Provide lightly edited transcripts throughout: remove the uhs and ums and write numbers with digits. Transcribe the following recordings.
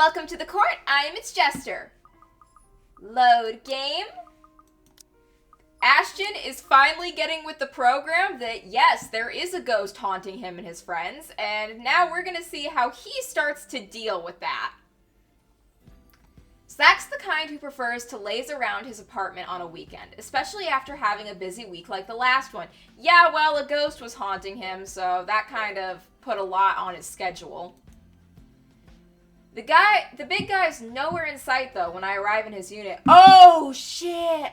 Welcome to the court. I am its Jester. Load game. Ashton is finally getting with the program that, yes, there is a ghost haunting him and his friends, and now we're going to see how he starts to deal with that. Zach's the kind who prefers to laze around his apartment on a weekend, especially after having a busy week like the last one. Yeah, well, a ghost was haunting him, so that kind of put a lot on his schedule. The big guy's nowhere in sight, though, when I arrive in his unit. Oh, shit!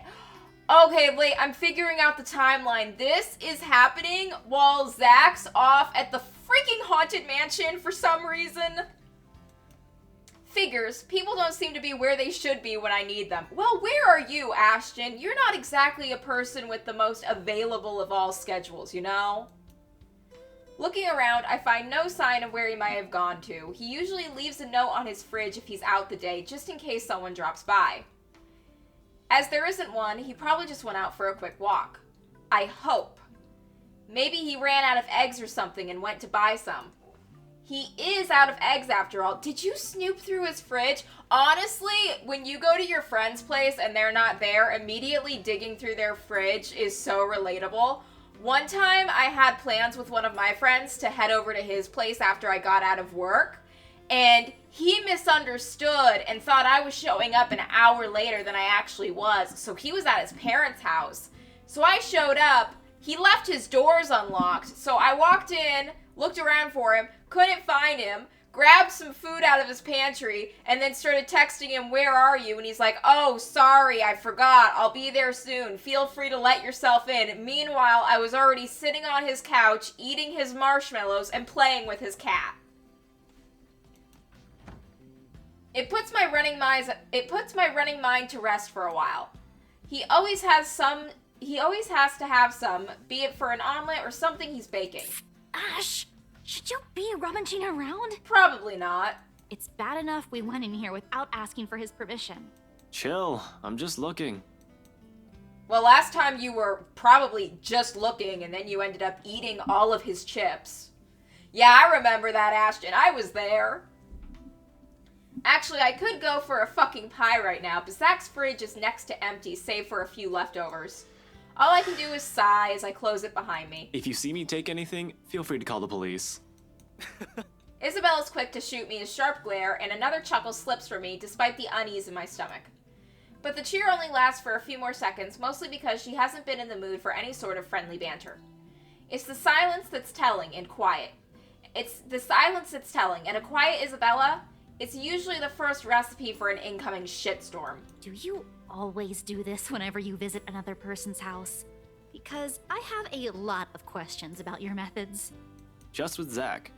Okay, wait, I'm figuring out the timeline. This is happening while Zach's off at the freaking haunted mansion for some reason. Figures, people don't seem to be where they should be when I need them. Well, where are you, Ashton? You're not exactly a person with the most available of all schedules, you know? Looking around, I find no sign of where he might have gone to. He usually leaves a note on his fridge if he's out the day, just in case someone drops by. As there isn't one, he probably just went out for a quick walk. I hope. Maybe he ran out of eggs or something and went to buy some. He is out of eggs after all. Did you snoop through his fridge? Honestly, when you go to your friend's place and they're not there, immediately digging through their fridge is so relatable. One time I had plans with one of my friends to head over to his place after I got out of work, and he misunderstood and thought I was showing up an hour later than I actually was, so he was at his parents' house. So I showed up, he left his doors unlocked, so I walked in, looked around for him, couldn't find him, grabbed some food out of his pantry, and then started texting him, "Where are you?" And he's like, "Oh, sorry, I forgot. I'll be there soon. Feel free to let yourself in." Meanwhile, I was already sitting on his couch, eating his marshmallows and playing with his cat. It puts my running mind to rest for a while. He always has to have some, be it for an omelet or something he's baking. Ash, should you be rummaging around? Probably not. It's bad enough we went in here without asking for his permission. Chill, I'm just looking. Well, last time you were probably just looking and then you ended up eating all of his chips. Yeah, I remember that, Ashton. I was there. Actually, I could go for a fucking pie right now, but Zach's fridge is next to empty, save for a few leftovers. All I can do is sigh as I close it behind me. If you see me take anything, feel free to call the police. Isabella's quick to shoot me a sharp glare, and another chuckle slips from me despite the unease in my stomach. But the cheer only lasts for a few more seconds, mostly because she hasn't been in the mood for any sort of friendly banter. It's the silence that's telling and quiet. And a quiet Isabella, it's usually the first recipe for an incoming shitstorm. Do you always do this whenever you visit another person's house? Because I have a lot of questions about your methods. Just with Zach.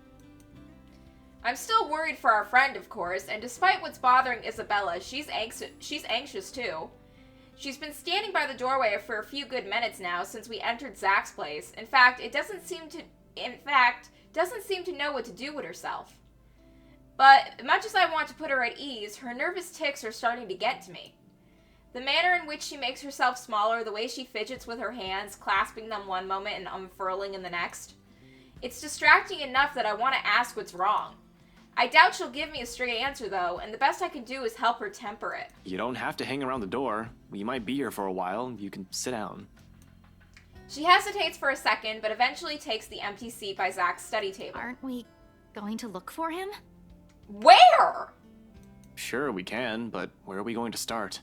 I'm still worried for our friend, of course, and despite what's bothering Isabella, she's anxious too. She's been standing by the doorway for a few good minutes now since we entered Zach's place. In fact, doesn't seem to know what to do with herself. But much as I want to put her at ease, her nervous tics are starting to get to me. The manner in which she makes herself smaller, the way she fidgets with her hands, clasping them one moment and unfurling in the next. It's distracting enough that I want to ask what's wrong. I doubt she'll give me a straight answer, though, and the best I can do is help her temper it. You don't have to hang around the door. You might be here for a while. You can sit down. She hesitates for a second, but eventually takes the empty seat by Zach's study table. Aren't we going to look for him? Where? Sure, we can, but where are we going to start?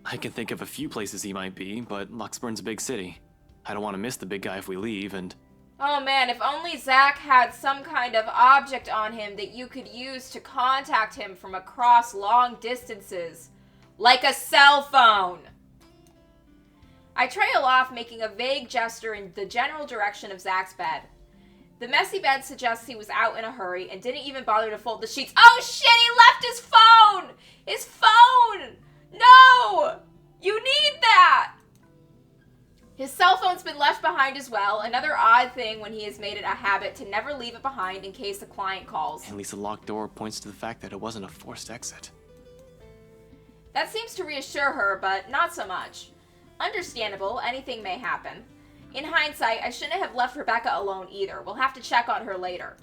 I can think of a few places he might be, but Luxburn's a big city. I don't want to miss the big guy if we leave, and... Oh man, if only Zach had some kind of object on him that you could use to contact him from across long distances. Like a cell phone! I trail off, making a vague gesture in the general direction of Zach's bed. The messy bed suggests he was out in a hurry and didn't even bother to fold the sheets. Oh shit, he left his phone! His phone! No! You need that! His cell phone's been left behind as well, another odd thing when he has made it a habit to never leave it behind in case a client calls. At least the locked door points to the fact that it wasn't a forced exit. That seems to reassure her, but not so much. Understandable, anything may happen. In hindsight, I shouldn't have left Rebecca alone either. We'll have to check on her later.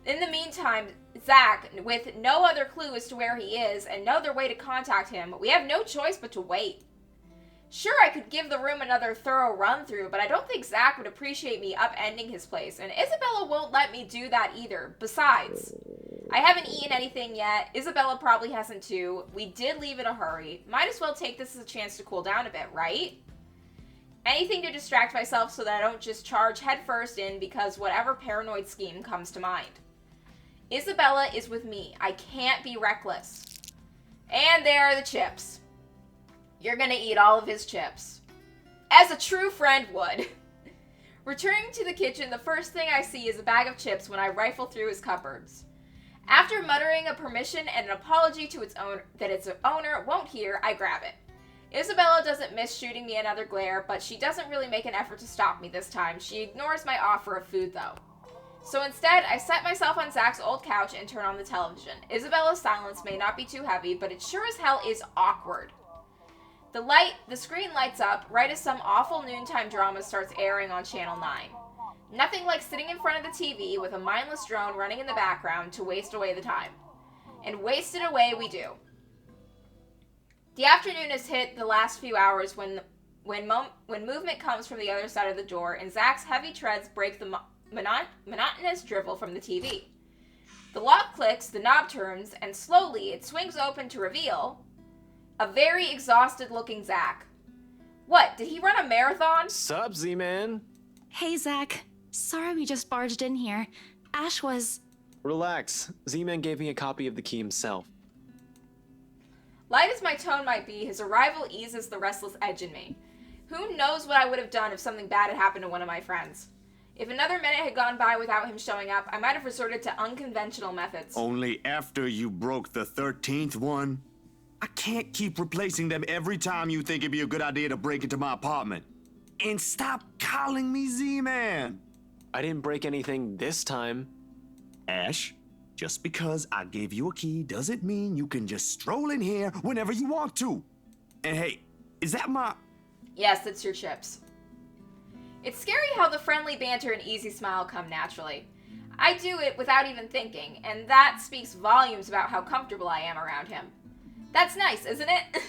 In the meantime, Zach, with no other clue as to where he is and no other way to contact him, we have no choice but to wait. Sure, I could give the room another thorough run-through, but I don't think Zach would appreciate me upending his place, and Isabella won't let me do that either. Besides, I haven't eaten anything yet. Isabella probably hasn't too. We did leave in a hurry. Might as well take this as a chance to cool down a bit, right? Anything to distract myself so that I don't just charge headfirst in because whatever paranoid scheme comes to mind. Isabella is with me. I can't be reckless. And there are the chips. You're gonna eat all of his chips. As a true friend would. Returning to the kitchen, the first thing I see is a bag of chips when I rifle through his cupboards. After muttering a permission and an apology to its owner won't hear, I grab it. Isabella doesn't miss shooting me another glare, but she doesn't really make an effort to stop me this time. She ignores my offer of food, though. So instead, I set myself on Zach's old couch and turn on the television. Isabella's silence may not be too heavy, but it sure as hell is awkward. The screen lights up right as some awful noontime drama starts airing on Channel 9. Nothing like sitting in front of the TV with a mindless drone running in the background to waste away the time. And waste it away we do. The afternoon has hit the last few hours when movement comes from the other side of the door and Zach's heavy treads break the monotonous drivel from the TV. The lock clicks, the knob turns, and slowly it swings open to reveal a very exhausted-looking Zach. What, did he run a marathon? Sup, Z-Man? Hey, Zach. Sorry we just barged in here. Ash was... Relax. Z-Man gave me a copy of the key himself. Light as my tone might be, his arrival eases the restless edge in me. Who knows what I would have done if something bad had happened to one of my friends. If another minute had gone by without him showing up, I might have resorted to unconventional methods. Only after you broke the 13th one? I can't keep replacing them every time you think it'd be a good idea to break into my apartment. And stop calling me Z-Man. I didn't break anything this time. Ash, just because I gave you a key doesn't mean you can just stroll in here whenever you want to. And hey, is that my... Yes, that's your chips. It's scary how the friendly banter and easy smile come naturally. I do it without even thinking, and that speaks volumes about how comfortable I am around him. That's nice, isn't it?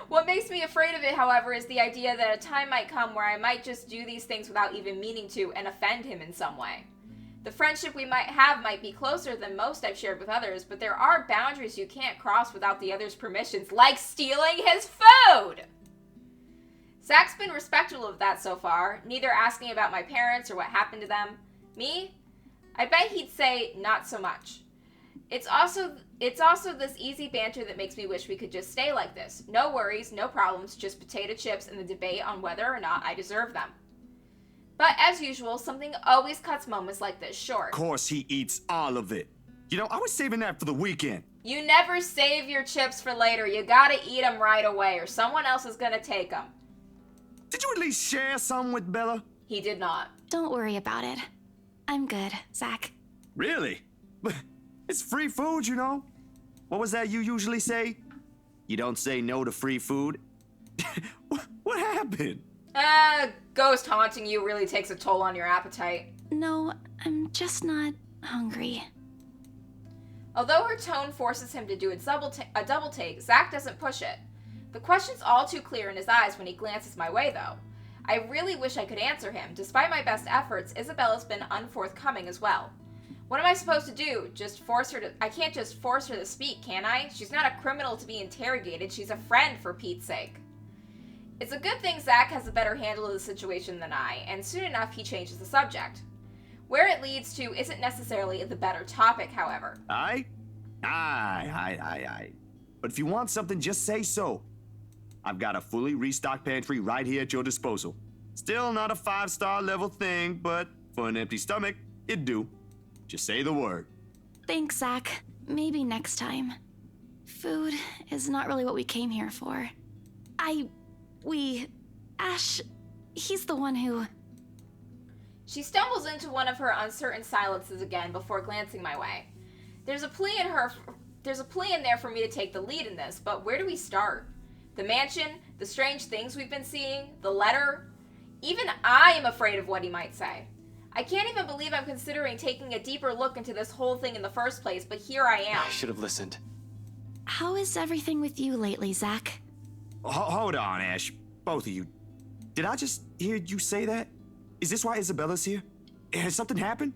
What makes me afraid of it, however, is the idea that a time might come where I might just do these things without even meaning to and offend him in some way. The friendship we might have might be closer than most I've shared with others, but there are boundaries you can't cross without the other's permissions, like stealing his food! Zach's been respectful of that so far, neither asking about my parents or what happened to them. Me? I bet he'd say, not so much. It's also this easy banter that makes me wish we could just stay like this. No worries, no problems, just potato chips and the debate on whether or not I deserve them. But as usual, something always cuts moments like this short. Of course he eats all of it. You know, I was saving that for the weekend. You never save your chips for later. You gotta eat them right away or someone else is gonna take them. Did you at least share some with Bella? He did not. Don't worry about it. I'm good, Zach. Really? But it's free food, you know. What was that you usually say? You don't say no to free food? What happened? Ghost haunting you really takes a toll on your appetite. No, I'm just not hungry. Although her tone forces him to do a double take, Zach doesn't push it. The question's all too clear in his eyes when he glances my way, though. I really wish I could answer him. Despite my best efforts, Isabella's been unforthcoming as well. What am I supposed to do? I can't just force her to speak, can I? She's not a criminal to be interrogated. She's a friend, for Pete's sake. It's a good thing Zach has a better handle of the situation than I, and soon enough he changes the subject. Where it leads to isn't necessarily the better topic, however. Aye. But if you want something, just say so. I've got a fully restocked pantry right here at your disposal. Still not a 5-star level thing, but for an empty stomach, it'd do. Just say the word. Thanks, Zach. Maybe next time. Food is not really what we came here for. Ash, he's the one who... She stumbles into one of her uncertain silences again before glancing my way. There's a plea in there for me to take the lead in this, but where do we start? The mansion, the strange things we've been seeing, the letter. Even I am afraid of what he might say. I can't even believe I'm considering taking a deeper look into this whole thing in the first place, but here I am. I should have listened. How is everything with you lately, Zach? Hold on, Ash. Both of you. Did I just hear you say that? Is this why Isabella's here? Has something happened?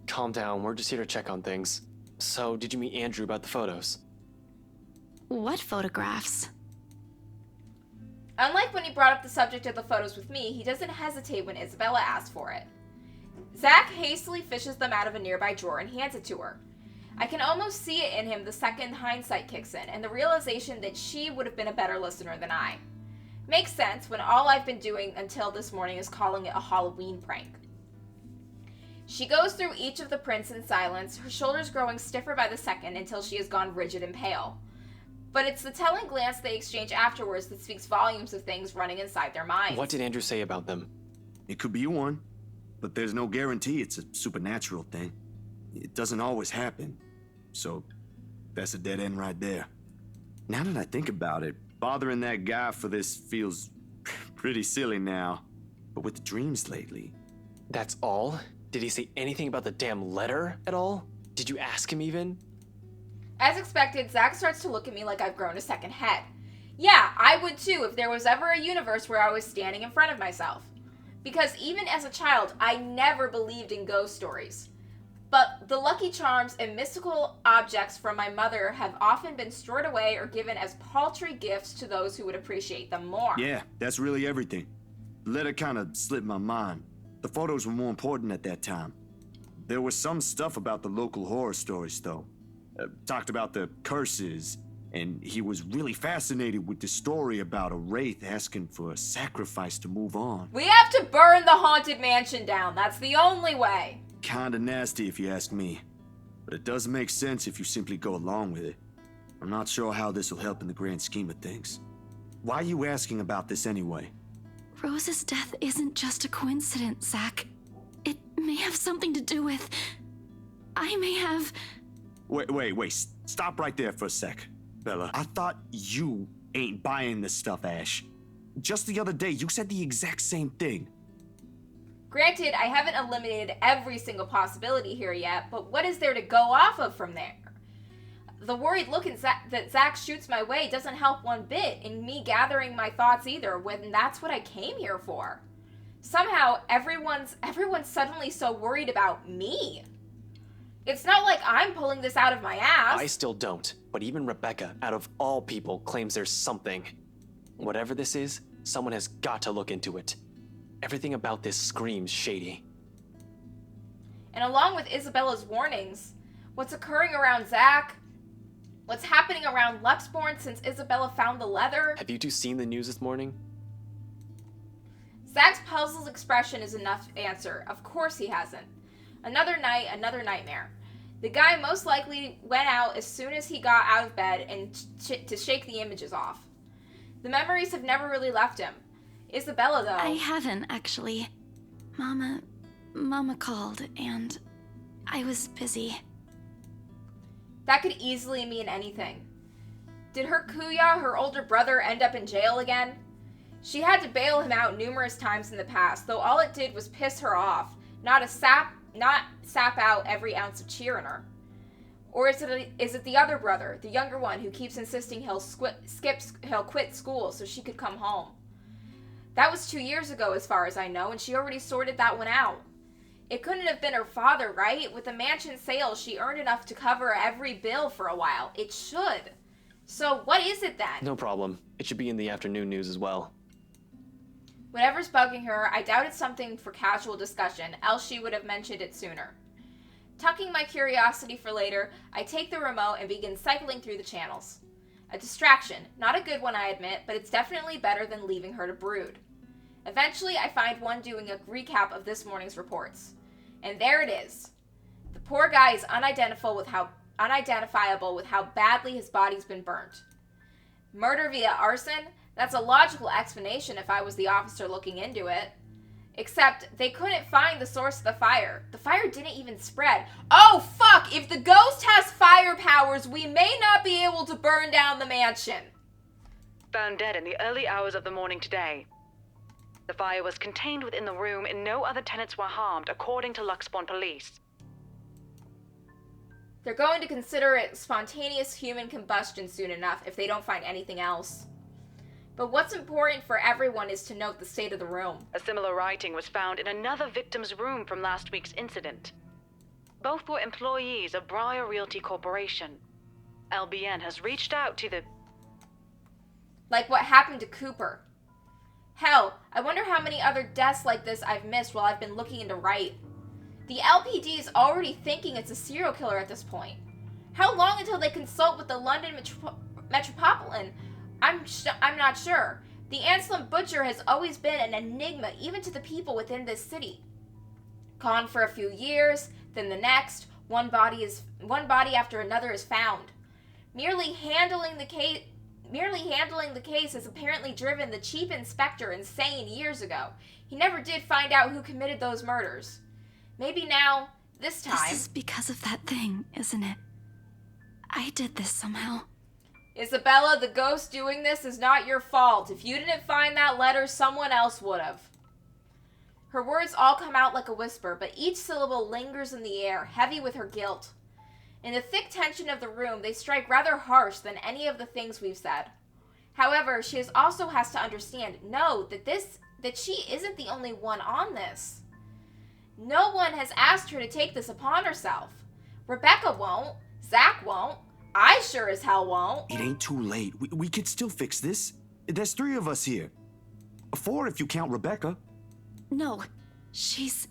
Calm down, we're just here to check on things. So, did you meet Andrew about the photos? What photographs? Unlike when he brought up the subject of the photos with me, he doesn't hesitate when Isabella asks for it. Zach hastily fishes them out of a nearby drawer and hands it to her. I can almost see it in him the second hindsight kicks in, and the realization that she would have been a better listener than I. Makes sense when all I've been doing until this morning is calling it a Halloween prank. She goes through each of the prints in silence, her shoulders growing stiffer by the second until she has gone rigid and pale. But it's the telling glance they exchange afterwards that speaks volumes of things running inside their minds. What did Andrew say about them? It could be one, but there's no guarantee it's a supernatural thing. It doesn't always happen. So, that's a dead end right there. Now that I think about it, bothering that guy for this feels pretty silly now. But with the dreams lately... That's all? Did he say anything about the damn letter at all? Did you ask him even? As expected, Zach starts to look at me like I've grown a second head. Yeah, I would too if there was ever a universe where I was standing in front of myself. Because even as a child, I never believed in ghost stories. But the Lucky Charms and mystical objects from my mother have often been stored away or given as paltry gifts to those who would appreciate them more. Yeah, that's really everything. The letter kind of slipped my mind. The photos were more important at that time. There was some stuff about the local horror stories, though. Talked about the curses, and he was really fascinated with the story about a wraith asking for a sacrifice to move on. We have to burn the haunted mansion down. That's the only way. Kinda nasty if you ask me. But it does make sense if you simply go along with it. I'm not sure how this will help in the grand scheme of things. Why are you asking about this anyway? Rose's death isn't just a coincidence, Zach. It may have something to do with... I may have... Wait, stop right there for a sec, Bella. I thought you ain't buying this stuff, Ash. Just the other day, you said the exact same thing. Granted, I haven't eliminated every single possibility here yet, but what is there to go off of from there? The worried look that Zach shoots my way doesn't help one bit in me gathering my thoughts either, when that's what I came here for. Somehow, everyone's suddenly so worried about me. It's not like I'm pulling this out of my ass. I still don't, but even Rebecca, out of all people, claims there's something. Whatever this is, someone has got to look into it. Everything about this screams shady. And along with Isabella's warnings, what's occurring around Zach, what's happening around Luxbourne since Isabella found the leather. Have you two seen the news this morning? Zach's puzzled expression is enough answer. Of course he hasn't. Another night, another nightmare. The guy most likely went out as soon as he got out of bed and to shake the images off. The memories have never really left him. Isabella, though... I haven't, actually. Mama called, and I was busy. That could easily mean anything. Did her kuya, her older brother, end up in jail again? She had to bail him out numerous times in the past, though all it did was piss her off, not sap out every ounce of cheer in her. Or is it the other brother, the younger one, who keeps insisting he'll quit school so she could come home? That was 2 years ago, as far as I know, and she already sorted that one out. It couldn't have been her father, right? With the mansion sales, she earned enough to cover every bill for a while. It should. So what is it then? No problem. It should be in the afternoon news as well. Whatever's bugging her, I doubt it's something for casual discussion, else she would have mentioned it sooner. Tucking my curiosity for later, I take the remote and begin cycling through the channels. A distraction. Not a good one, I admit, but it's definitely better than leaving her to brood. Eventually, I find one doing a recap of this morning's reports. And there it is. The poor guy is unidentifiable with how badly his body's been burnt. Murder via arson? That's a logical explanation if I was the officer looking into it. Except, they couldn't find the source of the fire. The fire didn't even spread. Oh, fuck! If the ghost has fire powers, we may not be able to burn down the mansion. Found dead in the early hours of the morning today. The fire was contained within the room and no other tenants were harmed, according to Luxborn police. They're going to consider it spontaneous human combustion soon enough if they don't find anything else. But what's important for everyone is to note the state of the room. A similar writing was found in another victim's room from last week's incident. Both were employees of Briar Realty Corporation. LBN has reached out to the... Like what happened to Cooper. Hell, I wonder how many other deaths like this I've missed while I've been looking into Wright. The LPD is already thinking it's a serial killer at this point. How long until they consult with the London Metropolitan? I'm not sure. The Anselm Butcher has always been an enigma even to the people within this city. Gone for a few years, then the next, one body after another is found. Merely handling the case has apparently driven the chief inspector insane years ago. He never did find out who committed those murders. Maybe now, this time... This is because of that thing, isn't it? I did this somehow. Isabella, the ghost doing this is not your fault. If you didn't find that letter, someone else would have. Her words all come out like a whisper, but each syllable lingers in the air, heavy with her guilt. In the thick tension of the room, they strike rather harsh than any of the things we've said. However, she also has to understand, that she isn't the only one on this. No one has asked her to take this upon herself. Rebecca won't. Zach won't. I sure as hell won't. It ain't too late. We could still fix this. There's 3 of us here. 4 if you count Rebecca. No, she's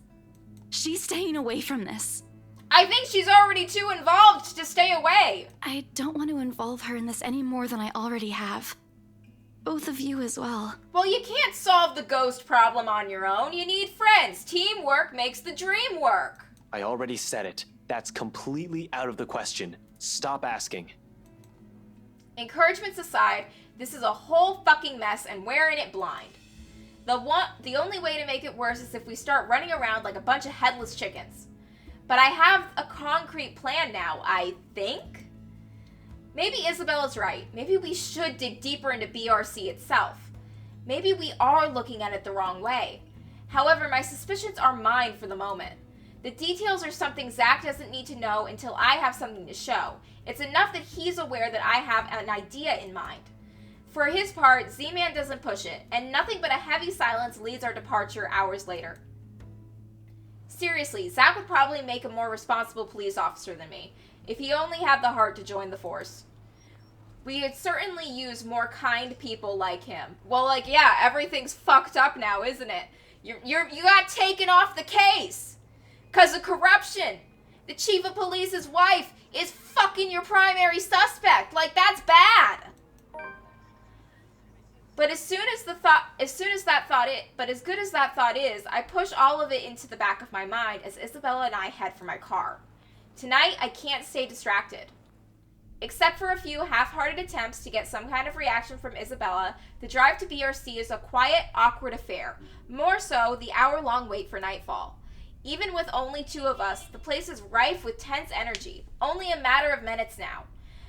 staying away from this. I think she's already too involved to stay away. I don't want to involve her in this any more than I already have. Both of you as well. Well, you can't solve the ghost problem on your own. You need friends. Teamwork makes the dream work. I already said it. That's completely out of the question. Stop asking. Encouragements aside, this is a whole fucking mess and we're in it blind. The only way to make it worse is if we start running around like a bunch of headless chickens. But I have a concrete plan now, I think? Maybe Isabella's right. Maybe we should dig deeper into BRC itself. Maybe we are looking at it the wrong way. However, my suspicions are mine for the moment. The details are something Zach doesn't need to know until I have something to show. It's enough that he's aware that I have an idea in mind. For his part, Z-Man doesn't push it, and nothing but a heavy silence leads our departure hours later. Seriously, Zach would probably make a more responsible police officer than me, if he only had the heart to join the force. We could certainly use more kind people like him. Well, yeah, everything's fucked up now, isn't it? You got taken off the case! 'Cause of corruption! The chief of police's wife is fucking your primary suspect! That's bad! But as good as that thought is, I push all of it into the back of my mind as Isabella and I head for my car. Tonight, I can't stay distracted. Except for a few half-hearted attempts to get some kind of reaction from Isabella, the drive to BRC is a quiet, awkward affair. More so, the hour-long wait for nightfall. Even with only 2 of us, the place is rife with tense energy. Only a matter of minutes now.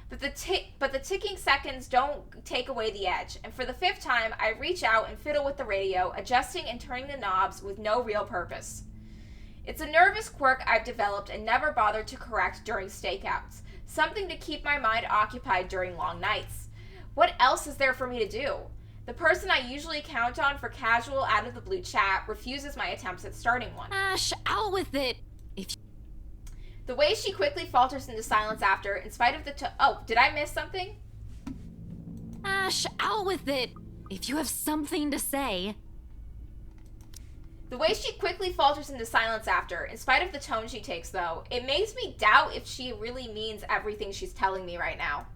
But the ticking seconds don't take away the edge, and for the 5th time, I reach out and fiddle with the radio, adjusting and turning the knobs with no real purpose. It's a nervous quirk I've developed and never bothered to correct during stakeouts, something to keep my mind occupied during long nights. What else is there for me to do? The person I usually count on for casual out-of-the-blue chat refuses my attempts at starting one. Ash, out with it! The way she quickly falters into silence after, in spite of the oh, did I miss something? Ash, out with it! If you have something to say. The way she quickly falters into silence after, in spite of the tone she takes though, it makes me doubt if she really means everything she's telling me right now.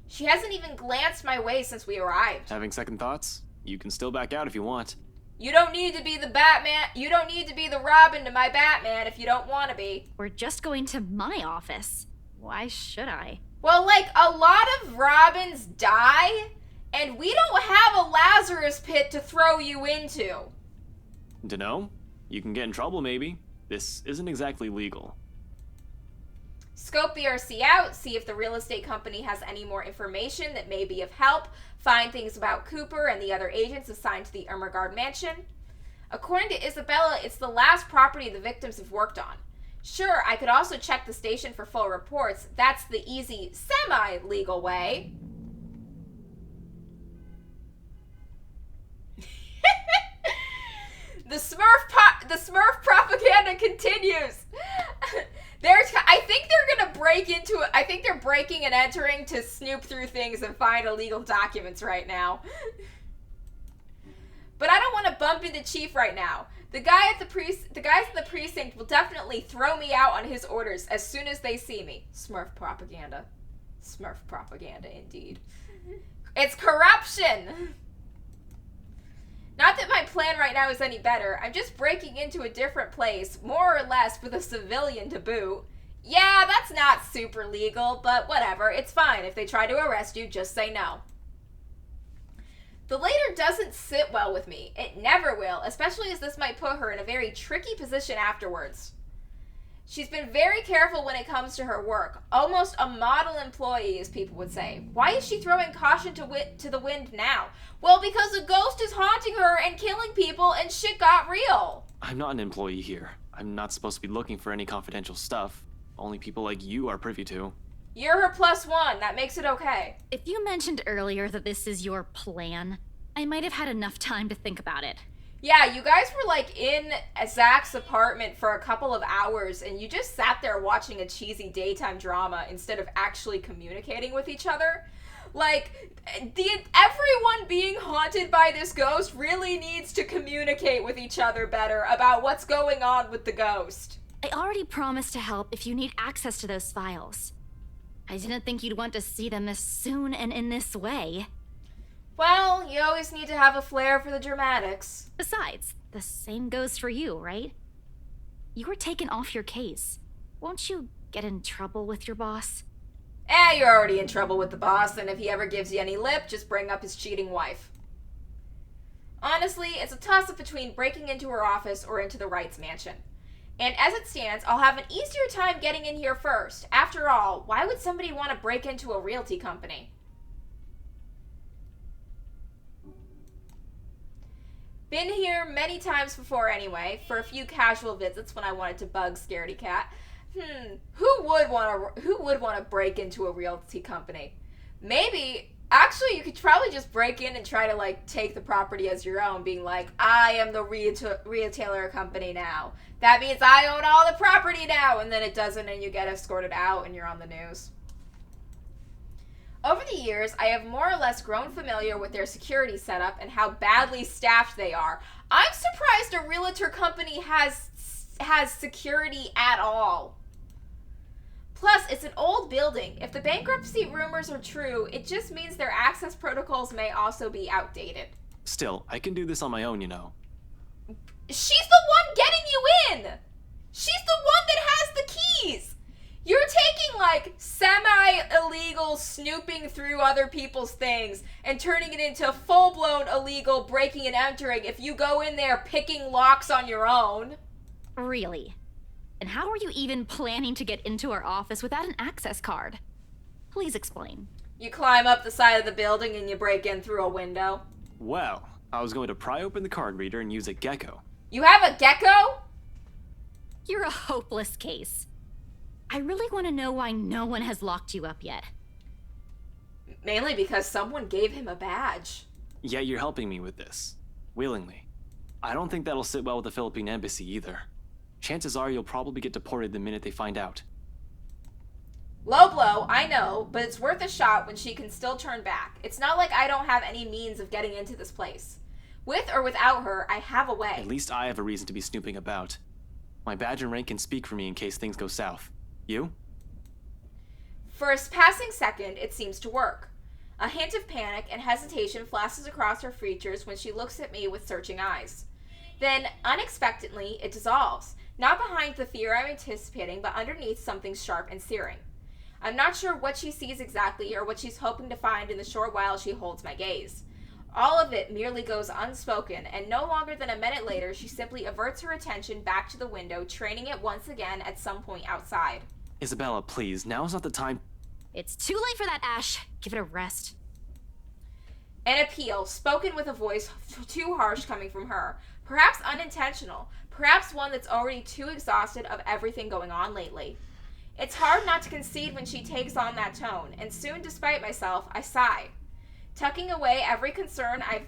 She hasn't even glanced my way since we arrived. Having second thoughts? You can still back out if you want. You don't need to be the Batman. You don't need to be the Robin to my Batman if you don't want to be. We're just going to my office. Why should I? Well, a lot of Robins die, and we don't have a Lazarus pit to throw you into. Dunno. You can get in trouble, maybe. This isn't exactly legal. Scope BRC out, see if the real estate company has any more information that may be of help, find things about Cooper and the other agents assigned to the Ermengarde mansion. According to Isabella, it's the last property the victims have worked on. Sure, I could also check the station for full reports. That's the easy, semi-legal way. The Smurf propaganda continues. I think they're gonna break into it. I think they're breaking and entering to snoop through things and find illegal documents right now. But I don't want to bump into Chief right now. The guys at the precinct will definitely throw me out on his orders as soon as they see me. Smurf propaganda. Smurf propaganda, indeed. It's corruption! Not that my plan right now is any better. I'm just breaking into a different place, more or less with a civilian to boot. Yeah, that's not super legal, but whatever. It's fine. If they try to arrest you, just say no. The later doesn't sit well with me. It never will, especially as this might put her in a very tricky position afterwards. She's been very careful when it comes to her work. Almost a model employee, as people would say. Why is she throwing caution to the wind now? Well, because a ghost is haunting her and killing people and shit got real. I'm not an employee here. I'm not supposed to be looking for any confidential stuff. Only people like you are privy to. You're her +1. That makes it okay. If you mentioned earlier that this is your plan, I might have had enough time to think about it. Yeah, you guys were like in Zach's apartment for a couple of hours and you just sat there watching a cheesy daytime drama instead of actually communicating with each other. Like, everyone being haunted by this ghost really needs to communicate with each other better about what's going on with the ghost. I already promised to help if you need access to those files. I didn't think you'd want to see them this soon and in this way. Well, you always need to have a flair for the dramatics. Besides, the same goes for you, right? You were taken off your case. Won't you get in trouble with your boss? You're already in trouble with the boss, and if he ever gives you any lip, just bring up his cheating wife. Honestly, it's a toss-up between breaking into her office or into the Wrights mansion. And as it stands, I'll have an easier time getting in here first. After all, why would somebody want to break into a realty company? Been here many times before anyway, for a few casual visits when I wanted to bug Scaredy Cat. Who would want to break into a realty company? Maybe, actually, you could probably just break in and try to like take the property as your own, being like, I am the retailer company now. That means I own all the property now, and then it doesn't, and you get escorted out, and you're on the news. Over the years, I have more or less grown familiar with their security setup and how badly staffed they are. I'm surprised a realtor company has security at all. Plus, it's an old building. If the bankruptcy rumors are true, it just means their access protocols may also be outdated. Still, I can do this on my own, you know. She's the one getting you in! She's the one that has the keys! You're taking, like, semi-illegal snooping through other people's things and turning it into full-blown illegal breaking and entering if you go in there picking locks on your own. Really? And how are you even planning to get into our office without an access card? Please explain. You climb up the side of the building and you break in through a window. Well, I was going to pry open the card reader and use a gecko. You have a gecko? You're a hopeless case. I really want to know why no one has locked you up yet. Mainly because someone gave him a badge. Yeah, you're helping me with this. Willingly. I don't think that'll sit well with the Philippine embassy either. Chances are you'll probably get deported the minute they find out. Low blow, I know, but it's worth a shot when she can still turn back. It's not like I don't have any means of getting into this place. With or without her, I have a way. At least I have a reason to be snooping about. My badge and rank can speak for me in case things go south. You? For a passing second, it seems to work. A hint of panic and hesitation flashes across her features when she looks at me with searching eyes. Then, unexpectedly, it dissolves. Not behind the fear I'm anticipating, but underneath something sharp and searing. I'm not sure what she sees exactly or what she's hoping to find in the short while she holds my gaze. All of it merely goes unspoken, and no longer than a minute later, she simply averts her attention back to the window, training it once again at some point outside. Isabella, please, now's not the time. It's too late for that, Ash. Give it a rest. An appeal, spoken with a voice too harsh coming from her. Perhaps unintentional. Perhaps one that's already too exhausted of everything going on lately. It's hard not to concede when she takes on that tone, and soon, despite myself, I sigh. Tucking away every concern I've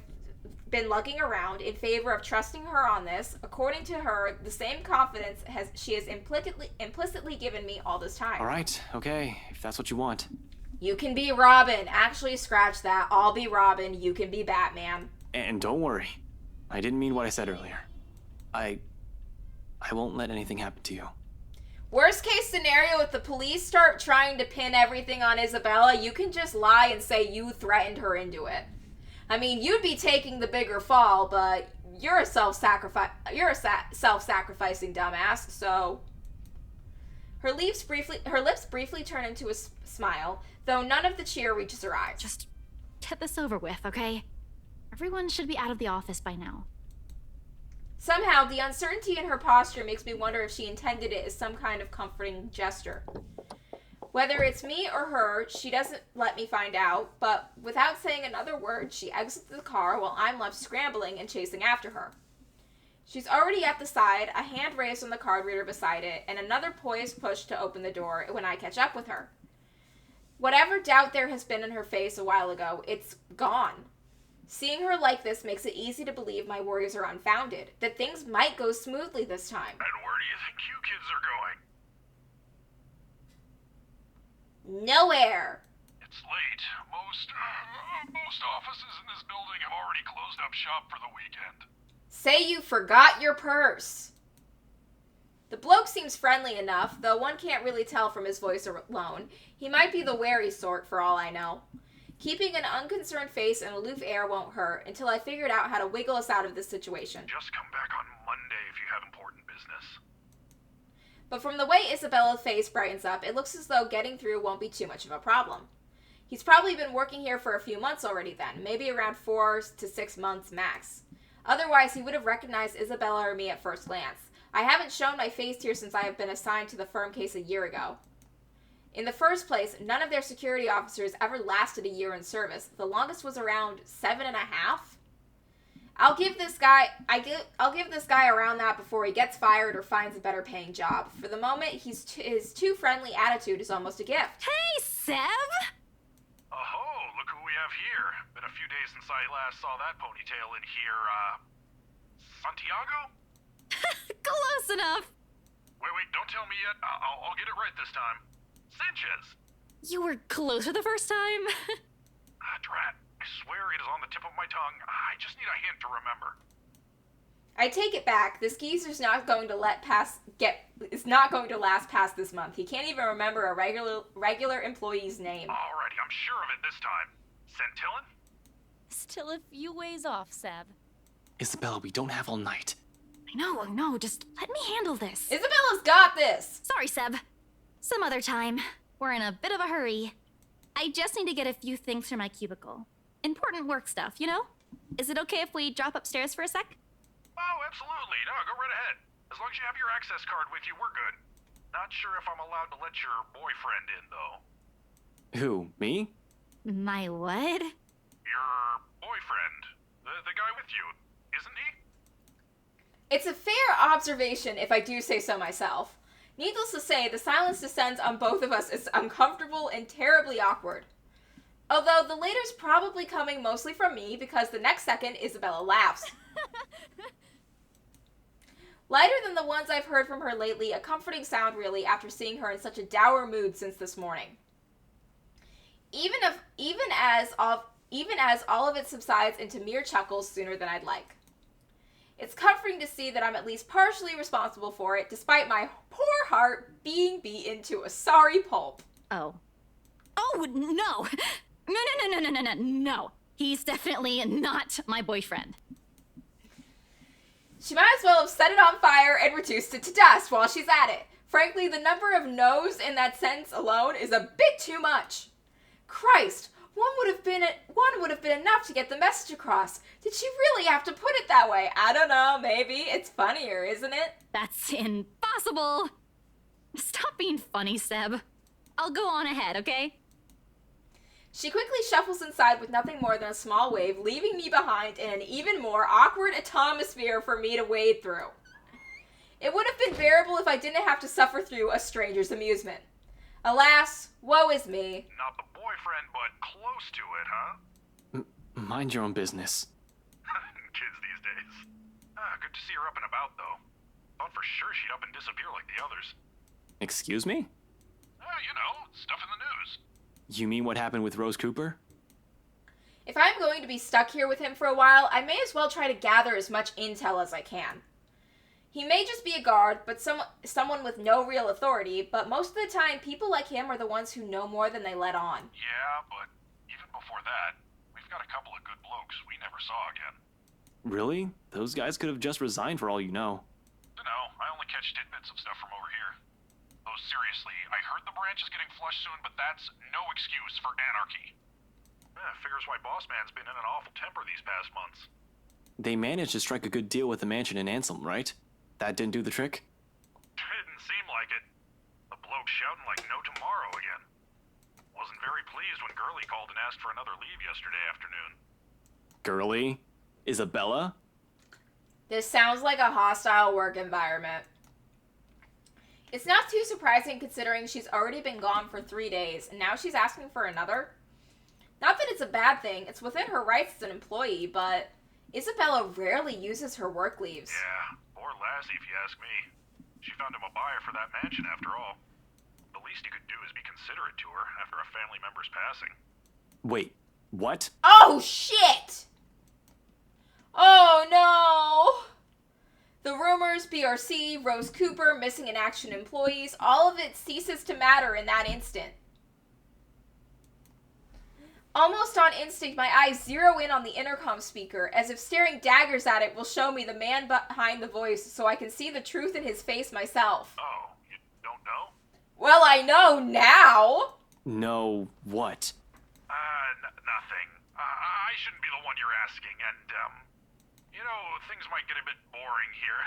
been lugging around in favor of trusting her on this, according to her, the same confidence she has implicitly given me all this time. All right, okay, if that's what you want. You can be Robin. Actually, scratch that. I'll be Robin. You can be Batman. And don't worry, I didn't mean what I said earlier. I won't let anything happen to you. Worst case scenario, if the police start trying to pin everything on Isabella, you can just lie and say you threatened her into it. I mean, you'd be taking the bigger fall, but you're a self-sacrificing dumbass, so... Her lips briefly turn into a smile, though none of the cheer reaches her eyes. Just get this over with, okay? Everyone should be out of the office by now. Somehow, the uncertainty in her posture makes me wonder if she intended it as some kind of comforting gesture. Whether it's me or her, she doesn't let me find out, but without saying another word, she exits the car while I'm left scrambling and chasing after her. She's already at the side, a hand raised on the card reader beside it, and another poised push to open the door when I catch up with her. Whatever doubt there has been in her face a while ago, it's gone. Seeing her like this makes it easy to believe my worries are unfounded, that things might go smoothly this time. And where do you think you kids are going? Nowhere! It's late. Most offices in this building have already closed up shop for the weekend. Say you forgot your purse. The bloke seems friendly enough, though one can't really tell from his voice alone. He might be the wary sort, for all I know. Keeping an unconcerned face and aloof air won't hurt until I figured out how to wiggle us out of this situation. Just come back on Monday if you have important business. But from the way Isabella's face brightens up, it looks as though getting through won't be too much of a problem. He's probably been working here for a few months already then, maybe around 4 to 6 months max. Otherwise, he would have recognized Isabella or me at first glance. I haven't shown my face here since I have been assigned to the firm case a year ago. In the first place, none of their security officers ever lasted a year in service. The longest was around 7.5. I'll give this guy around that before he gets fired or finds a better paying job. For the moment, his too friendly attitude is almost a gift. Hey, Seb! Oh, look who we have here. Been a few days since I last saw that ponytail in here, Santiago? Close enough! Wait, don't tell me yet. I'll get it right this time. Sanchez! You were closer the first time? Drat. I swear it is on the tip of my tongue. I just need a hint to remember. I take it back. This geezer's not going to last past this month. He can't even remember a regular employee's name. Alrighty, I'm sure of it this time. Centillon? Still a few ways off, Seb. Isabella, we don't have all night. I know. Just let me handle this. Isabella's got this! Sorry, Seb. Some other time. We're in a bit of a hurry. I just need to get a few things from my cubicle. Important work stuff, you know? Is it okay if we drop upstairs for a sec? Oh, absolutely. No, go right ahead. As long as you have your access card with you, we're good. Not sure if I'm allowed to let your boyfriend in, though. Who, me? My what? Your boyfriend. The guy with you, isn't he? It's a fair observation, if I do say so myself. Needless to say, the silence descends on both of us as uncomfortable and terribly awkward. Although the later's probably coming mostly from me, because the next second, Isabella laughs. Lighter than the ones I've heard from her lately, a comforting sound really after seeing her in such a dour mood since this morning. Even as all of it subsides into mere chuckles sooner than I'd like. It's comforting to see that I'm at least partially responsible for it, despite my poor heart being beaten to a sorry pulp. Oh, no. No. He's definitely not my boyfriend. She might as well have set it on fire and reduced it to dust while she's at it. Frankly, the number of no's in that sentence alone is a bit too much. Christ, one would have been enough to get the message across. Did she really have to put it that way? I don't know, maybe. It's funnier, isn't it? That's impossible. Stop being funny, Seb. I'll go on ahead, okay? She quickly shuffles inside with nothing more than a small wave, leaving me behind in an even more awkward atomosphere for me to wade through. It would have been bearable if I didn't have to suffer through a stranger's amusement. Alas, woe is me. Not the boyfriend, but close to it, huh? Mind your own business. Kids these days. Good to see her up and about, though. Thought for sure she'd up and disappear like the others. Excuse me? You know, stuff in the news. You mean what happened with Rose Cooper? If I'm going to be stuck here with him for a while, I may as well try to gather as much intel as I can. He may just be a guard, but someone with no real authority, but most of the time, people like him are the ones who know more than they let on. Yeah, but even before that, we've got a couple of good blokes we never saw again. Really? Those guys could have just resigned for all you know. Dunno, I only catch tidbits of stuff from over here. Though seriously, I heard the branch is getting flushed soon, but that's no excuse for anarchy. Figures why Boss Man's been in an awful temper these past months. They managed to strike a good deal with the mansion in Ansem, right? That didn't do the trick? Didn't seem like it. The bloke shouting like no tomorrow again. Wasn't very pleased when Gurley called and asked for another leave yesterday afternoon. Gurley? Isabella? This sounds like a hostile work environment. It's not too surprising considering she's already been gone for 3 days, and now she's asking for another. Not that it's a bad thing, it's within her rights as an employee, but Isabella rarely uses her work leaves. Yeah, poor lassie if you ask me. She found him a buyer for that mansion after all. The least he could do is be considerate to her after a family member's passing. Wait, what? Oh, shit! Oh, no! The rumors, BRC, Rose Cooper, missing in action employees, all of it ceases to matter in that instant. Almost on instinct, my eyes zero in on the intercom speaker, as if staring daggers at it will show me the man behind the voice so I can see the truth in his face myself. Oh, you don't know? Well, I know now! No, what? Nothing. I shouldn't be the one you're asking, and, you know, things might get a bit boring here.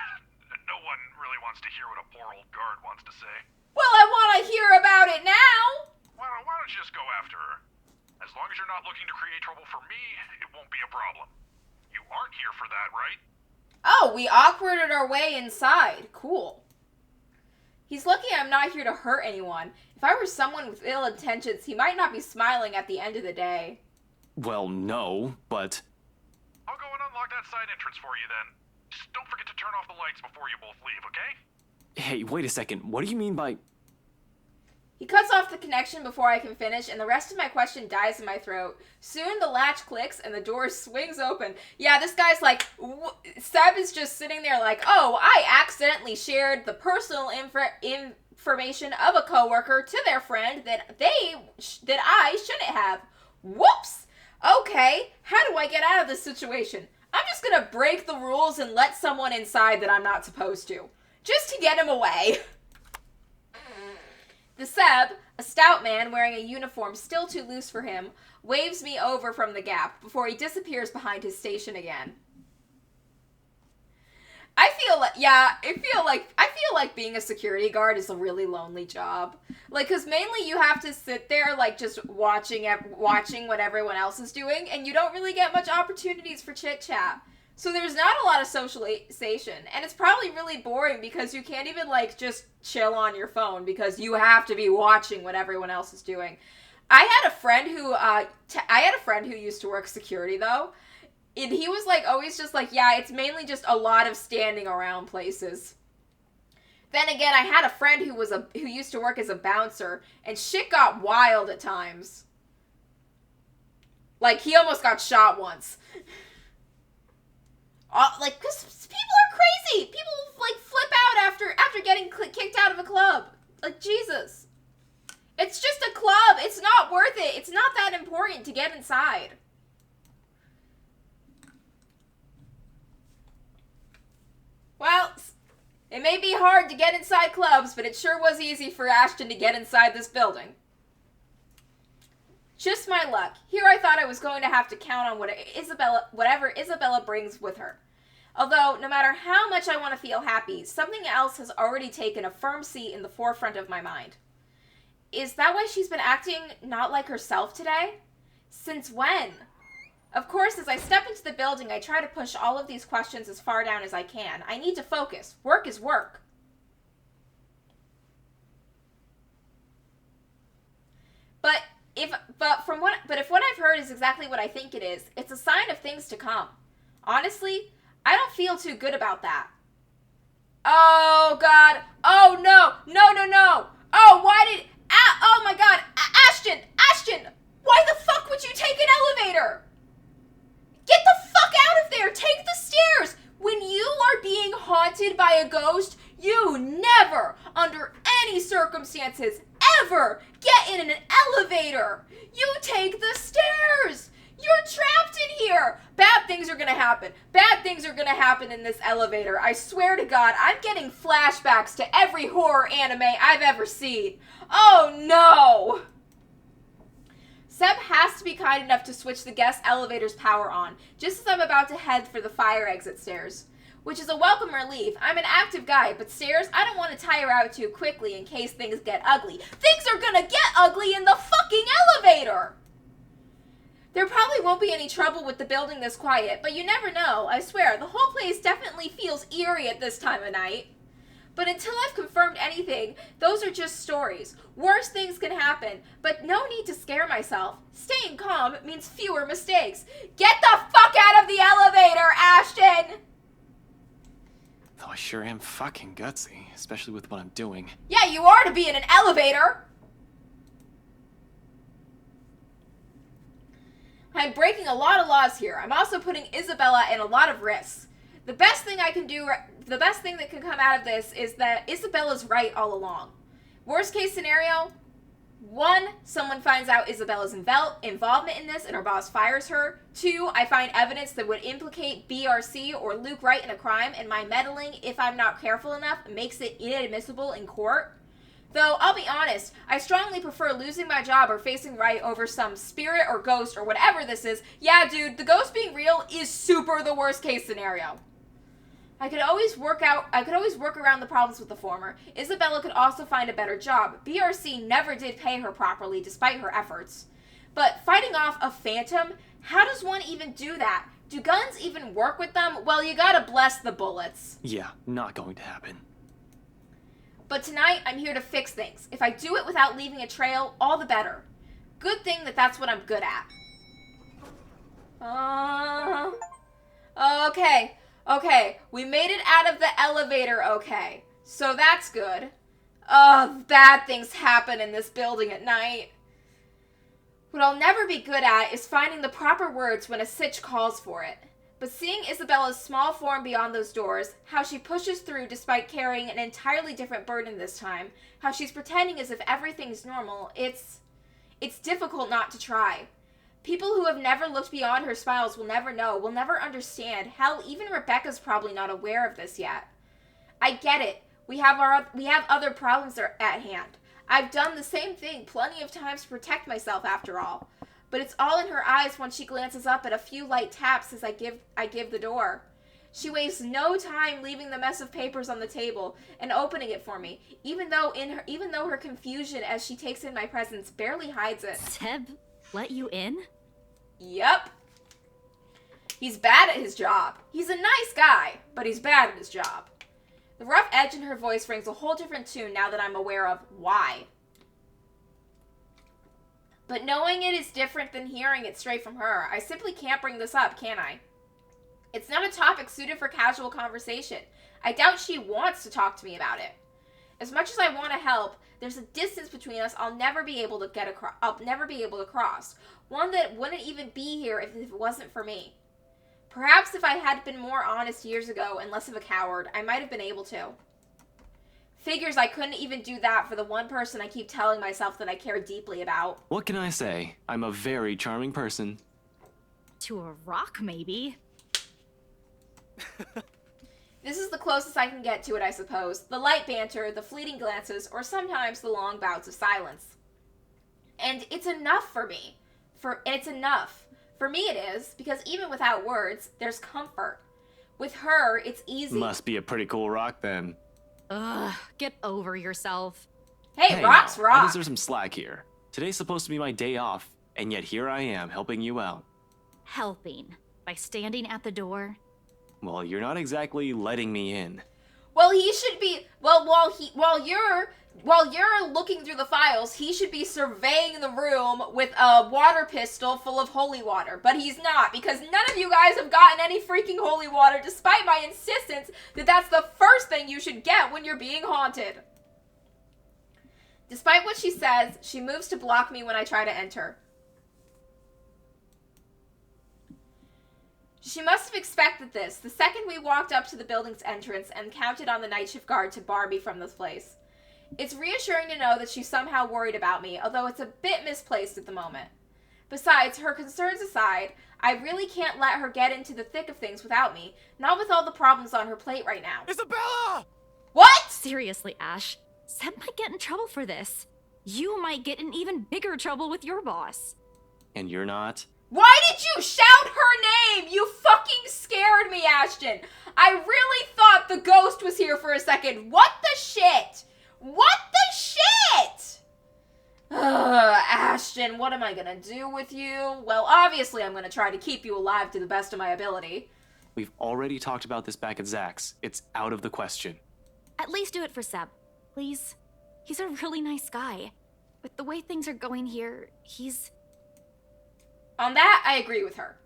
No one really wants to hear what a poor old guard wants to say. Well, I want to hear about it now! Why don't you just go after her? As long as you're not looking to create trouble for me, it won't be a problem. You aren't here for that, right? Oh, we awkwarded our way inside. Cool. He's lucky I'm not here to hurt anyone. If I were someone with ill intentions, he might not be smiling at the end of the day. Well, no, but... I'll go and unlock that side entrance for you then. Just don't forget to turn off the lights before you both leave, okay? Hey, wait a second. What do you mean by... He cuts off the connection before I can finish, and the rest of my question dies in my throat. Soon the latch clicks and the door swings open. Yeah, this guy's like, Seb is just sitting there like, oh, I accidentally shared the personal information of a coworker to their friend that I shouldn't have. Whoops! Okay, how do I get out of this situation? I'm just gonna break the rules and let someone inside that I'm not supposed to. Just to get him away. The Seb, a stout man wearing a uniform still too loose for him, waves me over from the gap before he disappears behind his station again. I feel like being a security guard is a really lonely job. Like, cause mainly you have to sit there like just watching what everyone else is doing, and you don't really get much opportunities for chit chat. So there's not a lot of socialization, and it's probably really boring because you can't even like just chill on your phone because you have to be watching what everyone else is doing. I had a friend who used to work security though, and he was like always just like, yeah, it's mainly just a lot of standing around places. Then again, I had a friend who used to work as a bouncer, and shit got wild at times. Like he almost got shot once. Because people are crazy. People, like, flip out after getting kicked out of a club. Like, Jesus. It's just a club. It's not worth it. It's not that important to get inside. Well, it may be hard to get inside clubs, but it sure was easy for Ashton to get inside this building. Just my luck. Here I thought I was going to have to count on whatever Isabella brings with her. Although, no matter how much I want to feel happy, something else has already taken a firm seat in the forefront of my mind. Is that why she's been acting not like herself today? Since when? Of course, as I step into the building, I try to push all of these questions as far down as I can. I need to focus. Work is work. But if what I've heard is exactly what I think it is, it's a sign of things to come. Honestly, I don't feel too good about that. Oh, God. Oh, no. No, no, no. Oh, why did... oh, my God. Ashton! Ashton! Why the fuck would you take an elevator? Get the fuck out of there! Take the stairs! When you are being haunted by a ghost, you never, under any circumstances, ever get in an elevator! You take the stairs! You're trapped in here! Bad things are gonna happen. Bad things are gonna happen in this elevator. I swear to God, I'm getting flashbacks to every horror anime I've ever seen. Oh no! Seb has to be kind enough to switch the guest elevator's power on, just as I'm about to head for the fire exit stairs. Which is a welcome relief. I'm an active guy, but stairs, I don't want to tire out too quickly in case things get ugly. Things are gonna get ugly in the fucking elevator! There probably won't be any trouble with the building this quiet, but you never know. I swear, the whole place definitely feels eerie at this time of night. But until I've confirmed anything, those are just stories. Worse things can happen, but no need to scare myself. Staying calm means fewer mistakes. Get the fuck out of the elevator, Ashton! Though I sure am fucking gutsy, especially with what I'm doing. Yeah, you are to be in an elevator! I'm breaking a lot of laws here. I'm also putting Isabella in a lot of risks. The best thing that can come out of this is that Isabella's right all along. Worst case scenario, 1, someone finds out Isabella's involvement in this and her boss fires her. 2, I find evidence that would implicate BRC or Luke Wright in a crime, and my meddling, if I'm not careful enough, makes it inadmissible in court. Though, I'll be honest, I strongly prefer losing my job or facing Wright over some spirit or ghost or whatever this is. Yeah, dude, the ghost being real is super the worst case scenario. I could always work around the problems with the former. Isabella could also find a better job. BRC never did pay her properly despite her efforts. But fighting off a phantom, how does one even do that? Do guns even work with them? Well, you gotta bless the bullets. Yeah, not going to happen. But tonight, I'm here to fix things. If I do it without leaving a trail, all the better. Good thing that that's what I'm good at. Okay, we made it out of the elevator okay. So that's good. Bad things happen in this building at night. What I'll never be good at is finding the proper words when a sitch calls for it. But seeing Isabella's small form beyond those doors, how she pushes through despite carrying an entirely different burden this time, how she's pretending as if everything's normal, it's difficult not to try. People who have never looked beyond her smiles will never know, will never understand. Hell, even Rebecca's probably not aware of this yet. I get it. We have other problems at hand. I've done the same thing plenty of times to protect myself after all. But it's all in her eyes when she glances up at a few light taps as I give the door. She wastes no time leaving the mess of papers on the table and opening it for me, even though her confusion as she takes in my presence barely hides it. Seb let you in? Yep. He's bad at his job. He's a nice guy, but he's bad at his job. The rough edge in her voice rings a whole different tune now that I'm aware of why. But knowing it is different than hearing it straight from her. I simply can't bring this up, can I? It's not a topic suited for casual conversation. I doubt she wants to talk to me about it. As much as I want to help, there's a distance between us I'll never be able to cross. One that wouldn't even be here if it wasn't for me. Perhaps if I had been more honest years ago and less of a coward, I might have been able to. Figures I couldn't even do that for the one person I keep telling myself that I care deeply about. What can I say? I'm a very charming person. To a rock, maybe. This is the closest I can get to it, I suppose. The light banter, the fleeting glances, or sometimes the long bouts of silence. And it's enough for me. It's enough. For me it is, because even without words, there's comfort. With her, it's easy. Must be a pretty cool rock then. Ugh, get over yourself. Hey, rocks now, rock. I deserve some slack here. Today's supposed to be my day off, and yet here I am helping you out. Helping. By standing at the door. Well, you're not exactly letting me in. Well, he should be. Well, while you're looking through the files, he should be surveying the room with a water pistol full of holy water. But he's not, because none of you guys have gotten any freaking holy water, despite my insistence that that's the first thing you should get when you're being haunted. Despite what she says, she moves to block me when I try to enter. She must have expected this the second we walked up to the building's entrance and counted on the night shift guard to bar me from this place. It's reassuring to know that she's somehow worried about me, although it's a bit misplaced at the moment. Besides, her concerns aside, I really can't let her get into the thick of things without me, not with all the problems on her plate right now. Isabella! What? Seriously, Ash. Seb might get in trouble for this. You might get in even bigger trouble with your boss. And you're not? Why did you shout her name? You fucking scared me, Ashton. I really thought the ghost was here for a second. What the shit? What the shit? Ashton, what am I gonna do with you? Well, obviously I'm gonna try to keep you alive to the best of my ability. We've already talked about this back at Zach's. It's out of the question. At least do it for Seb, please. He's a really nice guy. With the way things are going here, he's... On that, I agree with her.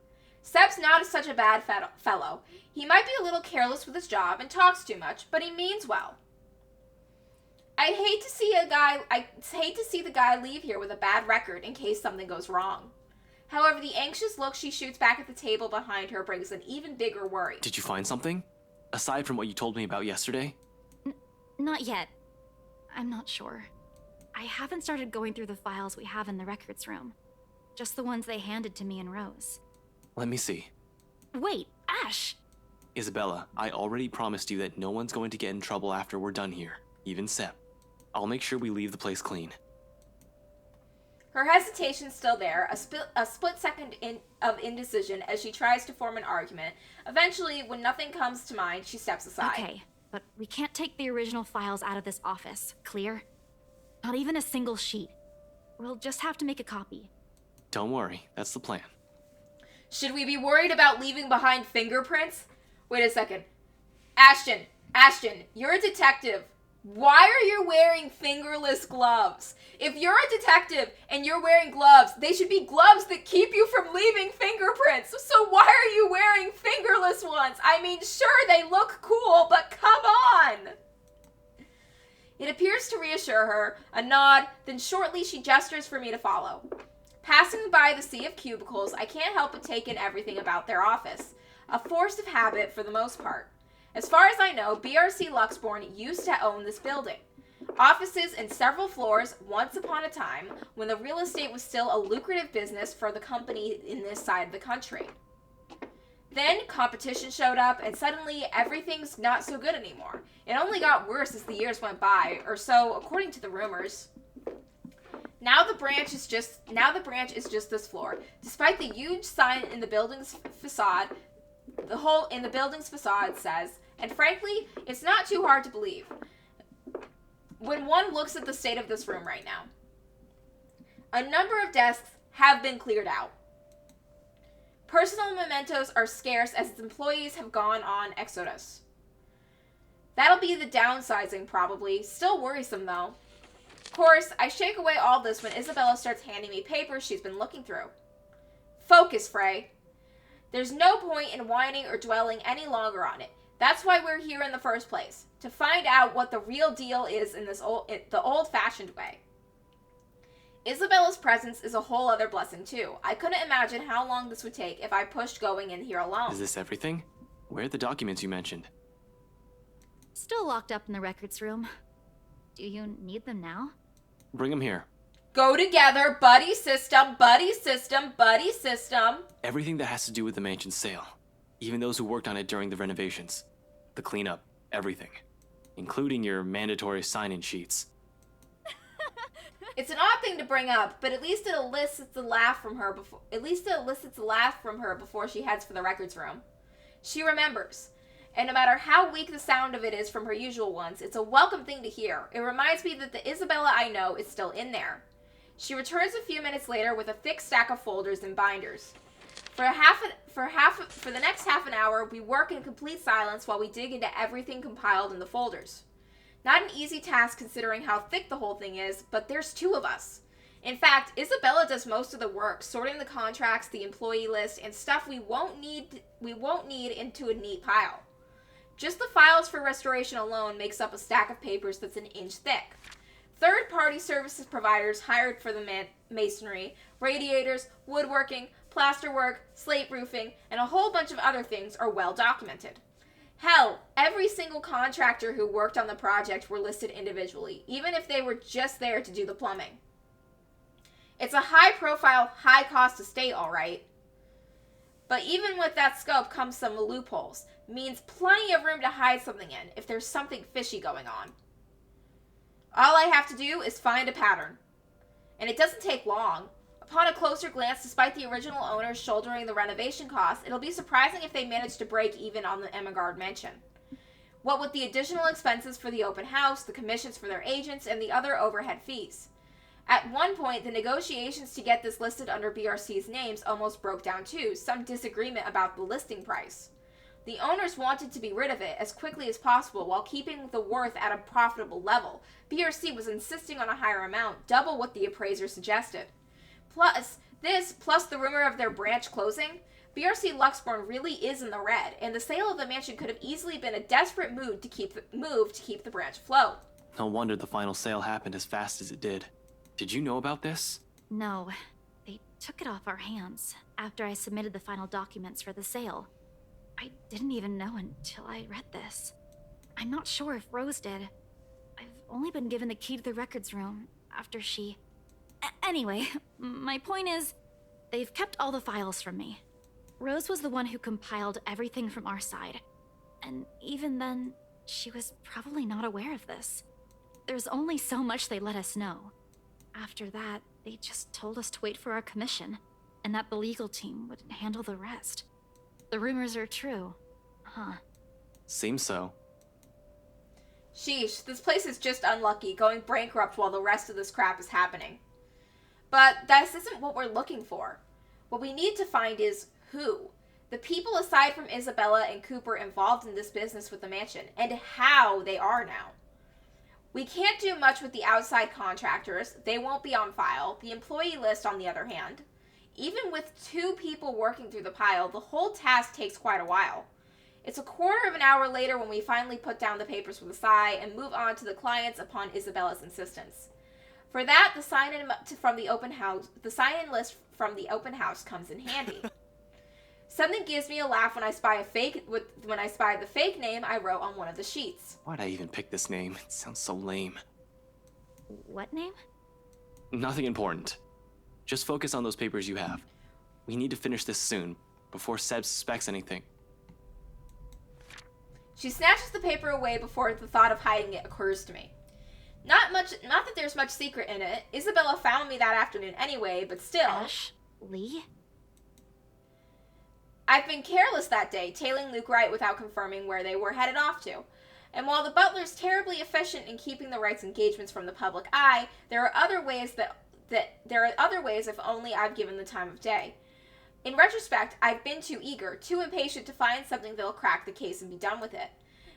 Seb's not such a bad fellow. He might be a little careless with his job and talks too much, but he means well. I'd hate to see the guy leave here with a bad record in case something goes wrong. However, the anxious look she shoots back at the table behind her brings an even bigger worry. Did you find something? Aside from what you told me about yesterday? Not yet. I'm not sure. I haven't started going through the files we have in the records room. Just the ones they handed to me and Rose. Let me see. Wait, Ash! Isabella, I already promised you that no one's going to get in trouble after we're done here, even Seb. I'll make sure we leave the place clean. Her hesitation's still there, a split second of indecision as she tries to form an argument. Eventually, when nothing comes to mind, she steps aside. Okay, but we can't take the original files out of this office, clear? Not even a single sheet. We'll just have to make a copy. Don't worry, that's the plan. Should we be worried about leaving behind fingerprints? Wait a second. Ashton, you're a detective. Why are you wearing fingerless gloves? If you're a detective and you're wearing gloves, they should be gloves that keep you from leaving fingerprints. So why are you wearing fingerless ones? I mean, sure, they look cool, but come on. It appears to reassure her, a nod, then shortly she gestures for me to follow. Passing by the sea of cubicles, I can't help but take in everything about their office. A force of habit for the most part. As far as I know, BRC Luxborn used to own this building. Offices in several floors once upon a time when the real estate was still a lucrative business for the company in this side of the country. Then competition showed up and suddenly everything's not so good anymore. It only got worse as the years went by, or so according to the rumors. Now the branch is just this floor. Despite the huge sign in the building's facade, the hole in the building's facade says, and frankly, it's not too hard to believe when one looks at the state of this room right now. A number of desks have been cleared out. Personal mementos are scarce as its employees have gone on exodus. That'll be the downsizing, probably. Still worrisome, though. Of course, I shake away all this when Isabella starts handing me papers she's been looking through. Focus, Frey. There's no point in whining or dwelling any longer on it. That's why we're here in the first place, to find out what the real deal is in the old-fashioned way. Isabella's presence is a whole other blessing, too. I couldn't imagine how long this would take if I pushed going in here alone. Is this everything? Where are the documents you mentioned? Still locked up in the records room. Do you need them now? Bring them here. Go together, buddy system, buddy system, buddy system. Everything that has to do with the mansion's sale. Even those who worked on it during the renovations. The cleanup, everything. Including your mandatory sign-in sheets. It's an odd thing to bring up, but at least it elicits a laugh from her before she heads for the records room. She remembers. And no matter how weak the sound of it is from her usual ones, it's a welcome thing to hear. It reminds me that the Isabella I know is still in there. She returns a few minutes later with a thick stack of folders and binders. For the next half an hour, we work in complete silence while we dig into everything compiled in the folders. Not an easy task considering how thick the whole thing is, but there's 2 of us. In fact, Isabella does most of the work, sorting the contracts, the employee list, and stuff we won't need into a neat pile. Just the files for restoration alone makes up a stack of papers that's an inch thick. Third-party services providers hired for the masonry, radiators, woodworking, plasterwork, slate roofing, and a whole bunch of other things are well documented. Hell, every single contractor who worked on the project were listed individually, even if they were just there to do the plumbing. It's a high-profile, high-cost estate, all right. But even with that scope comes some loopholes. Means plenty of room to hide something in if there's something fishy going on. All I have to do is find a pattern. And it doesn't take long. Upon a closer glance, despite the original owners shouldering the renovation costs, it'll be surprising if they manage to break even on the Emigard mansion. What with the additional expenses for the open house, the commissions for their agents, and the other overhead fees. At one point, the negotiations to get this listed under BRC's names almost broke down too, some disagreement about the listing price. The owners wanted to be rid of it as quickly as possible while keeping the worth at a profitable level. BRC was insisting on a higher amount, double what the appraiser suggested. Plus the rumor of their branch closing, BRC Luxborn really is in the red, and the sale of the mansion could have easily been a desperate move to keep the branch afloat. No wonder the final sale happened as fast as it did. Did you know about this? No, they took it off our hands after I submitted the final documents for the sale. I didn't even know until I read this. I'm not sure if Rose did. I've only been given the key to the records room after she... Anyway, my point is, they've kept all the files from me. Rose was the one who compiled everything from our side. And even then, she was probably not aware of this. There's only so much they let us know. After that, they just told us to wait for our commission, and that the legal team would handle the rest. The rumors are true, huh? Seems so. Sheesh, this place is just unlucky, going bankrupt while the rest of this crap is happening. But this isn't what we're looking for. What we need to find is who. The people aside from Isabella and Cooper involved in this business with the mansion, and how they are now. We can't do much with the outside contractors. They won't be on file. The employee list, on the other hand. Even with 2 people working through the pile, the whole task takes quite a while. It's a quarter of an hour later when we finally put down the papers with a sigh and move on to the clients upon Isabella's insistence. For that, the sign-in list from the open house comes in handy. Something gives me a laugh when I spy the fake name I wrote on one of the sheets. Why'd I even pick this name? It sounds so lame. What name? Nothing important. Just focus on those papers you have. We need to finish this soon, before Seb suspects anything. She snatches the paper away before the thought of hiding it occurs to me. Not that there's much secret in it. Isabella found me that afternoon anyway, but still. Ash? Lee? I've been careless that day, tailing Luke Wright without confirming where they were headed off to. And while the butler's terribly efficient in keeping the Wrights' engagements from the public eye, there are other ways if only I've given the time of day. In retrospect, I've been too eager, too impatient to find something that'll crack the case and be done with it.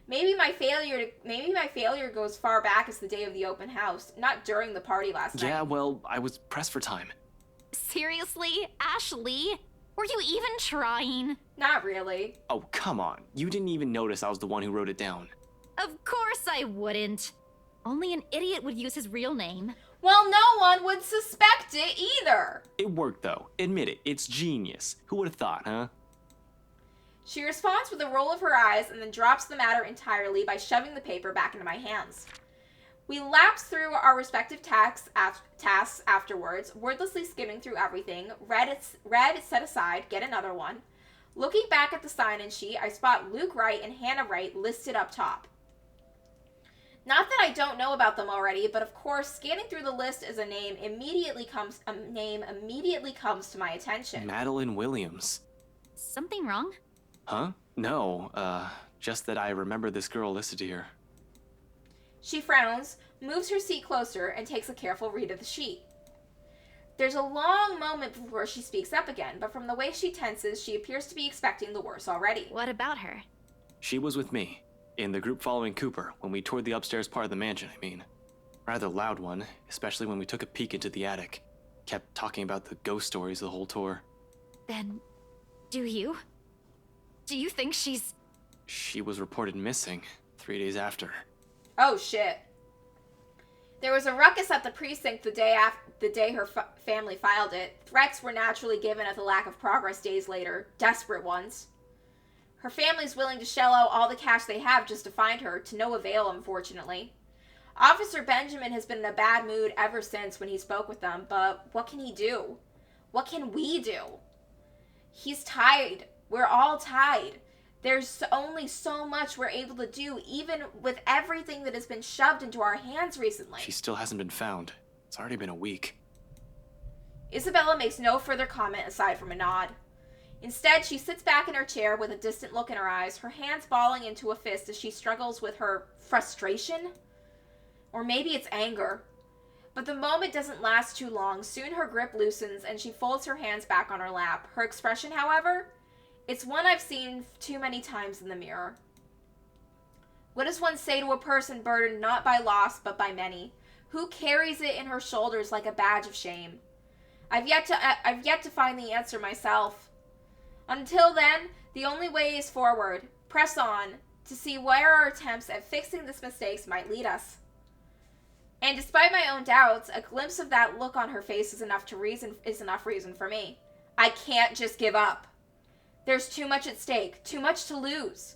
Maybe my failure goes far back as the day of the open house, not during the party last night. Yeah, well, I was pressed for time. Seriously? Ashley? Were you even trying? Not really. Oh, come on. You didn't even notice I was the one who wrote it down. Of course I wouldn't. Only an idiot would use his real name. Well, no one would suspect it either. It worked, though. Admit it. It's genius. Who would have thought, huh? She responds with a roll of her eyes and then drops the matter entirely by shoving the paper back into my hands. We lapse through our respective tasks afterwards, wordlessly skimming through everything, read, set aside, get another one. Looking back at the sign-in sheet, I spot Luke Wright and Hannah Wright listed up top. Not that I don't know about them already, but of course, scanning through the list as a name immediately comes to my attention. Madeline Williams. Something wrong? Huh? No, just that I remember this girl listed here. She frowns, moves her seat closer, and takes a careful read of the sheet. There's a long moment before she speaks up again, but from the way she tenses, she appears to be expecting the worst already. What about her? She was with me, in the group following Cooper, when we toured the upstairs part of the mansion, I mean. Rather loud one, especially when we took a peek into the attic. Kept talking about the ghost stories the whole tour. Then, do you think she's... She was reported missing 3 days after. Oh shit. There was a ruckus at the precinct the day her family filed it. Threats were naturally given at the lack of progress days later, desperate ones. Her family's willing to shell out all the cash they have just to find her, to no avail, unfortunately. Officer Benjamin has been in a bad mood ever since when he spoke with them, but what can he do? What can we do? He's tied. We're all tied. There's only so much we're able to do, even with everything that has been shoved into our hands recently. She still hasn't been found. It's already been a week. Isabella makes no further comment aside from a nod. Instead, she sits back in her chair with a distant look in her eyes, her hands balling into a fist as she struggles with her frustration? Or maybe it's anger. But the moment doesn't last too long. Soon her grip loosens and she folds her hands back on her lap. Her expression, however, it's one I've seen too many times in the mirror. What does one say to a person burdened not by loss but by many? Who carries it in her shoulders like a badge of shame? I've yet to find the answer myself. Until then, the only way is forward. Press on to see where our attempts at fixing this mistakes might lead us. And despite my own doubts, a glimpse of that look on her face is enough reason for me. I can't just give up. There's too much at stake, too much to lose.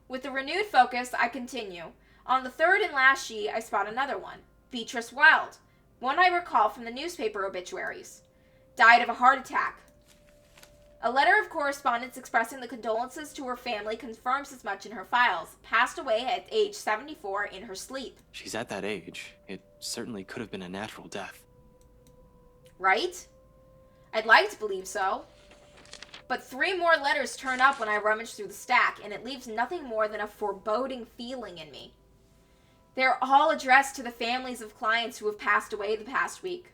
With a renewed focus, I continue. On the third and last sheet, I spot another one. Beatrice Wild, one I recall from the newspaper obituaries. Died of a heart attack. A letter of correspondence expressing the condolences to her family confirms as much in her files. Passed away at age 74 in her sleep. She's at that age. It certainly could have been a natural death. Right? I'd like to believe so. But 3 more letters turn up when I rummage through the stack, and it leaves nothing more than a foreboding feeling in me. They're all addressed to the families of clients who have passed away the past week.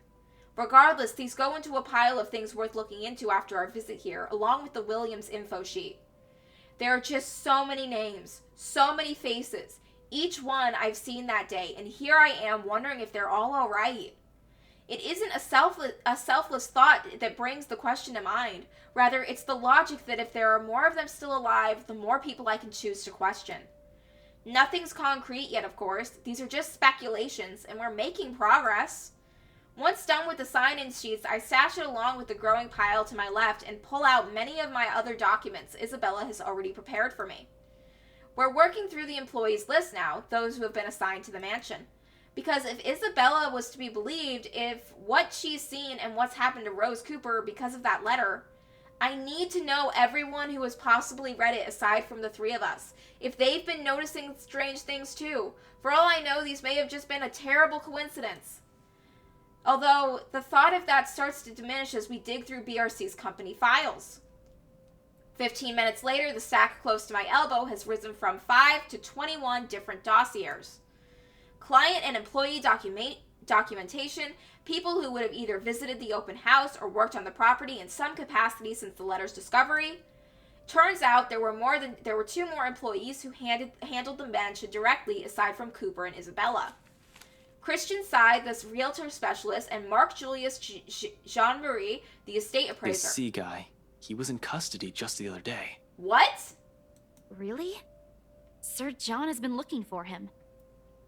Regardless, these go into a pile of things worth looking into after our visit here, along with the Williams info sheet. There are just so many names, so many faces, each one I've seen that day, and here I am wondering if they're all alright. It isn't a selfless thought that brings the question to mind. Rather, it's the logic that if there are more of them still alive, the more people I can choose to question. Nothing's concrete yet, of course. These are just speculations, and we're making progress. Once done with the sign-in sheets, I stash it along with the growing pile to my left and pull out many of my other documents Isabella has already prepared for me. We're working through the employees list now, those who have been assigned to the mansion. Because if Isabella was to be believed, if what she's seen and what's happened to Rose Cooper because of that letter, I need to know everyone who has possibly read it aside from the 3 of us. If they've been noticing strange things too. For all I know, these may have just been a terrible coincidence. Although, the thought of that starts to diminish as we dig through BRC's company files. 15 minutes later, the stack close to my elbow has risen from 5 to 21 different dossiers. Client and employee documentation, people who would have either visited the open house or worked on the property in some capacity since the letter's discovery. Turns out there were 2 more employees who handled the mansion directly aside from Cooper and Isabella. Christian Sy, this realtor specialist, and Mark Julius Jean-Marie, the estate appraiser. This C guy, he was in custody just the other day. What? Really? Sir John has been looking for him.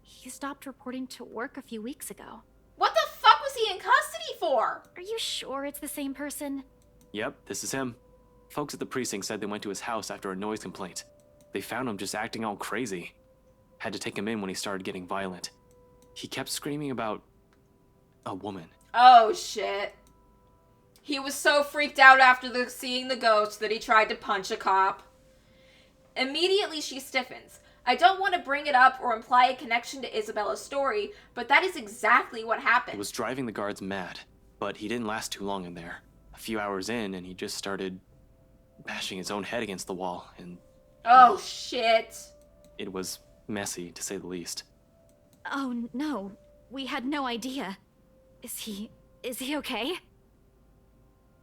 He stopped reporting to work a few weeks ago. What the fuck was he in custody for? Are you sure it's the same person? Yep, this is him. Folks at the precinct said they went to his house after a noise complaint. They found him just acting all crazy. Had to take him in when he started getting violent. He kept screaming about a woman. Oh, shit. He was so freaked out after seeing the ghost that he tried to punch a cop. Immediately, she stiffens. I don't want to bring it up or imply a connection to Isabella's story, but that is exactly what happened. It was driving the guards mad, but he didn't last too long in there. A few hours in, and he just started bashing his own head against the wall, and Oh, shit. It was messy, to say the least. Oh, no. We had no idea. Is he okay?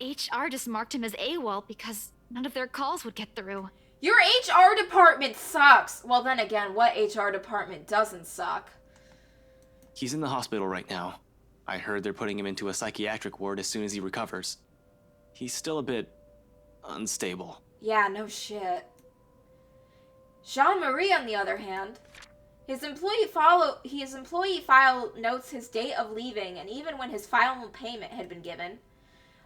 HR just marked him as AWOL because none of their calls would get through. Your HR department sucks. Well, then again, what HR department doesn't suck? He's in the hospital right now. I heard they're putting him into a psychiatric ward as soon as he recovers. He's still a bit unstable. Yeah, no shit. Jean-Marie, on the other hand, his employee file notes his date of leaving and even when his final payment had been given.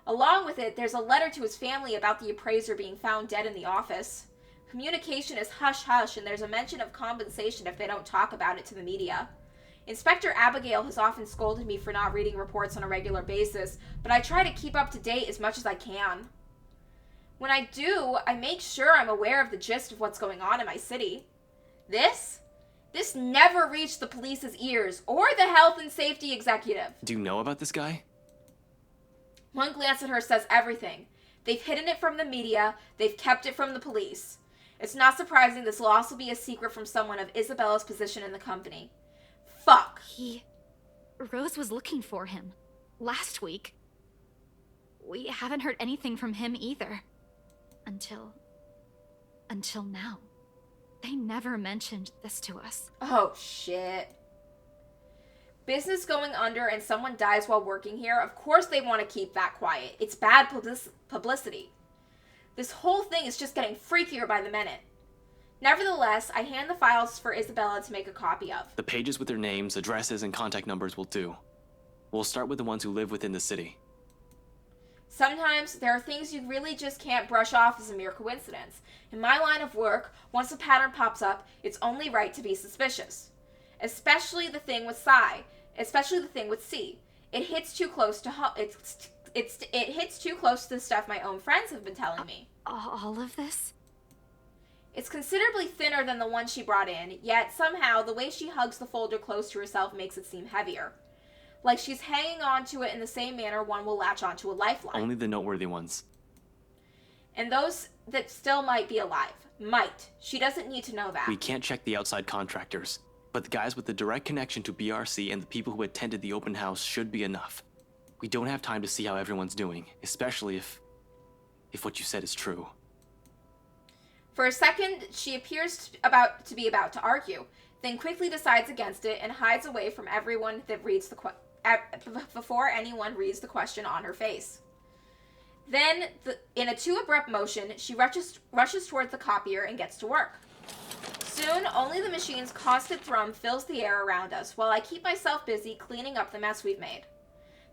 Along with it, there's a letter to his family about the appraiser being found dead in the office. Communication is hush-hush, and there's a mention of compensation if they don't talk about it to the media. Inspector Abigail has often scolded me for not reading reports on a regular basis, but I try to keep up to date as much as I can. When I do, I make sure I'm aware of the gist of what's going on in my city. This never reached the police's ears or the health and safety executive. Do you know about this guy? One glance at her says everything. They've hidden it from the media, they've kept it from the police. It's not surprising this will also be a secret from someone of Isabella's position in the company. Fuck. Rose was looking for him. Last week. We haven't heard anything from him either. Until now. They never mentioned this to us. Oh, shit. Business going under and someone dies while working here, of course they want to keep that quiet. It's bad publicity. This whole thing is just getting freakier by the minute. Nevertheless, I hand the files for Isabella to make a copy of. The pages with their names, addresses, and contact numbers will do. We'll start with the ones who live within the city. Sometimes there are things you really just can't brush off as a mere coincidence. In my line of work, once a pattern pops up, it's only right to be suspicious. Especially the thing with C. It hits too close to it hits too close to the stuff my own friends have been telling me. All of this? It's considerably thinner than the one she brought in, yet somehow the way she hugs the folder close to herself makes it seem heavier. Like she's hanging on to it in the same manner one will latch onto a lifeline. Only the noteworthy ones. And those that still might be alive. Might. She doesn't need to know that. We can't check the outside contractors, but the guys with the direct connection to BRC and the people who attended the open house should be enough. We don't have time to see how everyone's doing, especially if what you said is true. For a second, she appears about to argue, then quickly decides against it and hides away from everyone that reads before anyone reads the question on her face. Then, in a too abrupt motion, she rushes towards the copier and gets to work. Soon, only the machine's constant thrum fills the air around us, while I keep myself busy cleaning up the mess we've made.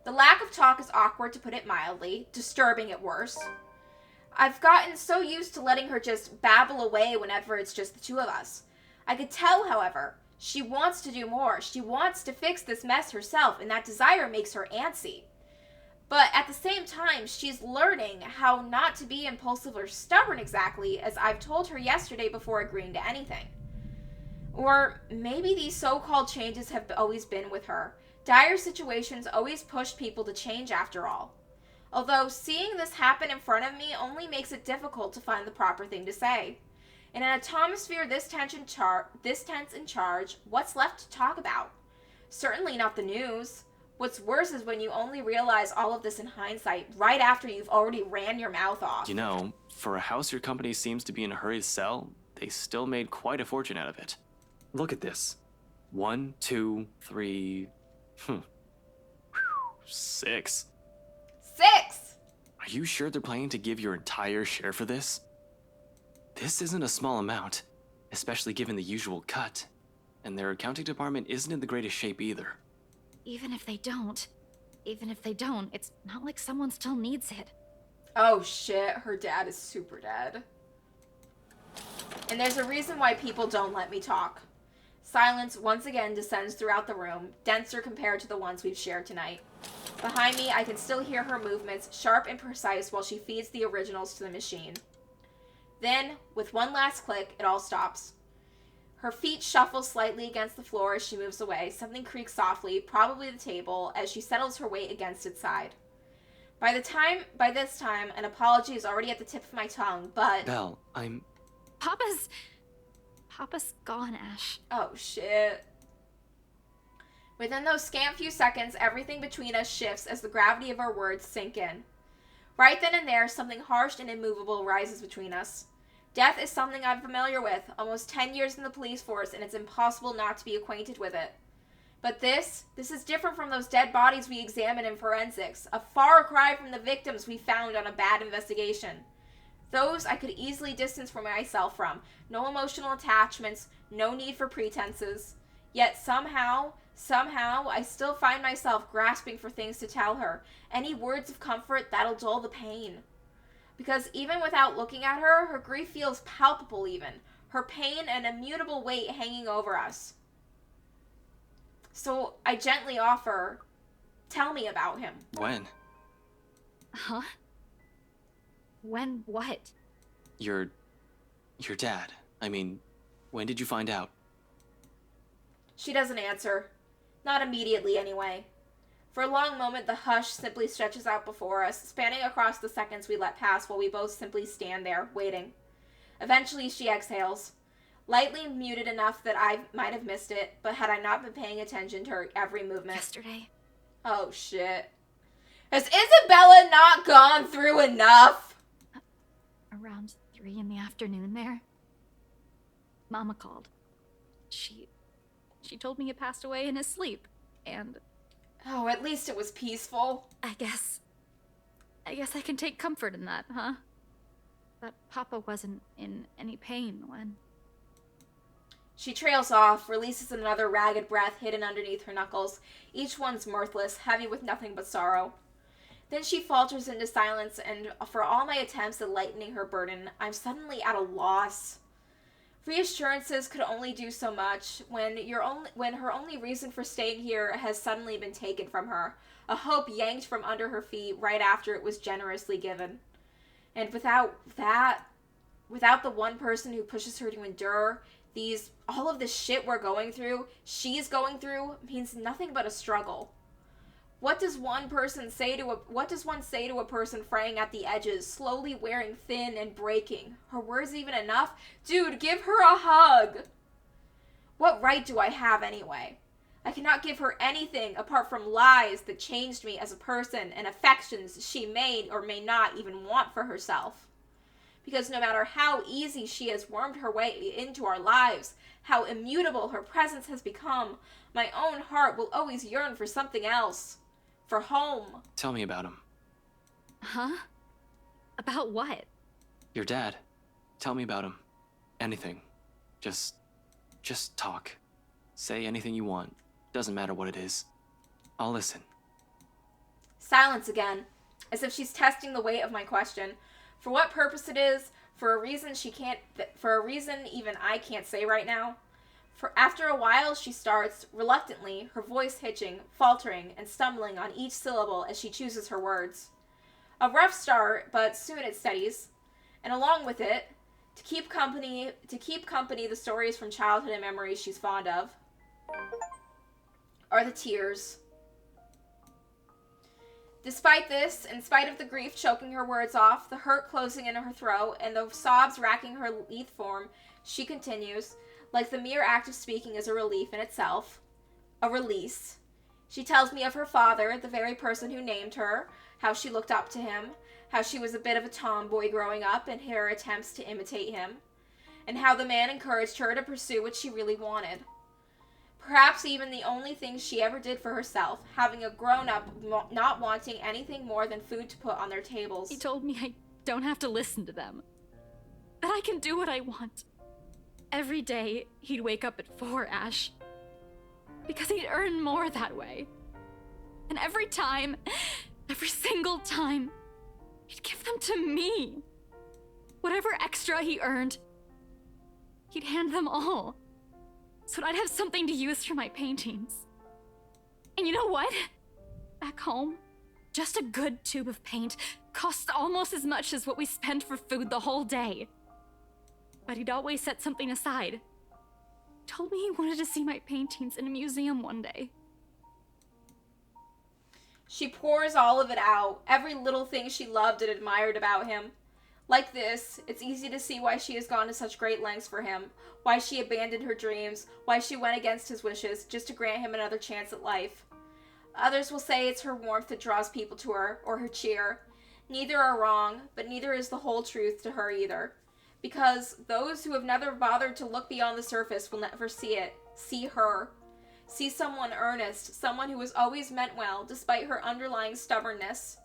The lack of talk is awkward, to put it mildly, disturbing at worst. I've gotten so used to letting her just babble away whenever it's just the two of us. I could tell, however, she wants to do more. She wants to fix this mess herself, and that desire makes her antsy. But at the same time, she's learning how not to be impulsive or stubborn exactly, as I've told her yesterday before agreeing to anything. Or maybe these so-called changes have always been with her. Dire situations always push people to change after all. Although seeing this happen in front of me only makes it difficult to find the proper thing to say. In an atomosphere this tense in charge, what's left to talk about? Certainly not the news. What's worse is when you only realize all of this in hindsight, right after you've already ran your mouth off. You know, for a house your company seems to be in a hurry to sell, they still made quite a fortune out of it. Look at this. 1, 2, 3... 6. 6! Are you sure they're planning to give your entire share for this? This isn't a small amount, especially given the usual cut. And their accounting department isn't in the greatest shape either. Even if they don't, it's not like someone still needs it. Oh shit, her dad is super dead. And there's a reason why people don't let me talk. Silence once again descends throughout the room, denser compared to the ones we've shared tonight. Behind me, I can still hear her movements, sharp and precise, while she feeds the originals to the machine. Then, with one last click, it all stops. Her feet shuffle slightly against the floor as she moves away. Something creaks softly, probably the table, as she settles her weight against its side. By this time, an apology is already at the tip of my tongue, but... Belle, I'm... Papa's gone, Ash. Oh, shit. Within those scant few seconds, everything between us shifts as the gravity of our words sink in. Right then and there, something harsh and immovable rises between us. Death is something I'm familiar with, almost 10 years in the police force, and it's impossible not to be acquainted with it. But this is different from those dead bodies we examine in forensics, a far cry from the victims we found on a bad investigation. Those I could easily distance from myself from. No emotional attachments, no need for pretenses. Yet somehow, I still find myself grasping for things to tell her. Any words of comfort that'll dull the pain. Because even without looking at her, her grief feels palpable even. Her pain an immutable weight hanging over us. So I gently offer, tell me about him. When? Huh? When what? Your dad. I mean, when did you find out? She doesn't answer. Not immediately, anyway. For a long moment, the hush simply stretches out before us, spanning across the seconds we let pass while we both simply stand there, waiting. Eventually, she exhales. Lightly muted enough that I might have missed it, but had I not been paying attention to her every movement. Yesterday. Oh, shit. Has Isabella not gone through enough? Around 3 in the afternoon there, Mama called. She told me he passed away in his sleep, and... Oh, at least it was peaceful. I guess I can take comfort in that, huh? That Papa wasn't in any pain when... She trails off, releases another ragged breath hidden underneath her knuckles. Each one's mirthless, heavy with nothing but sorrow. Then she falters into silence, and for all my attempts at lightening her burden, I'm suddenly at a loss. Reassurances could only do so much when her only reason for staying here has suddenly been taken from her, a hope yanked from under her feet right after it was generously given. And without the one person who pushes her to endure, all of this shit she's going through, means nothing but a struggle. What does one say to a person fraying at the edges, slowly wearing thin and breaking? Her words even enough? Dude, give her a hug! What right do I have anyway? I cannot give her anything apart from lies that changed me as a person and affections she may or may not even want for herself. Because no matter how easy she has wormed her way into our lives, how immutable her presence has become, my own heart will always yearn for something else. For home. Tell me about him. Huh? About what? Your dad. Tell me about him. Anything. Just talk. Say anything you want. Doesn't matter what it is. I'll listen. Silence again, as if she's testing the weight of my question. For what purpose it is, for a reason even I can't say right now. For after a while, she starts, reluctantly, her voice hitching, faltering, and stumbling on each syllable as she chooses her words. A rough start, but soon it steadies. And along with it, to keep company the stories from childhood and memories she's fond of, are the tears. Despite this, in spite of the grief choking her words off, the hurt closing in her throat, and the sobs racking her lithe form, she continues, like the mere act of speaking is a relief in itself. A release. She tells me of her father, the very person who named her, how she looked up to him, how she was a bit of a tomboy growing up in her attempts to imitate him, and how the man encouraged her to pursue what she really wanted. Perhaps even the only thing she ever did for herself, having a grown-up not wanting anything more than food to put on their tables. He told me I don't have to listen to them. That I can do what I want. Every day, he'd wake up at 4, Ash. Because he'd earn more that way. And every single time, he'd give them to me. Whatever extra he earned, he'd hand them all. So I'd have something to use for my paintings. And you know what? Back home, just a good tube of paint costs almost as much as what we spend for food the whole day. But he'd always set something aside. Told me he wanted to see my paintings in a museum one day. She pours all of it out, every little thing she loved and admired about him. Like this, it's easy to see why she has gone to such great lengths for him, why she abandoned her dreams, why she went against his wishes just to grant him another chance at life. Others will say it's her warmth that draws people to her, or her cheer. Neither are wrong, but neither is the whole truth to her either. Because those who have never bothered to look beyond the surface will never see it, see her. See someone earnest, someone who has always meant well, despite her underlying stubbornness.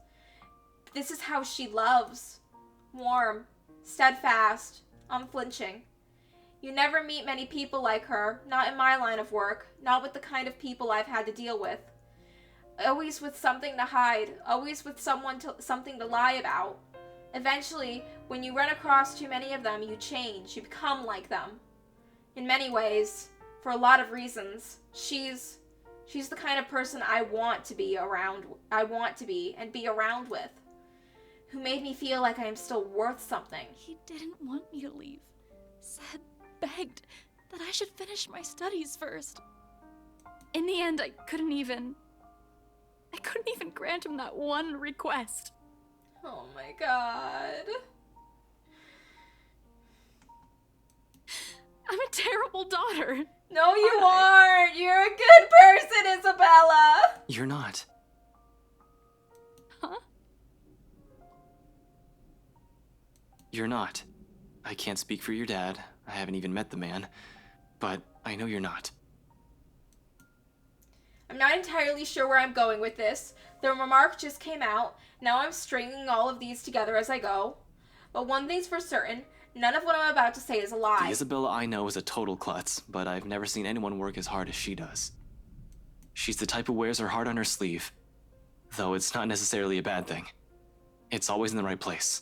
This is how she loves. Warm, steadfast, unflinching. You never meet many people like her, not in my line of work, not with the kind of people I've had to deal with. Always with something to hide, always with something to lie about. Eventually, when you run across too many of them, you change, you become like them. In many ways, for a lot of reasons, she's the kind of person I want to be and be around with. Who made me feel like I am still worth something. He didn't want me to leave. Said, begged, that I should finish my studies first. In the end, I couldn't even grant him that one request. Oh my god. I'm a terrible daughter. No, you aren't. You're a good person, Isabella. You're not. Huh? You're not. I can't speak for your dad. I haven't even met the man. But I know you're not. I'm not entirely sure where I'm going with this. The remark just came out. Now I'm stringing all of these together as I go. But one thing's for certain. None of what I'm about to say is a lie. The Isabella I know is a total klutz, but I've never seen anyone work as hard as she does. She's the type who wears her heart on her sleeve. Though it's not necessarily a bad thing. It's always in the right place.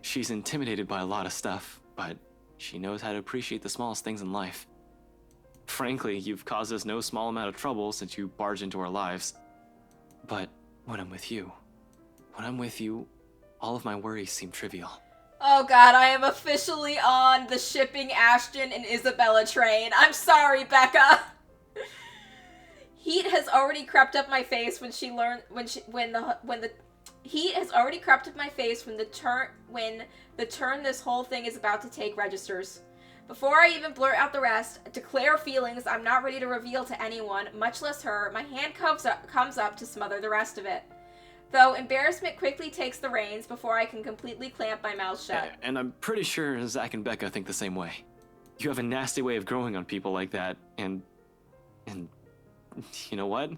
She's intimidated by a lot of stuff, but she knows how to appreciate the smallest things in life. Frankly, you've caused us no small amount of trouble since you barged into our lives. But when I'm with you, all of my worries seem trivial. Oh god, I am officially on the shipping Ashton and Isabella train. I'm sorry, Becca. Heat has already crept up my face when the heat has already crept up my face when the turn this whole thing is about to take registers. Before I even blurt out the rest, declare feelings I'm not ready to reveal to anyone, much less her, my hand comes up to smother the rest of it. Though embarrassment quickly takes the reins before I can completely clamp my mouth shut. And I'm pretty sure Zach and Becca think the same way. You have a nasty way of growing on people like that, and you know what?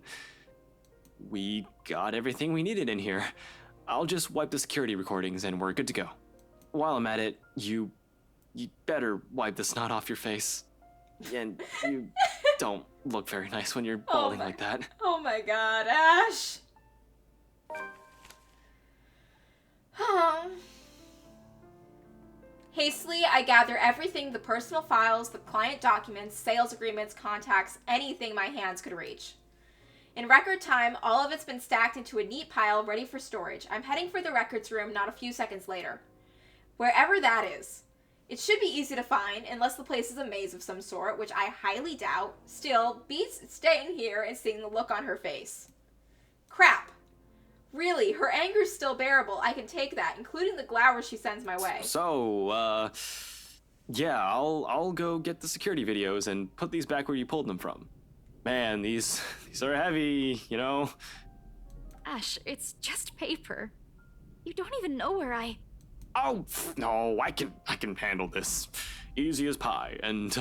We got everything we needed in here. I'll just wipe the security recordings and we're good to go. While I'm at it, you better wipe the snot off your face. And you don't look very nice when you're bawling like that. Oh my god, Ash! Hastily, I gather everything, the personal files, the client documents, sales agreements, contacts, anything my hands could reach. In record time, all of it's been stacked into a neat pile ready for storage. I'm heading for the records room not a few seconds later. Wherever that is. It should be easy to find, unless the place is a maze of some sort, which I highly doubt. Still, beats staying here and seeing the look on her face. Crap. Really, her anger's still bearable. I can take that, including the glowers she sends my way. So, yeah, I'll go get the security videos and put these back where you pulled them from. Man, these are heavy, you know? Ash, it's just paper. You don't even know where I... Oh, no, I can handle this. Easy as pie. And,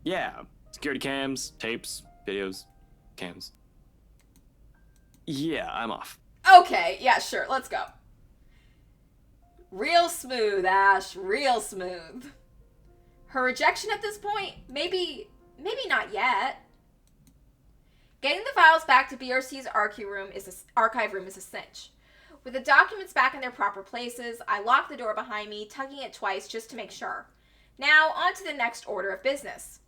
yeah, security cams, tapes, videos, cams. Yeah, I'm off. Okay, yeah, sure, let's go. Real smooth, Ash, real smooth. Her rejection at this point? Maybe not yet. Getting the files back to BRC's archive room is a cinch. With the documents back in their proper places, I lock the door behind me, tugging it twice just to make sure. Now, on to the next order of business.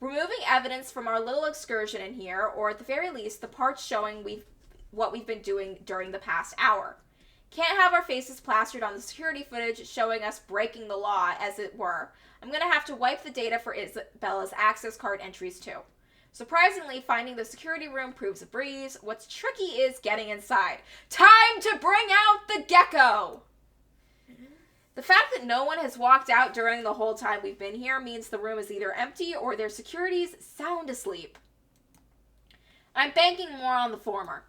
Removing evidence from our little excursion in here, or at the very least, the parts showing what we've been doing during the past hour. Can't have our faces plastered on the security footage showing us breaking the law, as it were. I'm gonna have to wipe the data for Isabella's access card entries too. Surprisingly, finding the security room proves a breeze. What's tricky is getting inside. Time to bring out the gecko! The fact that no one has walked out during the whole time we've been here means the room is either empty or their security's sound asleep. I'm banking more on the former.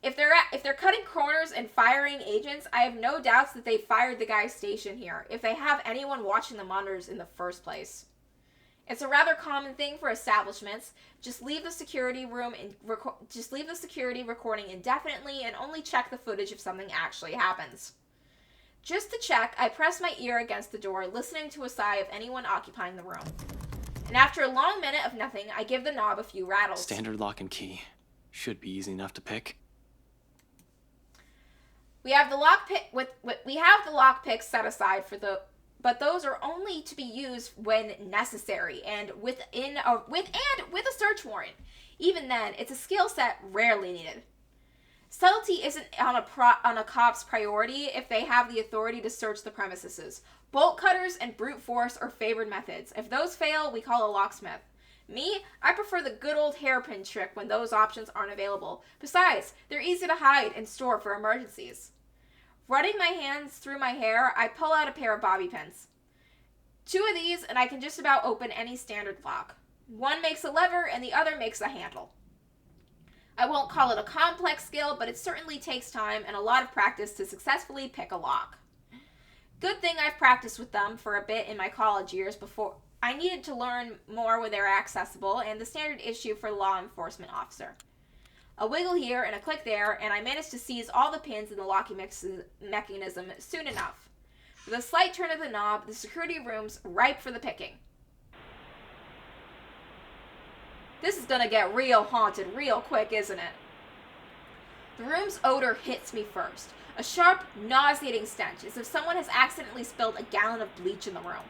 If they're cutting corners and firing agents, I have no doubts that they fired the guy stationed here, if they have anyone watching the monitors in the first place. It's a rather common thing for establishments. Just leave the security recording indefinitely and only check the footage if something actually happens. Just to check, I press my ear against the door, listening to a sigh of anyone occupying the room. And after a long minute of nothing, I give the knob a few rattles. Standard lock and key. Should be easy enough to pick. We have the lockpick set aside but those are only to be used when necessary and with a search warrant. Even then, it's a skill set rarely needed. Subtlety isn't on a cop's priority if they have the authority to search the premises. Bolt cutters and brute force are favored methods. If those fail, we call a locksmith. Me, I prefer the good old hairpin trick when those options aren't available. Besides, they're easy to hide and store for emergencies. Running my hands through my hair, I pull out a pair of bobby pins. 2 of these, and I can just about open any standard lock. One makes a lever, and the other makes a handle. I won't call it a complex skill, but it certainly takes time and a lot of practice to successfully pick a lock. Good thing I've practiced with them for a bit in my college years before I needed to learn more when they're accessible and the standard issue for law enforcement officer. A wiggle here and a click there, and I managed to seize all the pins in the locking mechanism soon enough. With a slight turn of the knob, the security room's ripe for the picking. This is gonna get real haunted real quick, isn't it? The room's odor hits me first. A sharp, nauseating stench, as if someone has accidentally spilled a gallon of bleach in the room.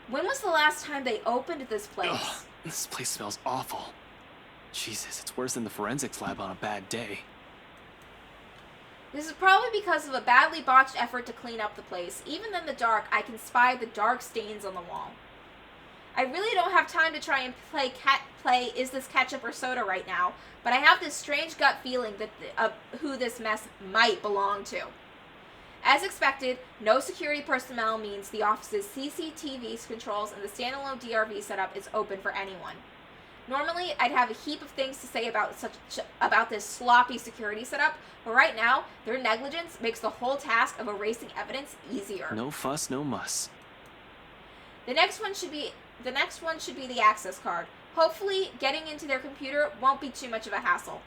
When was the last time they opened this place? Ugh, this place smells awful. Jesus, it's worse than the forensics lab on a bad day. This is probably because of a badly botched effort to clean up the place. Even in the dark, I can spy the dark stains on the wall. I really don't have time to try and play is this ketchup or soda right now, but I have this strange gut feeling that who this mess might belong to. As expected, no security personnel means the office's CCTV controls and the standalone DRV setup is open for anyone. Normally, I'd have a heap of things to say about this sloppy security setup, but right now, their negligence makes the whole task of erasing evidence easier. No fuss, no muss. The next one should be the access card. Hopefully, getting into their computer won't be too much of a hassle.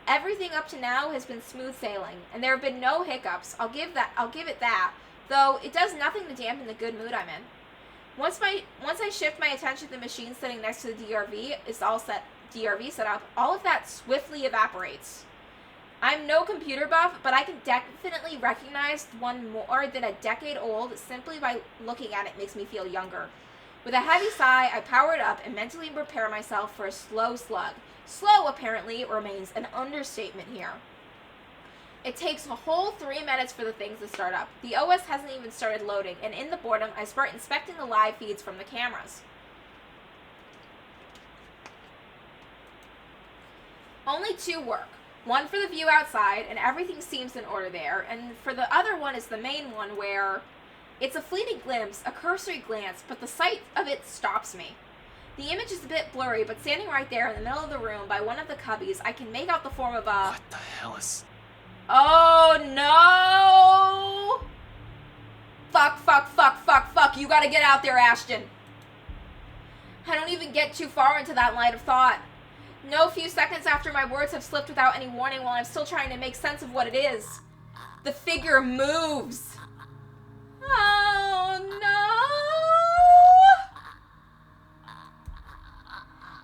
Everything up to now has been smooth sailing, and there have been no hiccups. I'll give it that, though it does nothing to dampen the good mood I'm in. Once I shift my attention to the machine sitting next to the DRV set up, all of that swiftly evaporates. I'm no computer buff, but I can definitely recognize one more than a decade old simply by looking at it makes me feel younger. With a heavy sigh, I power it up and mentally prepare myself for a slow slug. Slow, apparently, remains an understatement here. It takes a whole 3 minutes for the things to start up. The OS hasn't even started loading, and in the boredom, I start inspecting the live feeds from the cameras. Only 2 work. One for the view outside, and everything seems in order there, and for the other one is the main one where it's a fleeting glimpse, a cursory glance, but the sight of it stops me. The image is a bit blurry, but standing right there in the middle of the room by one of the cubbies, I can make out the form of a... What the hell is... Oh no! Fuck, you gotta get out there, Ashton. I don't even get too far into that line of thought. No few seconds after my words have slipped without any warning while I'm still trying to make sense of what it is. The figure moves. Oh no!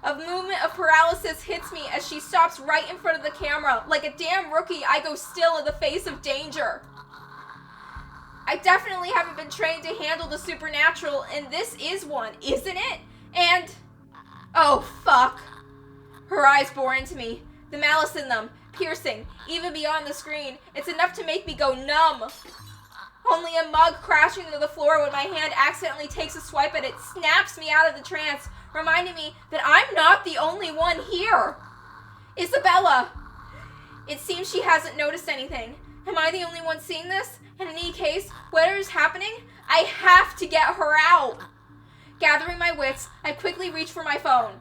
A movement of paralysis hits me as she stops right in front of the camera. Like a damn rookie, I go still in the face of danger. I definitely haven't been trained to handle the supernatural, and this is one, isn't it? And... oh, fuck. Her eyes bore into me. The malice in them, piercing, even beyond the screen. It's enough to make me go numb. Only a mug crashing to the floor when my hand accidentally takes a swipe at it snaps me out of the trance, reminding me that I'm not the only one here. Isabella! It seems she hasn't noticed anything. Am I the only one seeing this? And in any case, whatever is happening, I have to get her out. Gathering my wits, I quickly reach for my phone.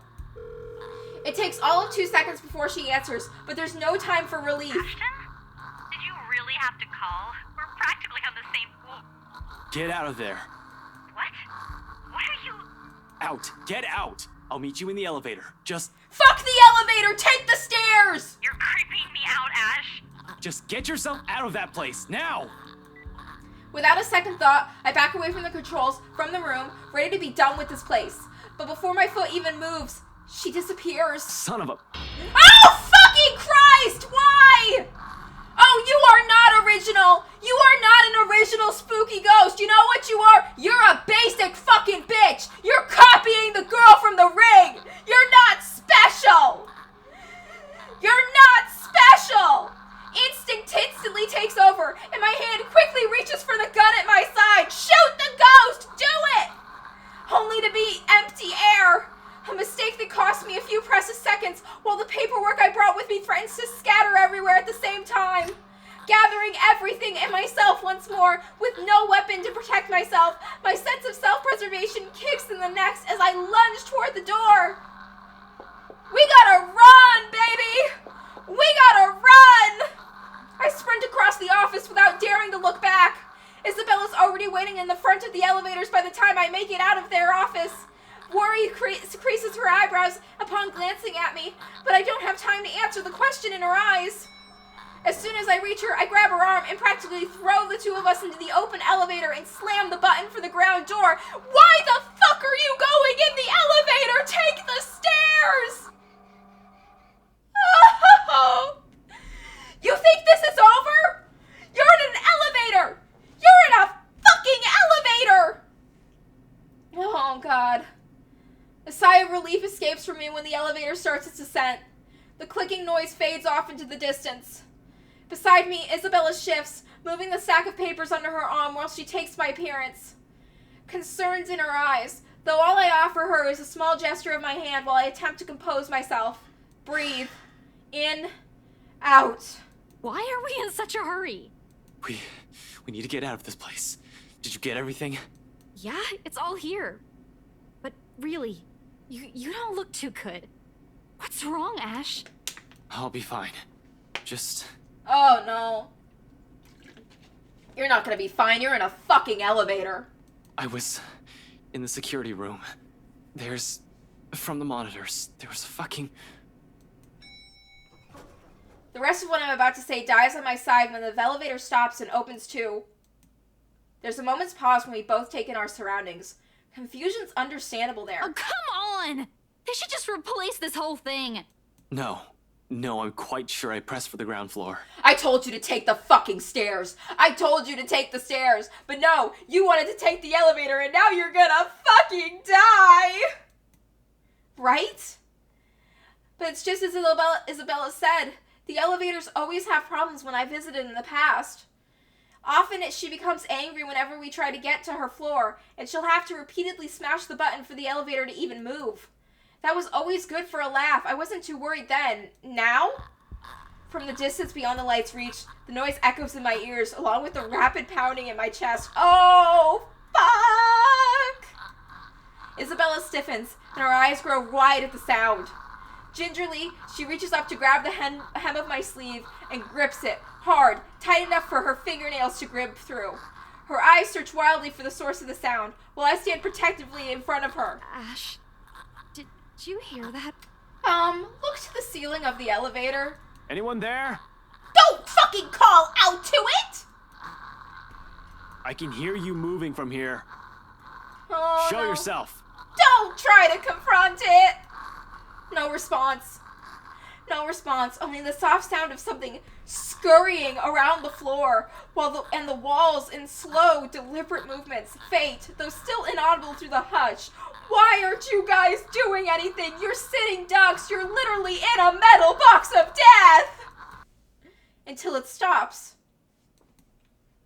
It takes all of 2 seconds before she answers, but there's no time for relief. Ashton? Did you really have to call? We're practically on the same floor. Get out of there. What? Why are you... Out. Get out. I'll meet you in the elevator. Just Fuck the elevator! Take the stairs! You're creeping me out, Ash. get yourself out of that place, now! Without a second thought, I back away from the controls, from the room, ready to be done with this place. But before my foot even moves, she disappears. Son of a... Oh, fucking Christ! Why? Oh, you are not original! You are not an original spooky ghost! You know what you are? You're a basic fucking bitch! You're copying the girl from The Ring! You're not special! You're not special! Instinct instantly takes over, and my hand quickly reaches for the gun at my side. Shoot the ghost! Do it! Only to be empty air. A mistake that cost me a few precious seconds, while the paperwork I brought with me threatens to scatter everywhere at the same time. Gathering everything and myself once more, with no weapon to protect myself, my sense of self-preservation kicks in the next as I lunge toward the door. We gotta run, baby! We gotta run! I sprint across the office without daring to look back. Isabella's already waiting in the front of the elevators by the time I make it out of their office. Worry creases her eyebrows upon glancing at me, but I don't have time to answer the question in her eyes. As soon as I reach her, I grab her arm and practically throw the two of us into the open elevator and slam the button for the ground door. Why the fuck are you going in the elevator? Take the stairs! Oh! You think this is over? You're in an elevator! You're in a fucking elevator! Oh, God. A sigh of relief escapes from me when the elevator starts its descent. The clicking noise fades off into the distance. Beside me, Isabella shifts, moving the stack of papers under her arm while she takes my appearance. Concerns in her eyes, though all I offer her is a small gesture of my hand while I attempt to compose myself. Breathe. In. Out. Why are we in such a hurry? We need to get out of this place. Did you get everything? Yeah, it's all here. But really, you don't look too good. What's wrong, Ash? I'll be fine. Just... Oh, no. You're not gonna be fine. You're in a fucking elevator. I was in the security room. There's... From the monitors, there was a fucking... The rest of what I'm about to say dies on my side when the elevator stops and opens too. There's a moment's pause when we both take in our surroundings. Confusion's understandable there. Oh, come on! They should just replace this whole thing. No, I'm quite sure I pressed for the ground floor. I told you to take the fucking stairs. I told you to take the stairs. But no, you wanted to take the elevator and now you're gonna fucking die. Right? But it's just as Isabella said. The elevators always have problems when I visited in the past. Often she becomes angry whenever we try to get to her floor, and she'll have to repeatedly smash the button for the elevator to even move. That was always good for a laugh. I wasn't too worried then. Now? From the distance beyond the light's reach, the noise echoes in my ears, along with the rapid pounding in my chest. Oh, fuck! Isabella stiffens, and her eyes grow wide at the sound. Gingerly, she reaches up to grab the hem of my sleeve and grips it, hard, tight enough for her fingernails to grip through. Her eyes search wildly for the source of the sound, while I stand protectively in front of her. Ash, did you hear that? Look to the ceiling of the elevator. Anyone there? Don't fucking call out to it! I can hear you moving from here. Oh, Show no. yourself. Don't try to confront it! No response. No response, only the soft sound of something scurrying around the floor, while the walls in slow, deliberate movements, faint, though still inaudible through the hush. Why aren't you guys doing anything? You're sitting ducks. You're literally in a metal box of death! Until it stops.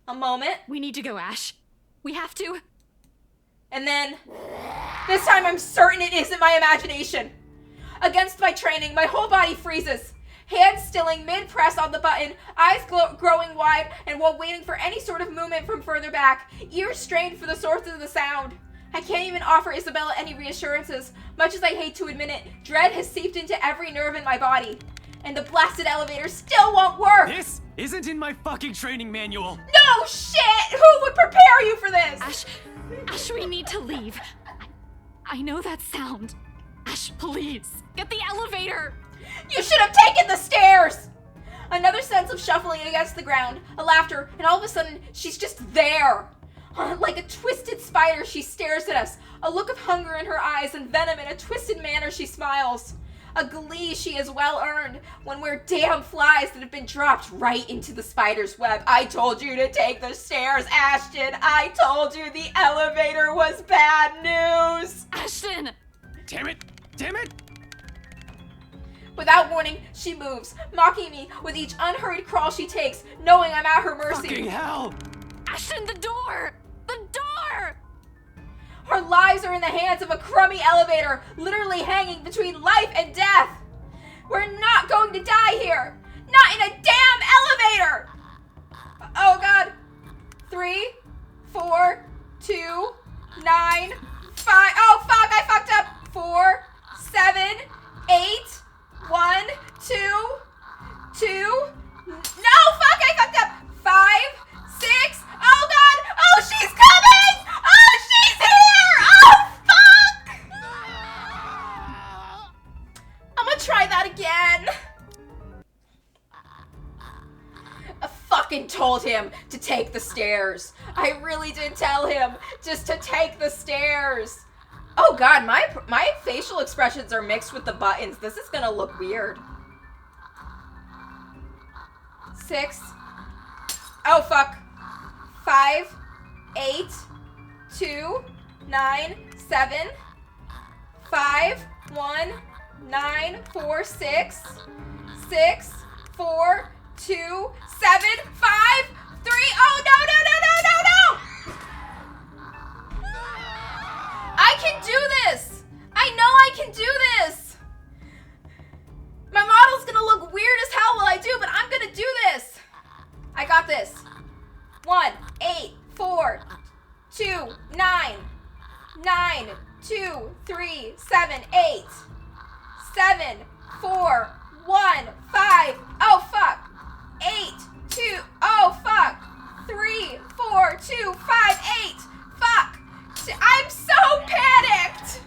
A moment. We need to go, Ash. We have to. And then, this time I'm certain it isn't my imagination. Against my training, my whole body freezes. Hands stilling mid-press on the button, eyes growing wide, and while waiting for any sort of movement from further back, ears strained for the source of the sound. I can't even offer Isabella any reassurances. Much as I hate to admit it, dread has seeped into every nerve in my body. And the blasted elevator still won't work! This isn't in my fucking training manual! No shit! Who would prepare you for this? Ash, we need to leave. I know that sound. Ash, please, get the elevator! You should have taken the stairs! Another sense of shuffling against the ground, a laughter, and all of a sudden, she's just there. Like a twisted spider, she stares at us, a look of hunger in her eyes and venom in a twisted manner she smiles. A glee she has well earned when we're damn flies that have been dropped right into the spider's web. I told you to take the stairs, Ashton. I told you the elevator was bad news. Ashton! Damn it! Damn it! Without warning, she moves, mocking me with each unhurried crawl she takes, knowing I'm at her mercy. Fucking hell! Ashton, the door! The door! Our lives are in the hands of a crummy elevator, literally hanging between life and death. We're not going to die here. Not in a damn elevator. Oh God. 3, 4, 2, 9, 5. Oh fuck, I fucked up. 4, 7, 8, 1, 2, 2. No, fuck, I fucked up. 5, 6. Oh God. Oh, she's coming. Oh, she's here. Oh, fuck. I'm gonna try that again. I fucking told him to take the stairs. I really did tell him just to take the stairs. Oh God, my facial expressions are mixed with the buttons. This is gonna look weird. 6. Oh fuck. 5, 8, 2, 9, 7, 5, 1, 9, 4, 6, 6, 4, 2, 7, 5, 3. Oh no, no, no, no, no, no! I can do this! I know I can do this! My model's gonna look weird as hell while I do, but I'm gonna do this! I got this. 1, 8, 4, 2, 9, 9, 2, 3, 7, 8, 7, 4, 1, 5, oh fuck, 8, 2, oh fuck, 3, 4, 2, 5, 8, fuck, I'm so panicked!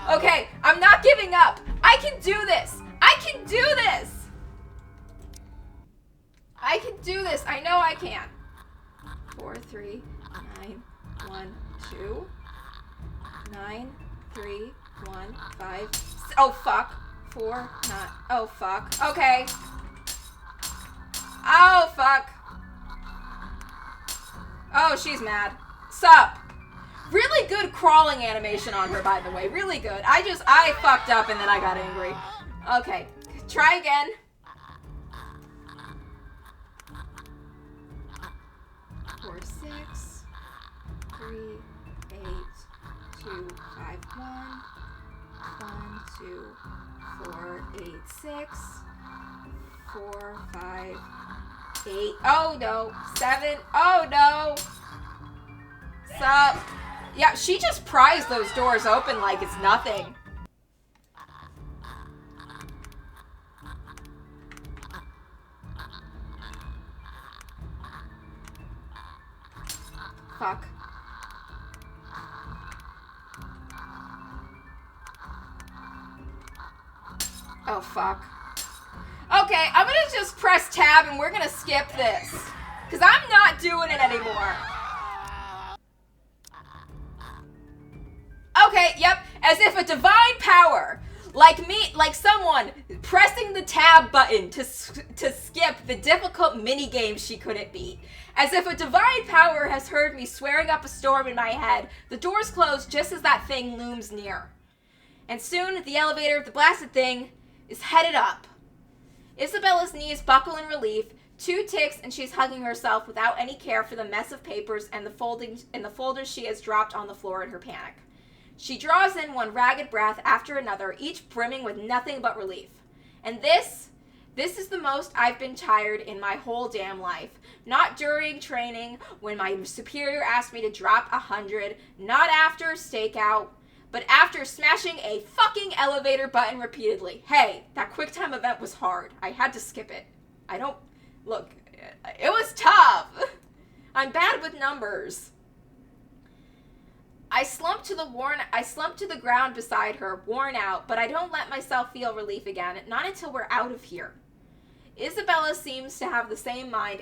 Okay, I'm not giving up. I can do this. I can do this. I can do this. I know I can. 4, 3, 9, 1, 2, 9, 3, 1, 5. Oh fuck. 4, 9. Oh fuck. Okay. Oh fuck. Oh, she's mad. Sup? Really good crawling animation on her, by the way. Really good. I fucked up and then I got angry. Okay. Try again. 4, 6, 3, 8, 2, 5, 1, 1, 2, 4, 8, 6, 4, 5, 8. Oh no. 7. Oh no. Sup? Yeah, she just pries those doors open like it's nothing. Fuck. Oh, fuck. Okay, I'm gonna just press tab and we're gonna skip this. Because I'm not doing it anymore. Okay, yep, as if a divine power, like me, like someone pressing the tab button to skip the difficult mini games she couldn't beat. As if a divine power has heard me swearing up a storm in my head, the doors close just as that thing looms near. And soon, the elevator of the blasted thing is headed up. Isabella's knees buckle in relief, 2 ticks and she's hugging herself without any care for the mess of papers and the folders she has dropped on the floor in her panic. She draws in one ragged breath after another, each brimming with nothing but relief. And this is the most I've been tired in my whole damn life. Not during training, when my superior asked me to drop 100, not after stakeout, but after smashing a fucking elevator button repeatedly. Hey, that QuickTime event was hard. I had to skip it. Look, it was tough. I'm bad with numbers. I slumped to the ground beside her, worn out, but I don't let myself feel relief again, not until we're out of here. Isabella seems to have the same mind,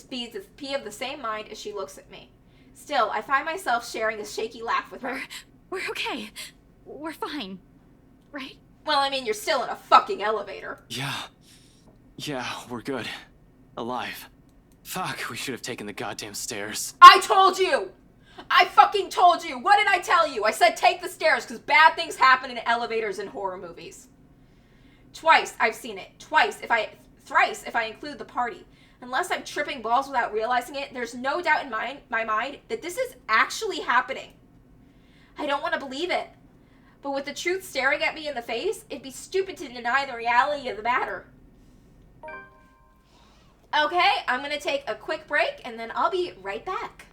be of the same mind as she looks at me. Still, I find myself sharing a shaky laugh with her. We're okay. We're fine. Right? Well, I mean, you're still in a fucking elevator. Yeah, we're good. Alive. Fuck, we should have taken the goddamn stairs. I told you! I fucking told you! What did I tell you? I said take the stairs, because bad things happen in elevators in horror movies. Twice I've seen it. Thrice if I include the party. Unless I'm tripping balls without realizing it, there's no doubt in my mind that this is actually happening. I don't want to believe it. But with the truth staring at me in the face, it'd be stupid to deny the reality of the matter. Okay, I'm going to take a quick break, and then I'll be right back.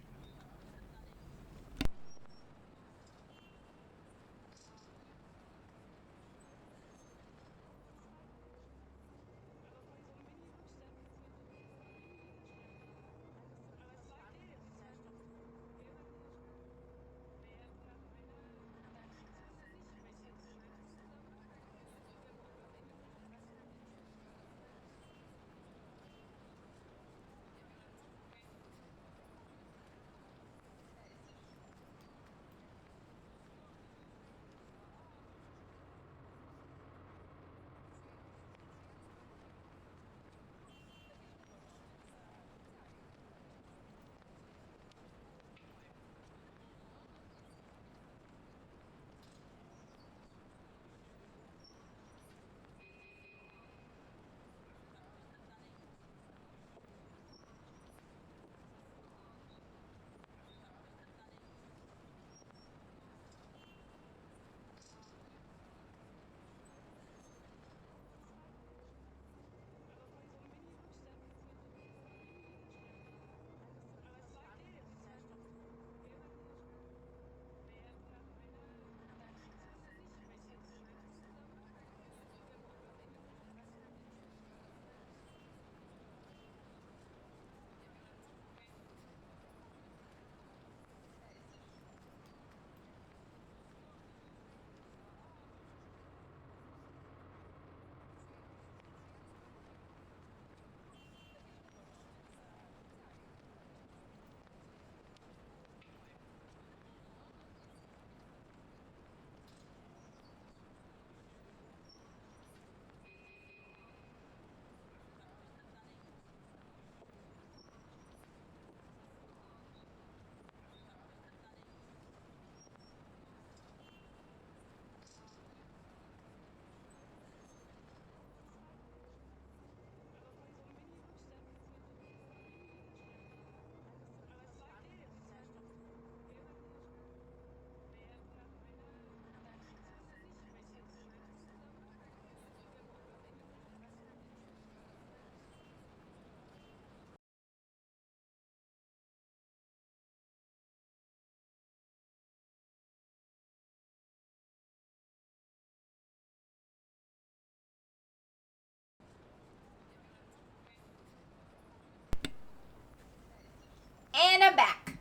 And I'm back.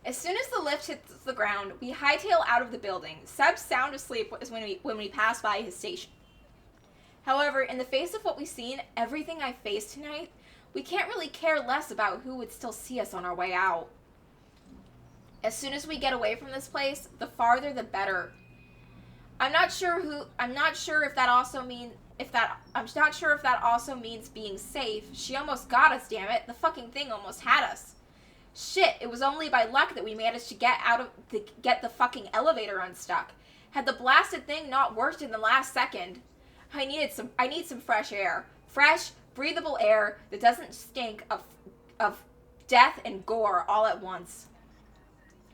As soon as the lift hits the ground, we hightail out of the building. Seb's sound asleep is when we pass by his station. However, in the face of what we've seen, everything I faced tonight, we can't really care less about who would still see us on our way out. As soon as we get away from this place, the farther the better. I'm not sure if that also means being safe. She almost got us, damn it. The fucking thing almost had us. Shit, it was only by luck that we managed to get the fucking elevator unstuck. Had the blasted thing not worked in the last second, I need some fresh air. Fresh, breathable air that doesn't stink of death and gore all at once.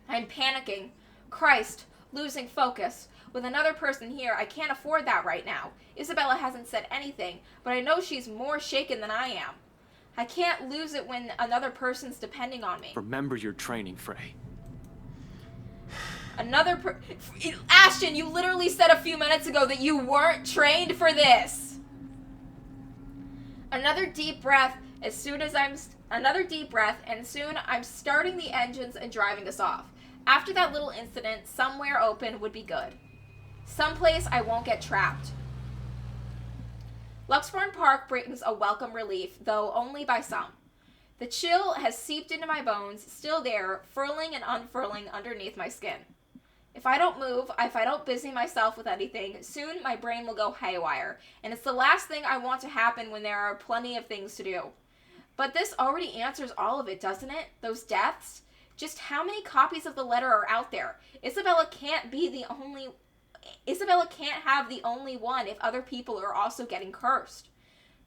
I'm panicking. Christ, losing focus. With another person here, I can't afford that right now. Isabella hasn't said anything, but I know she's more shaken than I am. I can't lose it when another person's depending on me. Remember your training, Frey. Ashton, you literally said a few minutes ago that you weren't trained for this. Another deep breath, and soon I'm starting the engines and driving us off. After that little incident, somewhere open would be good. Someplace I won't get trapped. Luxbourne Park brings a welcome relief, though only by some. The chill has seeped into my bones, still there, furling and unfurling underneath my skin. If I don't move, if I don't busy myself with anything, soon my brain will go haywire, and it's the last thing I want to happen when there are plenty of things to do. But this already answers all of it, doesn't it? Those deaths? Just how many copies of the letter are out there? Isabella can't have the only one if other people are also getting cursed.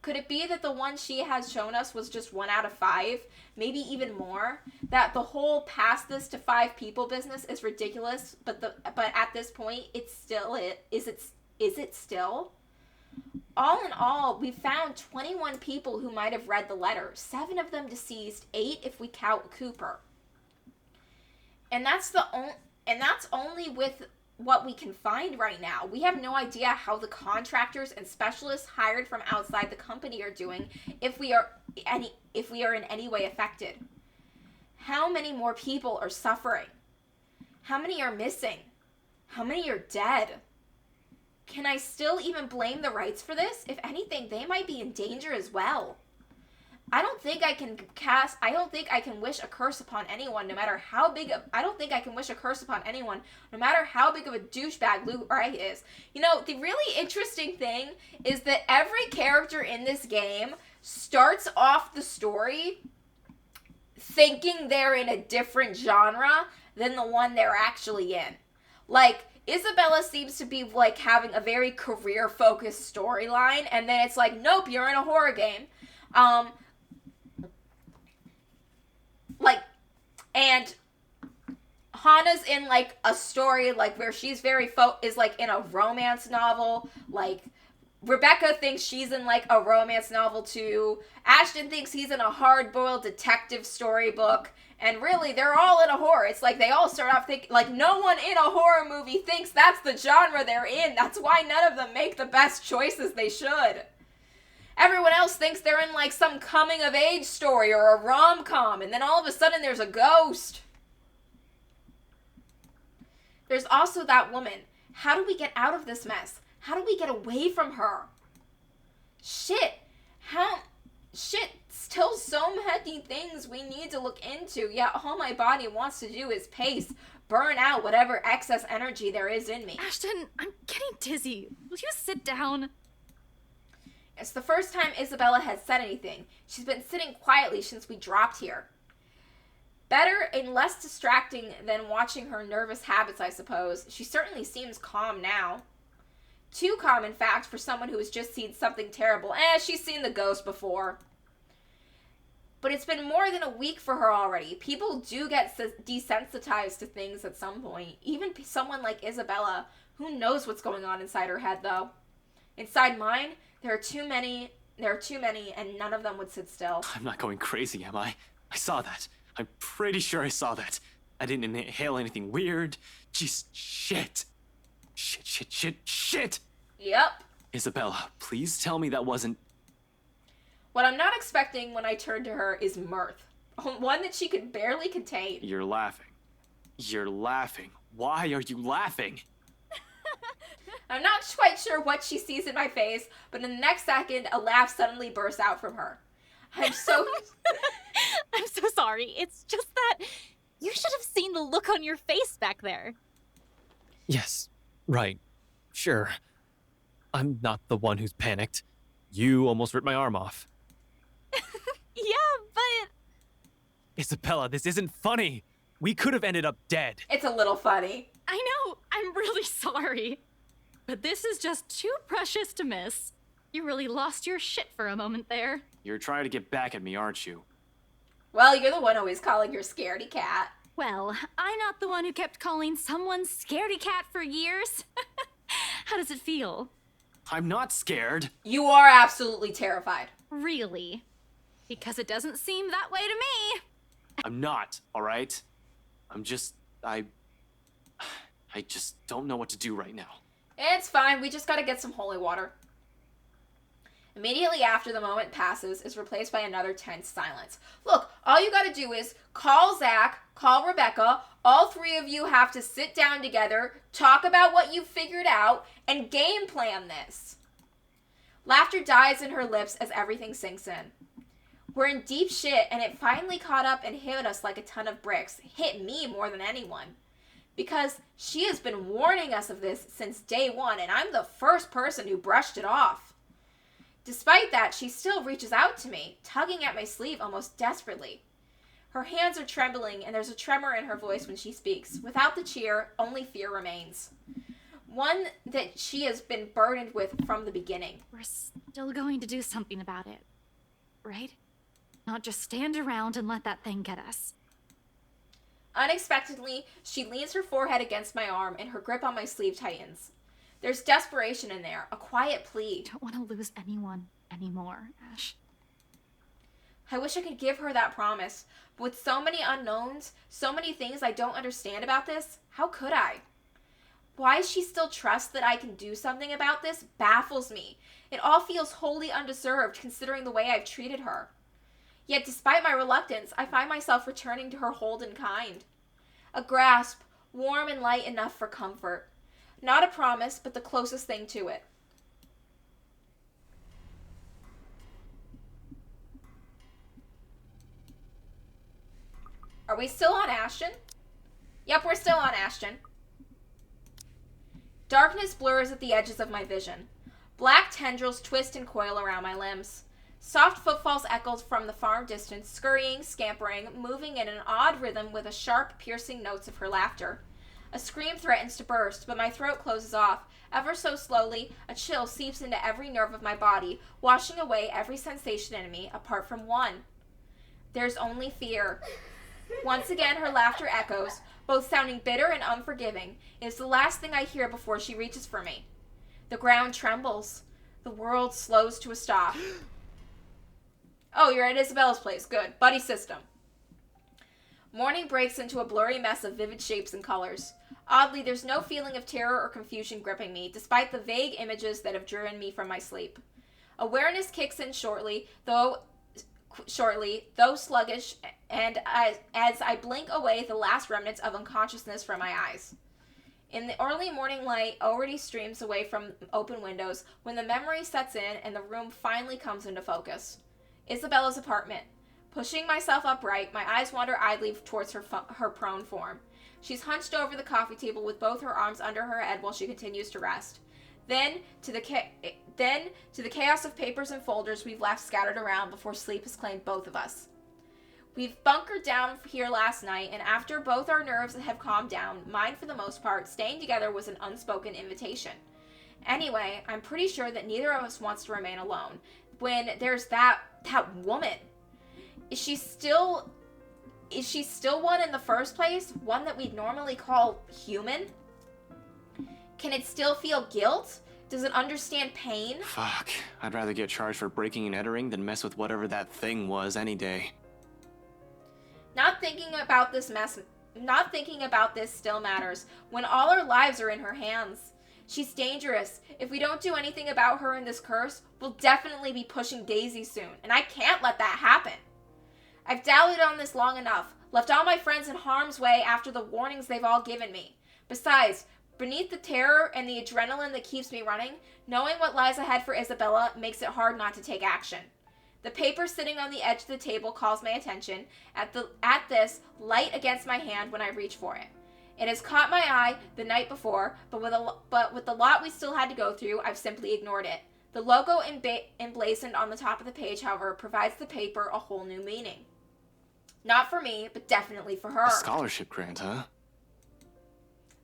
Could it be that the one she has shown us was just 1 out of 5? Maybe even more? That the whole pass this to 5 people business is ridiculous, but at this point, it's still it. Is it still? All in all, we found 21 people who might have read the letter. 7 of them deceased, 8 if we count Cooper. And that's only with what we can find right now. We have no idea how the contractors and specialists hired from outside the company are doing if we are in any way affected. How many more people are suffering? How many are missing? How many are dead? Can I still even blame the Wrights for this? If anything, they might be in danger as well. I don't think I can wish a curse upon anyone, no matter how big of a douchebag Lou Wright is. You know, the really interesting thing is that every character in this game starts off the story thinking they're in a different genre than the one they're actually in. Like, Isabella seems to be, like, having a very career-focused storyline, and then it's like, nope, you're in a horror game. And Hana's in, like, a story, like, where she's is, like, in a romance novel. Like, Rebecca thinks she's in, like, a romance novel, too. Ashton thinks he's in a hard-boiled detective storybook. And really, they're all in a horror. It's like they all start off thinking, like, no one in a horror movie thinks that's the genre they're in. That's why none of them make the best choices they should. Everyone else thinks they're in, like, some coming-of-age story or a rom-com, and then all of a sudden there's a ghost. There's also that woman. How do we get out of this mess? How do we get away from her? Still so many things we need to look into, yet all my body wants to do is pace, burn out whatever excess energy there is in me. Ashton, I'm getting dizzy. Will you sit down? It's the first time Isabella has said anything. She's been sitting quietly since we dropped here. Better and less distracting than watching her nervous habits, I suppose. She certainly seems calm now. Too calm, in fact, for someone who has just seen something terrible. She's seen the ghost before. But it's been more than a week for her already. People do get desensitized to things at some point. Even someone like Isabella, who knows what's going on inside her head, though. Inside mine, there are too many, and none of them would sit still. I'm not going crazy, am I? I saw that. I'm pretty sure I saw that. I didn't inhale anything weird. Just shit. Shit. Yep. Isabella, please tell me that wasn't... What I'm not expecting when I turn to her is mirth. One that she could barely contain. You're laughing. Why are you laughing? I'm not quite sure what she sees in my face, but in the next second, a laugh suddenly bursts out from her. I'm so sorry. It's just that you should have seen the look on your face back there. Yes, right. Sure. I'm not the one who's panicked. You almost ripped my arm off. Yeah, but... Isabella, this isn't funny. We could have ended up dead. It's a little funny. I know. I'm really sorry. But this is just too precious to miss. You really lost your shit for a moment there. You're trying to get back at me, aren't you? Well, you're the one always calling your scaredy cat. Well, I'm not the one who kept calling someone scaredy cat for years. How does it feel? I'm not scared. You are absolutely terrified. Really? Because it doesn't seem that way to me. I'm not, all right? I just don't know what to do right now. It's fine, we just gotta get some holy water. Immediately after the moment passes is replaced by another tense silence. Look, all you gotta do is call Zach, call Rebecca, all three of you have to sit down together, talk about what you've figured out, and game plan this. Laughter dies in her lips as everything sinks in. We're in deep shit, and it finally caught up and hit us like a ton of bricks. Hit me more than anyone. Because she has been warning us of this since day one, and I'm the first person who brushed it off. Despite that, she still reaches out to me, tugging at my sleeve almost desperately. Her hands are trembling, and there's a tremor in her voice when she speaks. Without the cheer, only fear remains. One that she has been burdened with from the beginning. We're still going to do something about it, right? Not just stand around and let that thing get us. Unexpectedly, she leans her forehead against my arm, and her grip on my sleeve tightens. There's desperation in there, a quiet plea. I don't want to lose anyone anymore, Ash. I wish I could give her that promise, but with so many unknowns, so many things I don't understand about this, how could I? Why she still trusts that I can do something about this baffles me. It all feels wholly undeserved considering the way I've treated her. Yet despite my reluctance, I find myself returning to her hold and kind. A grasp, warm and light enough for comfort. Not a promise, but the closest thing to it. Are we still on Ashton? Yep, we're still on Ashton. Darkness blurs at the edges of my vision. Black tendrils twist and coil around my limbs. Soft footfalls echoed from the far distance, scurrying, scampering, moving in an odd rhythm with the sharp, piercing notes of her laughter. A scream threatens to burst, but my throat closes off. Ever so slowly, a chill seeps into every nerve of my body, washing away every sensation in me, apart from one. There's only fear. Once again, her laughter echoes, both sounding bitter and unforgiving. It is the last thing I hear before she reaches for me. The ground trembles. The world slows to a stop. Oh, you're at Isabella's place. Good. Buddy system. Morning breaks into a blurry mess of vivid shapes and colors. Oddly, there's no feeling of terror or confusion gripping me, despite the vague images that have driven me from my sleep. Awareness kicks in shortly, though sluggish, and as I blink away the last remnants of unconsciousness from my eyes. In the early morning light already streams away from open windows when the memory sets in and the room finally comes into focus. Isabella's apartment. Pushing myself upright, my eyes wander idly towards her prone form. She's hunched over the coffee table with both her arms under her head while she continues to rest. Then to the chaos of papers and folders we've left scattered around before sleep has claimed both of us. We've bunkered down here last night, and after both our nerves have calmed down, mine for the most part, staying together was an unspoken invitation. Anyway, I'm pretty sure that neither of us wants to remain alone. When there's that woman. Is she still one in the first place? One that we'd normally call human? Can it still feel guilt? Does it understand pain? Fuck. I'd rather get charged for breaking and entering than mess with whatever that thing was any day. Not thinking about this still matters, when all our lives are in her hands. She's dangerous. If we don't do anything about her and this curse, we'll definitely be pushing Daisy soon, and I can't let that happen. I've dallied on this long enough, left all my friends in harm's way after the warnings they've all given me. Besides, beneath the terror and the adrenaline that keeps me running, knowing what lies ahead for Isabella makes it hard not to take action. The paper sitting on the edge of the table calls my attention, at this light against my hand when I reach for it. It has caught my eye the night before, but with the lot we still had to go through, I've simply ignored it. The logo emblazoned on the top of the page, however, provides the paper a whole new meaning. Not for me, but definitely for her. A scholarship grant, huh?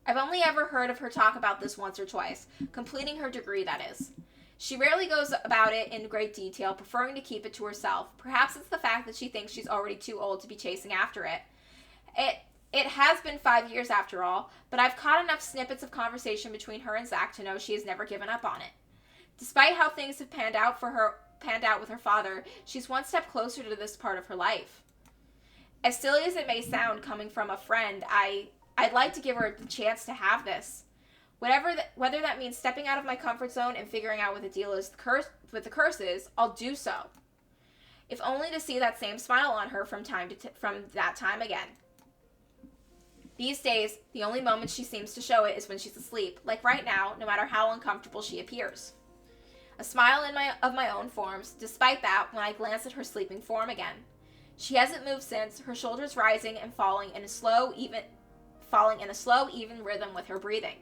I've only ever heard of her talk about this once or twice, completing her degree, that is. She rarely goes about it in great detail, preferring to keep it to herself. Perhaps it's the fact that she thinks she's already too old to be chasing after it. It has been 5 years after all, but I've caught enough snippets of conversation between her and Zach to know she has never given up on it. Despite how things have panned out with her father, she's one step closer to this part of her life. As silly as it may sound coming from a friend, I'd like to give her the chance to have this. Whether that means stepping out of my comfort zone and figuring out what the deal is with the curses, I'll do so. If only to see that same smile on her from that time again. These days, the only moment she seems to show it is when she's asleep, like right now, no matter how uncomfortable she appears. A smile of my own forms, despite that, when I glance at her sleeping form again. She hasn't moved since, her shoulders rising and falling in a slow, even rhythm with her breathing.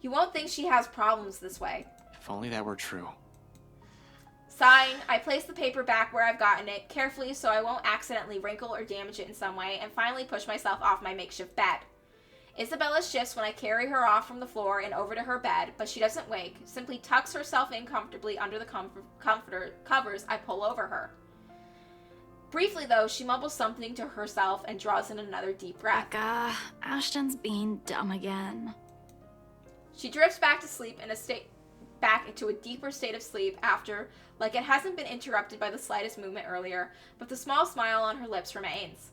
You won't think she has problems this way. If only that were true. Sighing, I place the paper back where I've gotten it, carefully so I won't accidentally wrinkle or damage it in some way, and finally push myself off my makeshift bed. Isabella shifts when I carry her off from the floor and over to her bed, but she doesn't wake, simply tucks herself in comfortably under the comforter covers I pull over her. Briefly, though, she mumbles something to herself and draws in another deep breath. Becca, Ashton's being dumb again. She drifts back to sleep back into a deeper state of sleep after, like it hasn't been interrupted by the slightest movement earlier, but the small smile on her lips remains.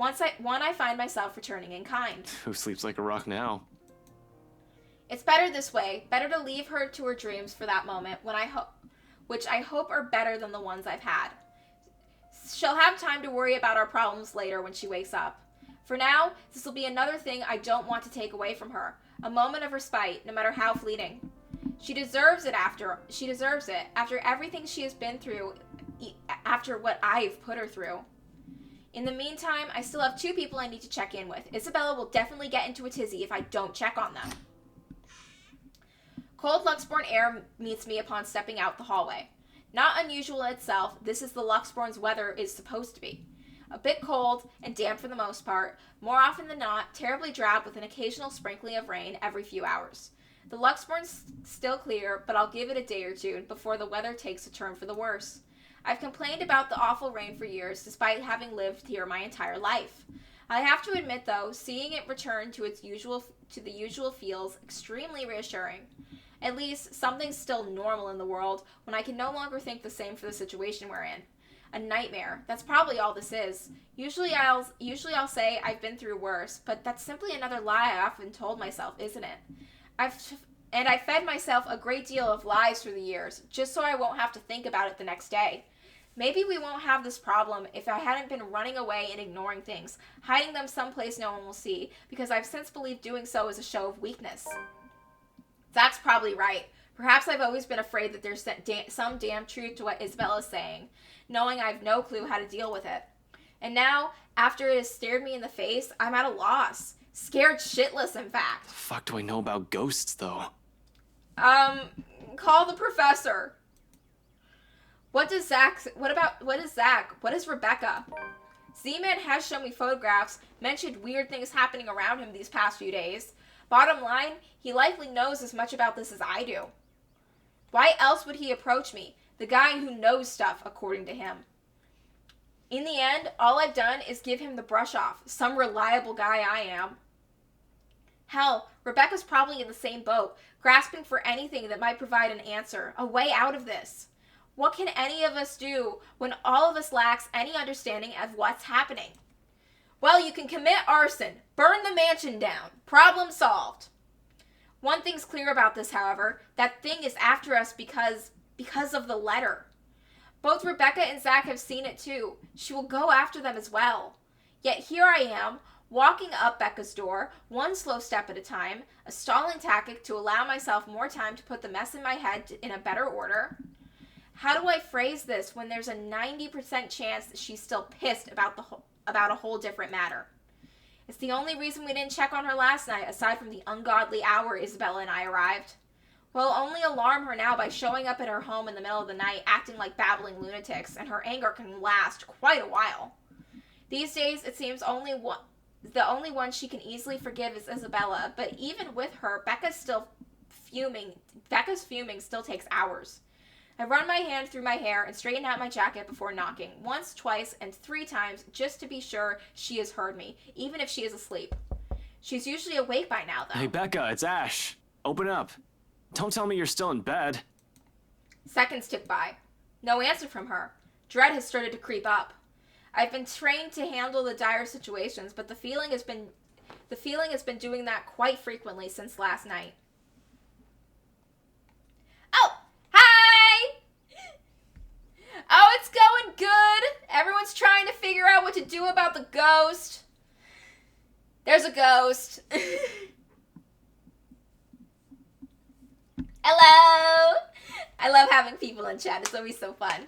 I find myself returning in kind. Who sleeps like a rock now? It's better this way, better to leave her to her dreams for that moment, which I hope are better than the ones I've had. She'll have time to worry about our problems later when she wakes up. For now, this will be another thing I don't want to take away from her. A moment of respite, no matter how fleeting. She deserves it after everything she has been through, after what I've put her through. In the meantime, I still have 2 people I need to check in with. Isabella will definitely get into a tizzy if I don't check on them. Cold Luxborn air meets me upon stepping out the hallway. Not unusual in itself, this is the Luxborn's weather is supposed to be. A bit cold and damp for the most part, more often than not, terribly drab with an occasional sprinkling of rain every few hours. The Luxborn's still clear, but I'll give it a day or two before the weather takes a turn for the worse. I've complained about the awful rain for years, despite having lived here my entire life. I have to admit, though, seeing it return to the usual feels extremely reassuring. At least, something's still normal in the world when I can no longer think the same for the situation we're in. A nightmare. That's probably all this is. Usually I'll say I've been through worse, but that's simply another lie I often told myself, isn't it? I fed myself a great deal of lies through the years, just so I won't have to think about it the next day. Maybe we won't have this problem if I hadn't been running away and ignoring things, hiding them someplace no one will see, because I've since believed doing so is a show of weakness. Zach's probably right. Perhaps I've always been afraid that there's some damn truth to what Isabella's saying, knowing I've no clue how to deal with it. And now, after it has stared me in the face, I'm at a loss. Scared shitless, in fact. The fuck do I know about ghosts, though? Call the professor. What is Zach? What is Rebecca? Z-Man has shown me photographs, mentioned weird things happening around him these past few days. Bottom line, he likely knows as much about this as I do. Why else would he approach me? The guy who knows stuff, according to him. In the end, all I've done is give him the brush off. Some reliable guy I am. Hell, Rebecca's probably in the same boat, grasping for anything that might provide an answer, a way out of this. What can any of us do when all of us lacks any understanding of what's happening? Well, you can commit arson, burn the mansion down. Problem solved. One thing's clear about this, however. That thing is after us because of the letter. Both Rebecca and Zach have seen it too. She will go after them as well. Yet here I am, walking up Becca's door, one slow step at a time, a stalling tactic to allow myself more time to put the mess in my head in a better order. How do I phrase this when there's a 90% chance that she's still pissed about a whole different matter? It's the only reason we didn't check on her last night, aside from the ungodly hour Isabella and I arrived. We'll only alarm her now by showing up at her home in the middle of the night, acting like babbling lunatics, and her anger can last quite a while. These days, it seems the only one she can easily forgive is Isabella, but even with her, Becca still fuming. Becca's fuming still takes hours. I run my hand through my hair and straighten out my jacket before knocking. Once, twice, and 3 times, just to be sure she has heard me, even if she is asleep. She's usually awake by now, though. Hey, Becca, it's Ash. Open up. Don't tell me you're still in bed. Seconds tick by. No answer from her. Dread has started to creep up. I've been trained to handle the dire situations, but the feeling has been doing that quite frequently since last night. Oh, hi! Oh, it's going good. Everyone's trying to figure out what to do about the ghost. There's a ghost. Hello! I love having people in chat. It's always so fun.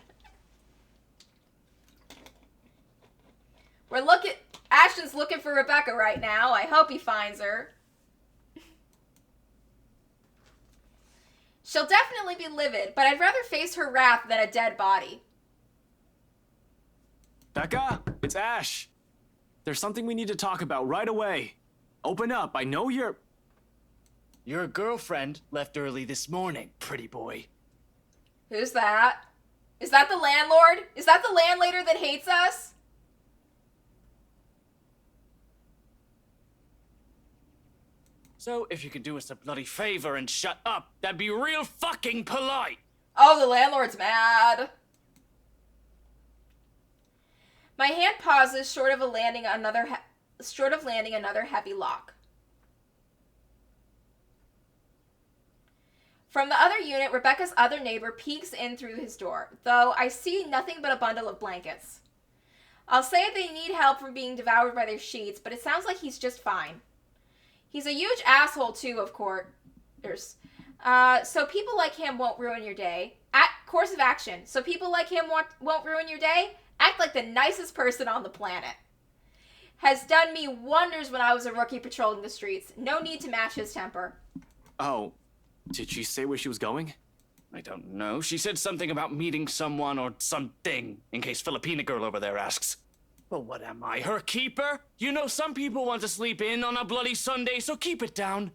Ashton's looking for Rebecca right now. I hope he finds her. She'll definitely be livid, but I'd rather face her wrath than a dead body. Becca, it's Ash. There's something we need to talk about right away. Open up. I know you're... Your girlfriend left early this morning, pretty boy. Who's that? Is that the landlord? Is that the landlady that hates us? So, if you could do us a bloody favor and shut up, that'd be real fucking polite. Oh, the landlord's mad. My hand pauses short of landing another heavy lock. From the other unit, Rebecca's other neighbor peeks in through his door, though I see nothing but a bundle of blankets. I'll say they need help from being devoured by their sheets, but it sounds like he's just fine. He's a huge asshole, too, of course. So people like him won't ruin your day. Course of action. So people like him won't ruin your day? Act like the nicest person on the planet. Has done me wonders when I was a rookie patrolling the streets. No need to match his temper. Oh, did she say where she was going? I don't know. She said something about meeting someone or something, in case Filipina girl over there asks. Well, what am I, her keeper? You know some people want to sleep in on a bloody Sunday, so keep it down.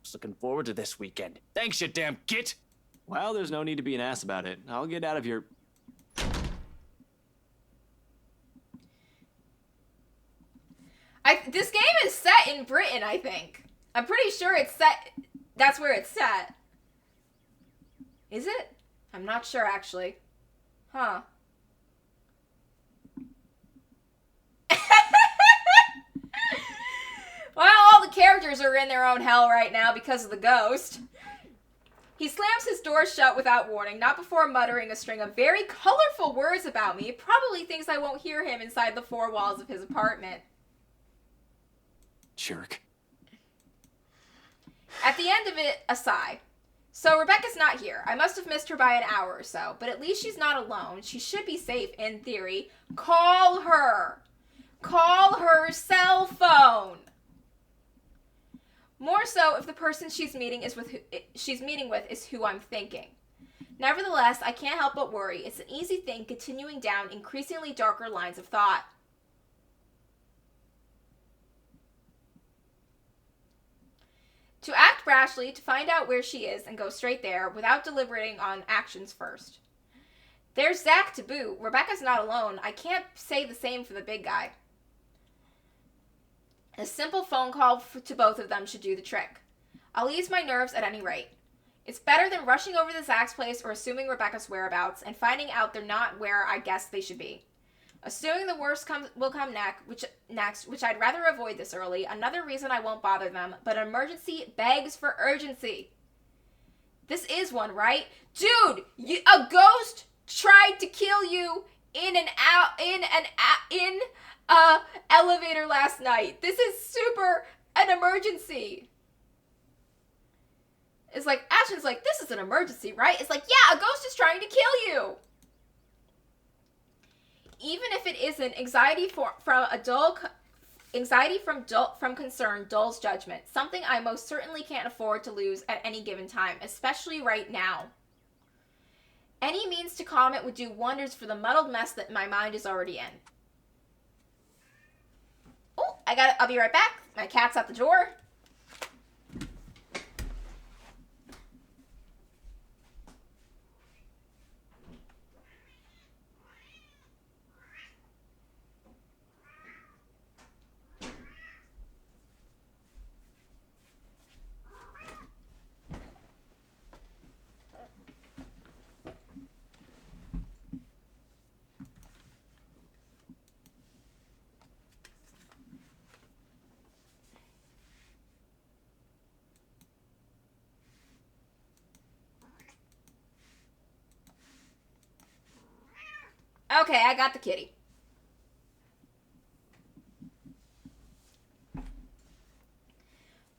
Just looking forward to this weekend. Thanks, you damn git. Well, there's no need to be an ass about it. I'll get out of your... This game is set in Britain, I think. I'm pretty sure it's set... That's where it's set. Is it? I'm not sure, actually. Huh. Well, all the characters are in their own hell right now because of the ghost. He slams his door shut without warning, not before muttering a string of very colorful words about me. Probably thinks I won't hear him inside the 4 walls of his apartment. Jerk. At the end of it, a sigh. So Rebecca's not here. I must have missed her by an hour or so, but at least she's not alone. She should be safe in theory. Call her. Call her cell phone. More so if the person she's meeting with is who I'm thinking. Nevertheless, I can't help but worry. It's an easy thing continuing down increasingly darker lines of thought. To act brashly, to find out where she is and go straight there without deliberating on actions first. There's Zach to boot. Rebecca's not alone. I can't say the same for the big guy. A simple phone call to both of them should do the trick. I'll ease my nerves at any rate. It's better than rushing over to Zach's place or assuming Rebecca's whereabouts and finding out they're not where I guess they should be. Assuming the worst will come next, which I'd rather avoid this early, another reason I won't bother them, but an emergency begs for urgency. This is one, right? Dude, a ghost tried to kill you in an elevator last night. This is super an emergency. It's like, Ashton's like, this is an emergency, right? It's like, yeah, a ghost is trying to kill you. Even if it isn't, anxiety from concern dulls judgment, something I most certainly can't afford to lose at any given time, especially right now. Any means to calm it would do wonders for the muddled mess that my mind is already in. Oh, I'll be right back. My cat's at the door. Okay, I got the kitty.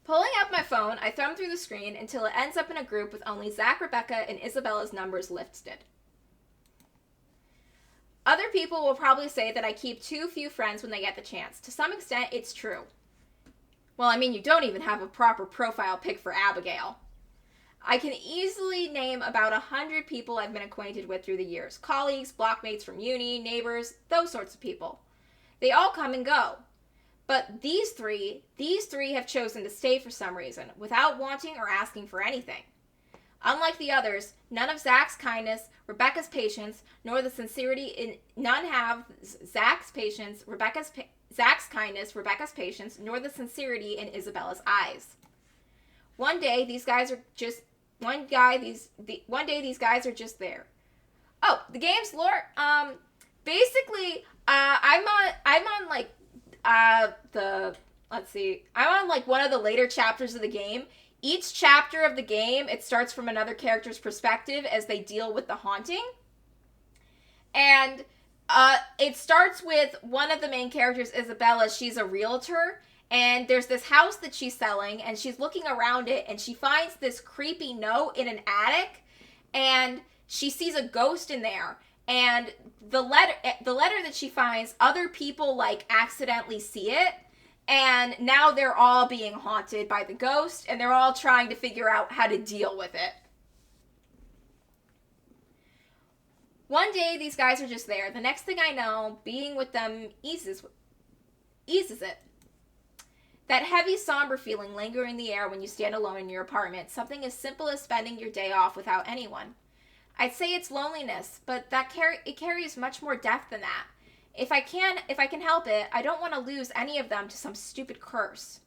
Pulling out my phone, I thumb through the screen until it ends up in a group with only Zach, Rebecca, and Isabella's numbers listed. Other people will probably say that I keep too few friends when they get the chance. To some extent, it's true. Well, I mean, you don't even have a proper profile pic for Abigail. I can easily name about 100 people I've been acquainted with through the years. Colleagues, blockmates from uni, neighbors, those sorts of people. They all come and go. But these three have chosen to stay for some reason, without wanting or asking for anything. Unlike the others, none of Zach's kindness, Rebecca's patience, nor the sincerity in none have Zach's patience, Zach's kindness, Rebecca's patience, nor the sincerity in Isabella's eyes. One day these guys are just there. Oh, the game's lore. Basically, I'm on one of the later chapters of the game. Each chapter of the game, it starts from another character's perspective as they deal with the haunting. And it starts with one of the main characters, Isabella. She's a realtor, and there's this house that she's selling, and she's looking around it, and she finds this creepy note in an attic, and she sees a ghost in there. And the letter that she finds, other people accidentally see it. And now they're all being haunted by the ghost, and they're all trying to figure out how to deal with it. One day, these guys are just there. The next thing I know, being with them eases it. That heavy, somber feeling lingering in the air when you stand alone in your apartment, something as simple as spending your day off without anyone. I'd say it's loneliness, but it carries much more depth than that. If I can help it, I don't want to lose any of them to some stupid curse.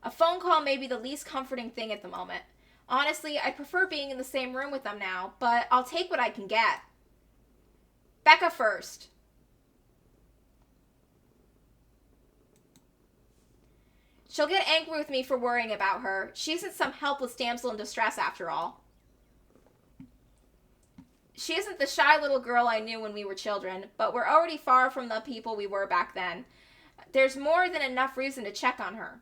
A phone call may be the least comforting thing at the moment. Honestly, I prefer being in the same room with them now, but I'll take what I can get. Becca first. She'll get angry with me for worrying about her. She isn't some helpless damsel in distress after all. She isn't the shy little girl I knew when we were children, but we're already far from the people we were back then. There's more than enough reason to check on her.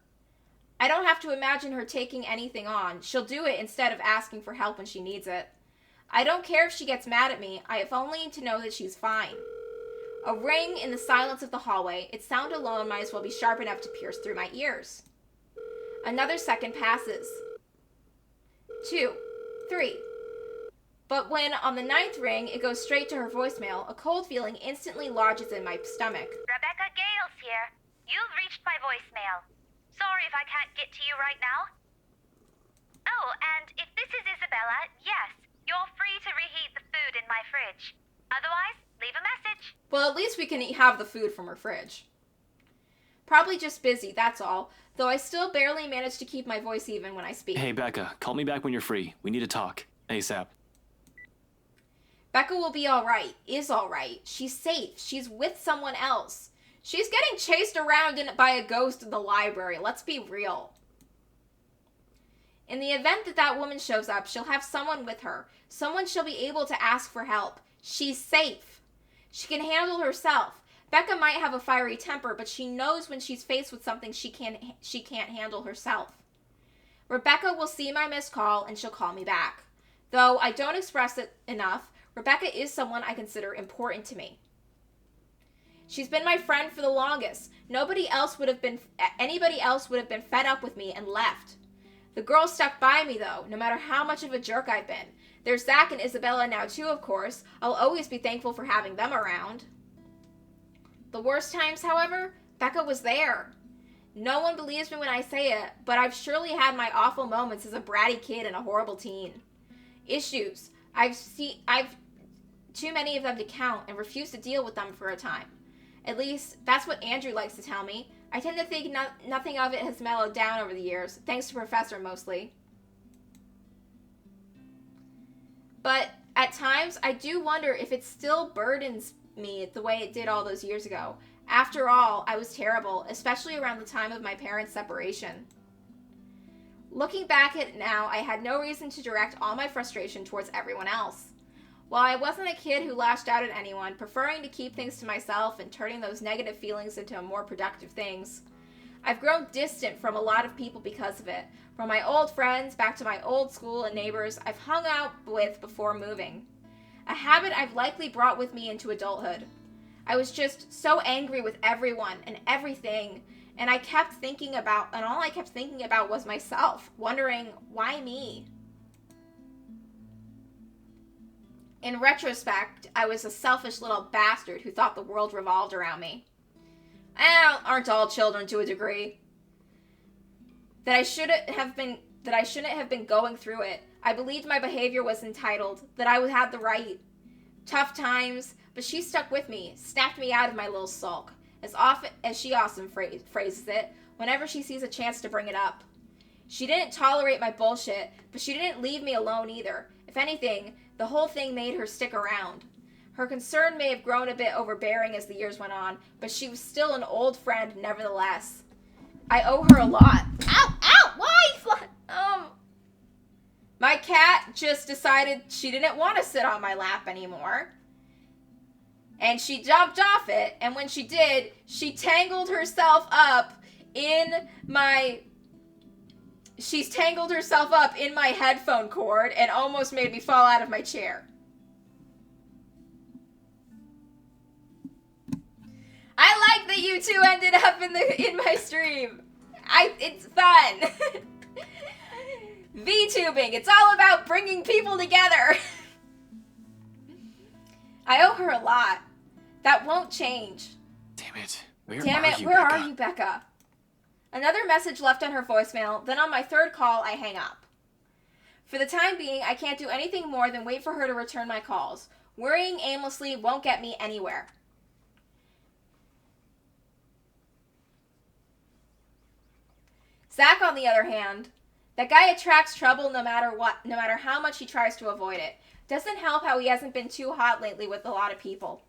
I don't have to imagine her taking anything on. She'll do it instead of asking for help when she needs it. I don't care if she gets mad at me. I have only to know that she's fine. A ring in the silence of the hallway. Its sound alone might as well be sharp enough to pierce through my ears. Another second passes. 2, 3. But when, on the 9th ring, it goes straight to her voicemail, a cold feeling instantly lodges in my stomach. Rebecca Gales here. You've reached my voicemail. Sorry if I can't get to you right now. Oh, and if this is Isabella, yes, you're free to reheat the food in my fridge. Otherwise, leave a message. Well, at least we can have the food from her fridge. Probably just busy, that's all. Though I still barely manage to keep my voice even when I speak. Hey, Becca, call me back when you're free. We need to talk. ASAP. Becca will be alright, is alright. She's safe. She's with someone else. She's getting chased around by a ghost in the library. Let's be real. In the event that woman shows up, she'll have someone with her. Someone she'll be able to ask for help. She's safe. She can handle herself. Becca might have a fiery temper, but she knows when she's faced with something she can't handle herself. Rebecca will see my missed call and she'll call me back. Though I don't express it enough, Rebecca is someone I consider important to me. She's been my friend for the longest. Anybody else would have been fed up with me and left. The girl stuck by me though, no matter how much of a jerk I've been. There's Zach and Isabella now too, of course. I'll always be thankful for having them around. The worst times, however, Becca was there. No one believes me when I say it, but I've surely had my awful moments as a bratty kid and a horrible teen. Issues. I've too many of them to count and refuse to deal with them for a time. At least, that's what Andrew likes to tell me. I tend to think nothing of it has mellowed down over the years, thanks to Professor mostly. But at times, I do wonder if it still burdens me the way it did all those years ago. After all, I was terrible, especially around the time of my parents' separation. Looking back at it now, I had no reason to direct all my frustration towards everyone else. While I wasn't a kid who lashed out at anyone, preferring to keep things to myself and turning those negative feelings into more productive things, I've grown distant from a lot of people because of it. From my old friends back to my old school and neighbors I've hung out with before moving. A habit I've likely brought with me into adulthood. I was just so angry with everyone and everything, and all I kept thinking about was myself, wondering, why me? In retrospect, I was a selfish little bastard who thought the world revolved around me. Aren't all children to a degree? That I shouldn't have been going through it. I believed my behavior was entitled, that I had the right. Tough times, but she stuck with me, snapped me out of my little sulk, as often as she often phrases it, whenever she sees a chance to bring it up. She didn't tolerate my bullshit, but she didn't leave me alone either. If anything, the whole thing made her stick around. Her concern may have grown a bit overbearing as the years went on, but she was still an old friend nevertheless. I owe her a lot. Ow! Ow! Why? My cat just decided she didn't want to sit on my lap anymore. And she jumped off it, and when she did, she tangled herself up in my headphone cord and almost made me fall out of my chair. I like that you two ended up in my stream. It's fun. VTubing, it's all about bringing people together. I owe her a lot. That won't change. Damn it. Where are you, Becca? Another message left on her voicemail, then on my third call, I hang up. For the time being, I can't do anything more than wait for her to return my calls. Worrying aimlessly won't get me anywhere. Zach, on the other hand, that guy attracts trouble no matter how much he tries to avoid it. Doesn't help how he hasn't been too hot lately with a lot of people.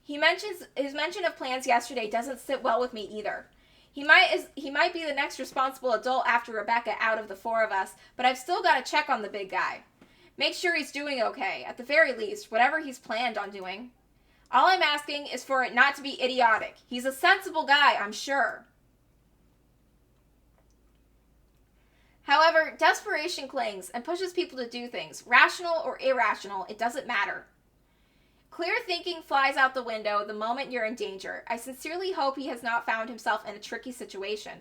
His mention of plans yesterday doesn't sit well with me either. He might be the next responsible adult after Rebecca out of the four of us, but I've still got to check on the big guy. Make sure he's doing okay, at the very least, whatever he's planned on doing. All I'm asking is for it not to be idiotic. He's a sensible guy, I'm sure. However, desperation clings and pushes people to do things. Rational or irrational, it doesn't matter. Clear thinking flies out the window the moment you're in danger. I sincerely hope he has not found himself in a tricky situation.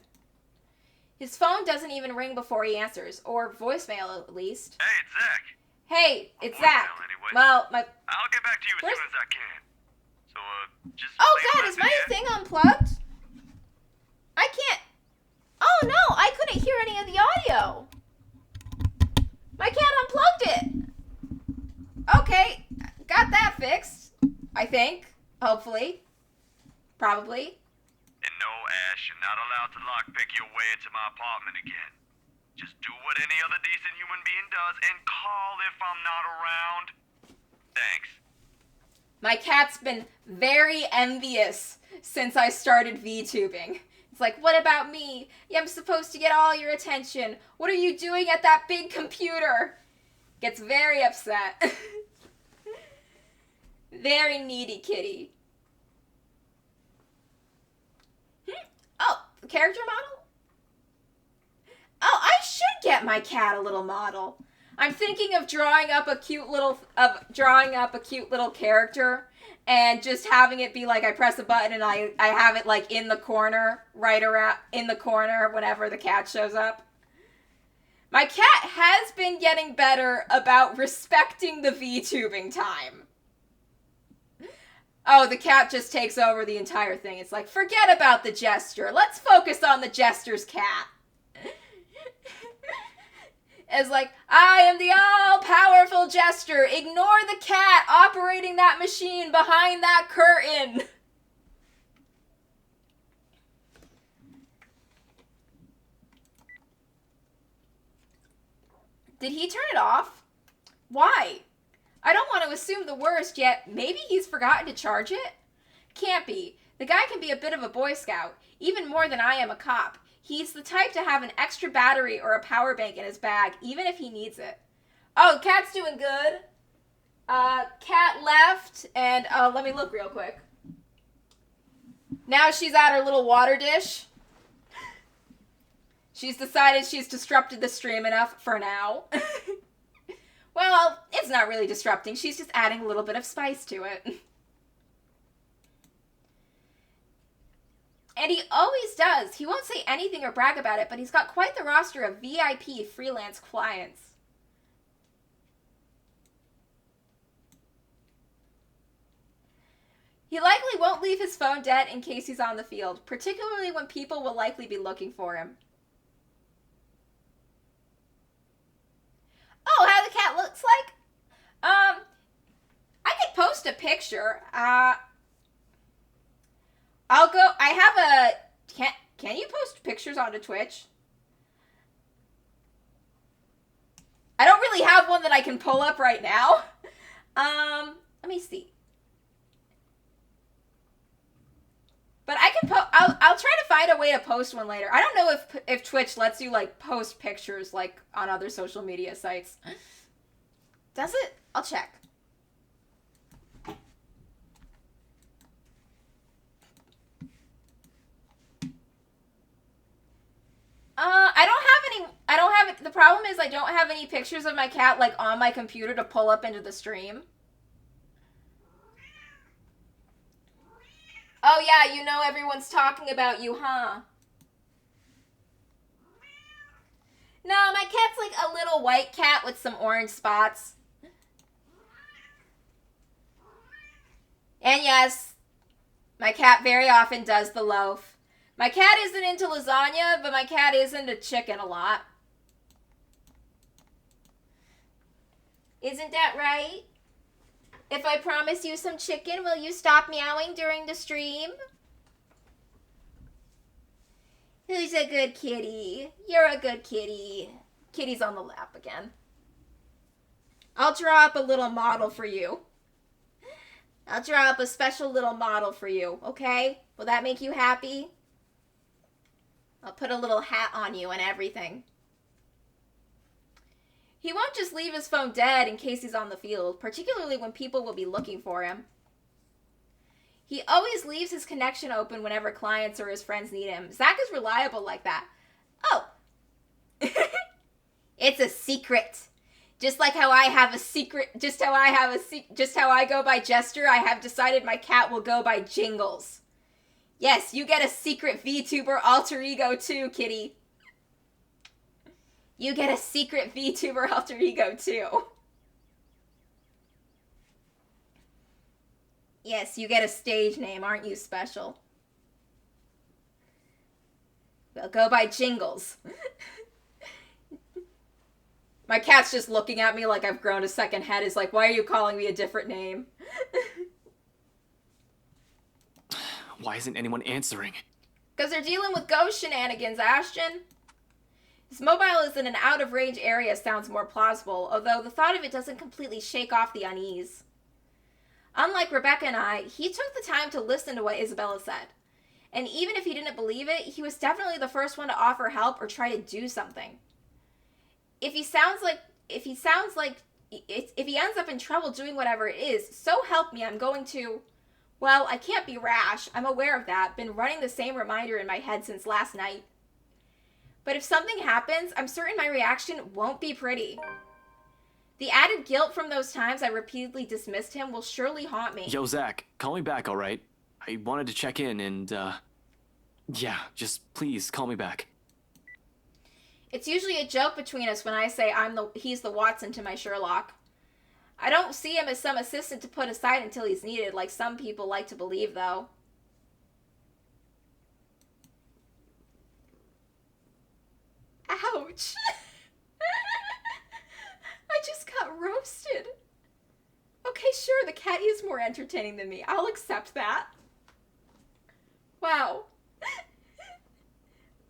His phone doesn't even ring before he answers, or voicemail at least. Hey, it's Zach. Hey, it's Zach. Anyway. Well, I'll get back to you as soon as I can. So, just... Oh god, is my thing unplugged? I can't... Oh no, I couldn't hear any of the audio. My cat unplugged it. Okay, got that fixed. I think. Hopefully. Probably. And no, Ash, you're not allowed to lockpick your way into my apartment again. Just do what any other decent human being does and call if I'm not around. Thanks. My cat's been very envious since I started VTubing. It's like, what about me? Yeah, I'm supposed to get all your attention. What are you doing at that big computer? Gets very upset. Very needy kitty. Oh, character model? Oh, I should get my cat a little model. I'm thinking of drawing up a cute little character and just having it be like I press a button and I have it like in the corner, right around in the corner whenever the cat shows up. My cat has been getting better about respecting the VTubing time. Oh, the cat just takes over the entire thing. It's like, forget about the Jester. Let's focus on the Jester's cat. It's like, I am the all-powerful Jester. Ignore the cat operating that machine behind that curtain. Did he turn it off? Why? I don't want to assume the worst, yet maybe he's forgotten to charge it? Can't be. The guy can be a bit of a Boy Scout, even more than I am a cop. He's the type to have an extra battery or a power bank in his bag, even if he needs it. Oh, cat's doing good. Cat left, and let me look real quick. Now she's at her little water dish. She's decided she's disrupted the stream enough for now. Well, it's not really disrupting. She's just adding a little bit of spice to it. And he always does. He won't say anything or brag about it, but he's got quite the roster of VIP freelance clients. He likely won't leave his phone dead in case he's on the field, particularly when people will likely be looking for him. Oh, how the cat looks like? I could post a picture. I'll go. I have a. Can you post pictures onto Twitch? I don't really have one that I can pull up right now. Let me see. But I can I'll try to find a way to post one later. I don't know if Twitch lets you like post pictures like on other social media sites. Does it? I'll check. The problem is I don't have any pictures of my cat like on my computer to pull up into the stream. Oh yeah, you know everyone's talking about you, huh? No, my cat's like a little white cat with some orange spots. And yes, my cat very often does the loaf. My cat isn't into lasagna, but my cat is into chicken a lot. Isn't that right? If I promise you some chicken, will you stop meowing during the stream? Who's a good kitty? You're a good kitty. Kitty's on the lap again. I'll draw up a little model for you. I'll draw up a special little model for you, okay? Will that make you happy? I'll put a little hat on you and everything. He won't just leave his phone dead in case he's on the field, particularly when people will be looking for him. He always leaves his connection open whenever clients or his friends need him. Zach is reliable like that. Oh. It's a secret. Just like how I have a secret, just how I go by Jester, I have decided my cat will go by Jingles. Yes, you get a secret VTuber alter ego too, kitty. You get a secret VTuber alter ego too. Yes, you get a stage name, aren't you special? Well, go by Jingles. My cat's just looking at me like I've grown a second head. Is like, why are you calling me a different name? Why isn't anyone answering? Because they're dealing with ghost shenanigans, Ashton. His mobile is in an out-of-range area sounds more plausible, although the thought of it doesn't completely shake off the unease. Unlike Rebecca and I, he took the time to listen to what Isabella said. And even if he didn't believe it, he was definitely the first one to offer help or try to do something. If he ends up in trouble doing whatever it is, so help me, I'm going to... Well, I can't be rash. I'm aware of that. Been running the same reminder in my head since last night. But if something happens, I'm certain my reaction won't be pretty. The added guilt from those times I repeatedly dismissed him will surely haunt me. Yo, Zach, call me back, alright? I wanted to check in and, yeah, just please call me back. It's usually a joke between us when I say he's the Watson to my Sherlock. I don't see him as some assistant to put aside until he's needed, like some people like to believe, though. Ouch. I just got roasted. Okay, sure, the cat is more entertaining than me. I'll accept that. Wow.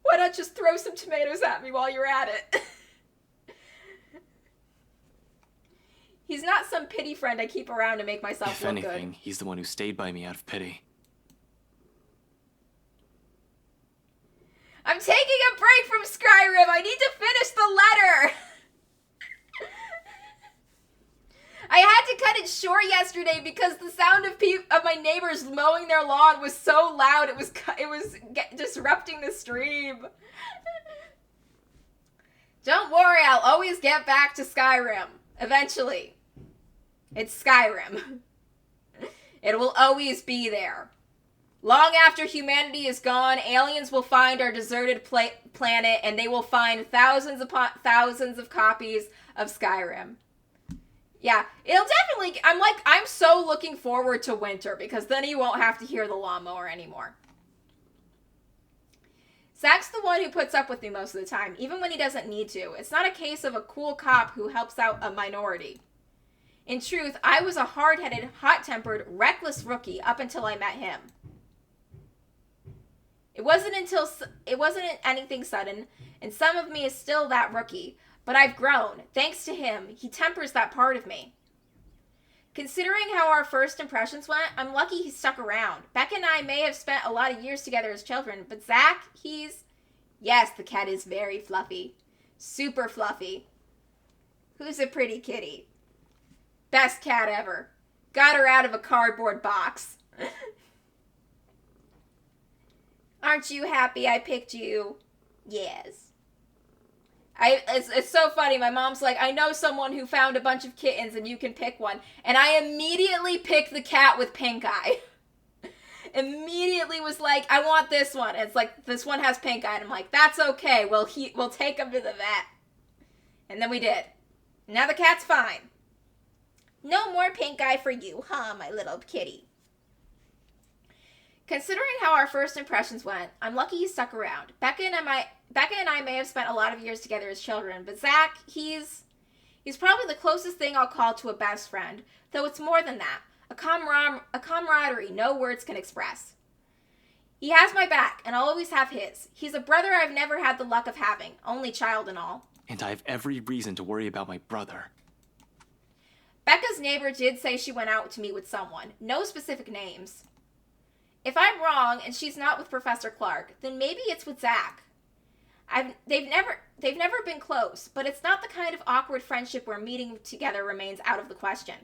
Why not just throw some tomatoes at me while you're at it? He's not some pity friend I keep around to make myself look good. If anything, he's the one who stayed by me out of pity. I'm taking a break from Skyrim. I need to finish the letter. I had to cut it short yesterday because the sound of my neighbors mowing their lawn was so loud. It was disrupting the stream. Don't worry, I'll always get back to Skyrim. Eventually. It's Skyrim. It will always be there. Long after humanity is gone, aliens will find our deserted planet, and they will find thousands upon thousands of copies of Skyrim. Yeah, it'll definitely... I'm so looking forward to winter, because then you won't have to hear the lawnmower anymore. Zach's the one who puts up with me most of the time, even when he doesn't need to. It's not a case of a cool cop who helps out a minority. In truth, I was a hard-headed, hot-tempered, reckless rookie up until I met him. It wasn't anything sudden, and some of me is still that rookie, but I've grown. Thanks to him, he tempers that part of me. Considering how our first impressions went, I'm lucky he stuck around. Becca and I may have spent a lot of years together as children, but Zach, yes, the cat is very fluffy. Super fluffy. Who's a pretty kitty? Best cat ever. Got her out of a cardboard box. Aren't you happy I picked you? Yes. It's so funny. My mom's like, I know someone who found a bunch of kittens and you can pick one. And I immediately picked the cat with pink eye. Immediately was like, I want this one. And it's like, this one has pink eye. And I'm like, that's okay. We'll take him to the vet. And then we did. Now the cat's fine. No more pink eye for you, huh, my little kitty? Considering how our first impressions went, I'm lucky he stuck around. Becca and I may have spent a lot of years together as children, but Zach, he's probably the closest thing I'll call to a best friend, though it's more than that. A camaraderie no words can express. He has my back, and I'll always have his. He's a brother I've never had the luck of having, only child and all. And I have every reason to worry about my brother. Becca's neighbor did say she went out to meet with someone. No specific names. If I'm wrong and she's not with Professor Clark, then maybe it's with Zach. They've never been close, but it's not the kind of awkward friendship where meeting together remains out of the question.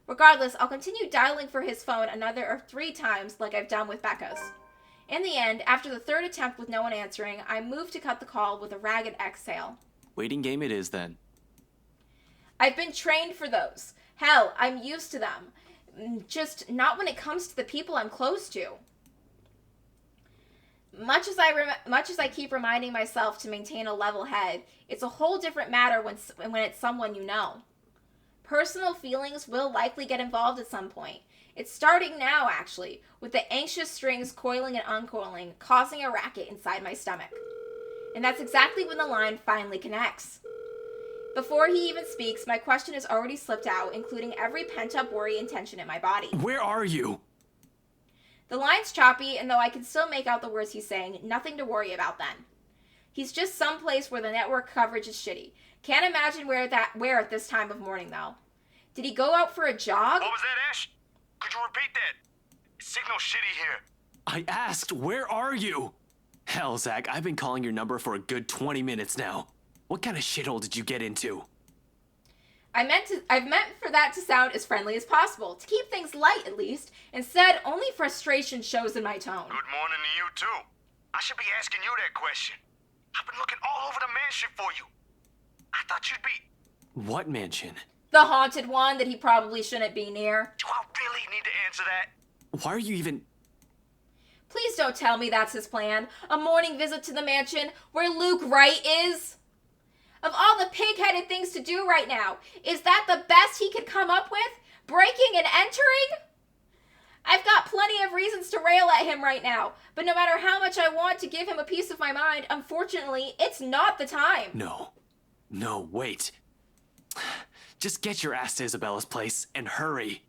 Regardless, I'll continue dialing for his phone another 3 times like I've done with Becca's. In the end, after the 3rd attempt with no one answering, I moved to cut the call with a ragged exhale. Waiting game it is then. I've been trained for those. Hell, I'm used to them. Just not when it comes to the people I'm close to. Much as I keep reminding myself to maintain a level head, it's a whole different matter when it's someone you know. Personal feelings will likely get involved at some point. It's starting now, actually, with the anxious strings coiling and uncoiling, causing a racket inside my stomach. And that's exactly when the line finally connects. Before he even speaks, my question has already slipped out, including every pent-up worry and tension in my body. Where are you? The line's choppy, and though I can still make out the words he's saying, nothing to worry about then. He's just someplace where the network coverage is shitty. Can't imagine where at this time of morning, though. Did he go out for a jog? What was that, Ash? Could you repeat that? Signal's shitty here. I asked, where are you? Hell, Zach, I've been calling your number for a good 20 minutes now. What kind of shithole did you get into? I've meant for that to sound as friendly as possible, to keep things light at least. Instead, only frustration shows in my tone. Good morning to you, too. I should be asking you that question. I've been looking all over the mansion for you. I thought you'd be... What mansion? The haunted one that he probably shouldn't be near. Do I really need to answer that? Why are you even... Please don't tell me that's his plan. A morning visit to the mansion where Luke Wright is. Of all the pig-headed things to do right now, is that the best he could come up with? Breaking and entering? I've got plenty of reasons to rail at him right now, but no matter how much I want to give him a piece of my mind, unfortunately, it's not the time. No, wait. Just get your ass to Isabella's place and hurry.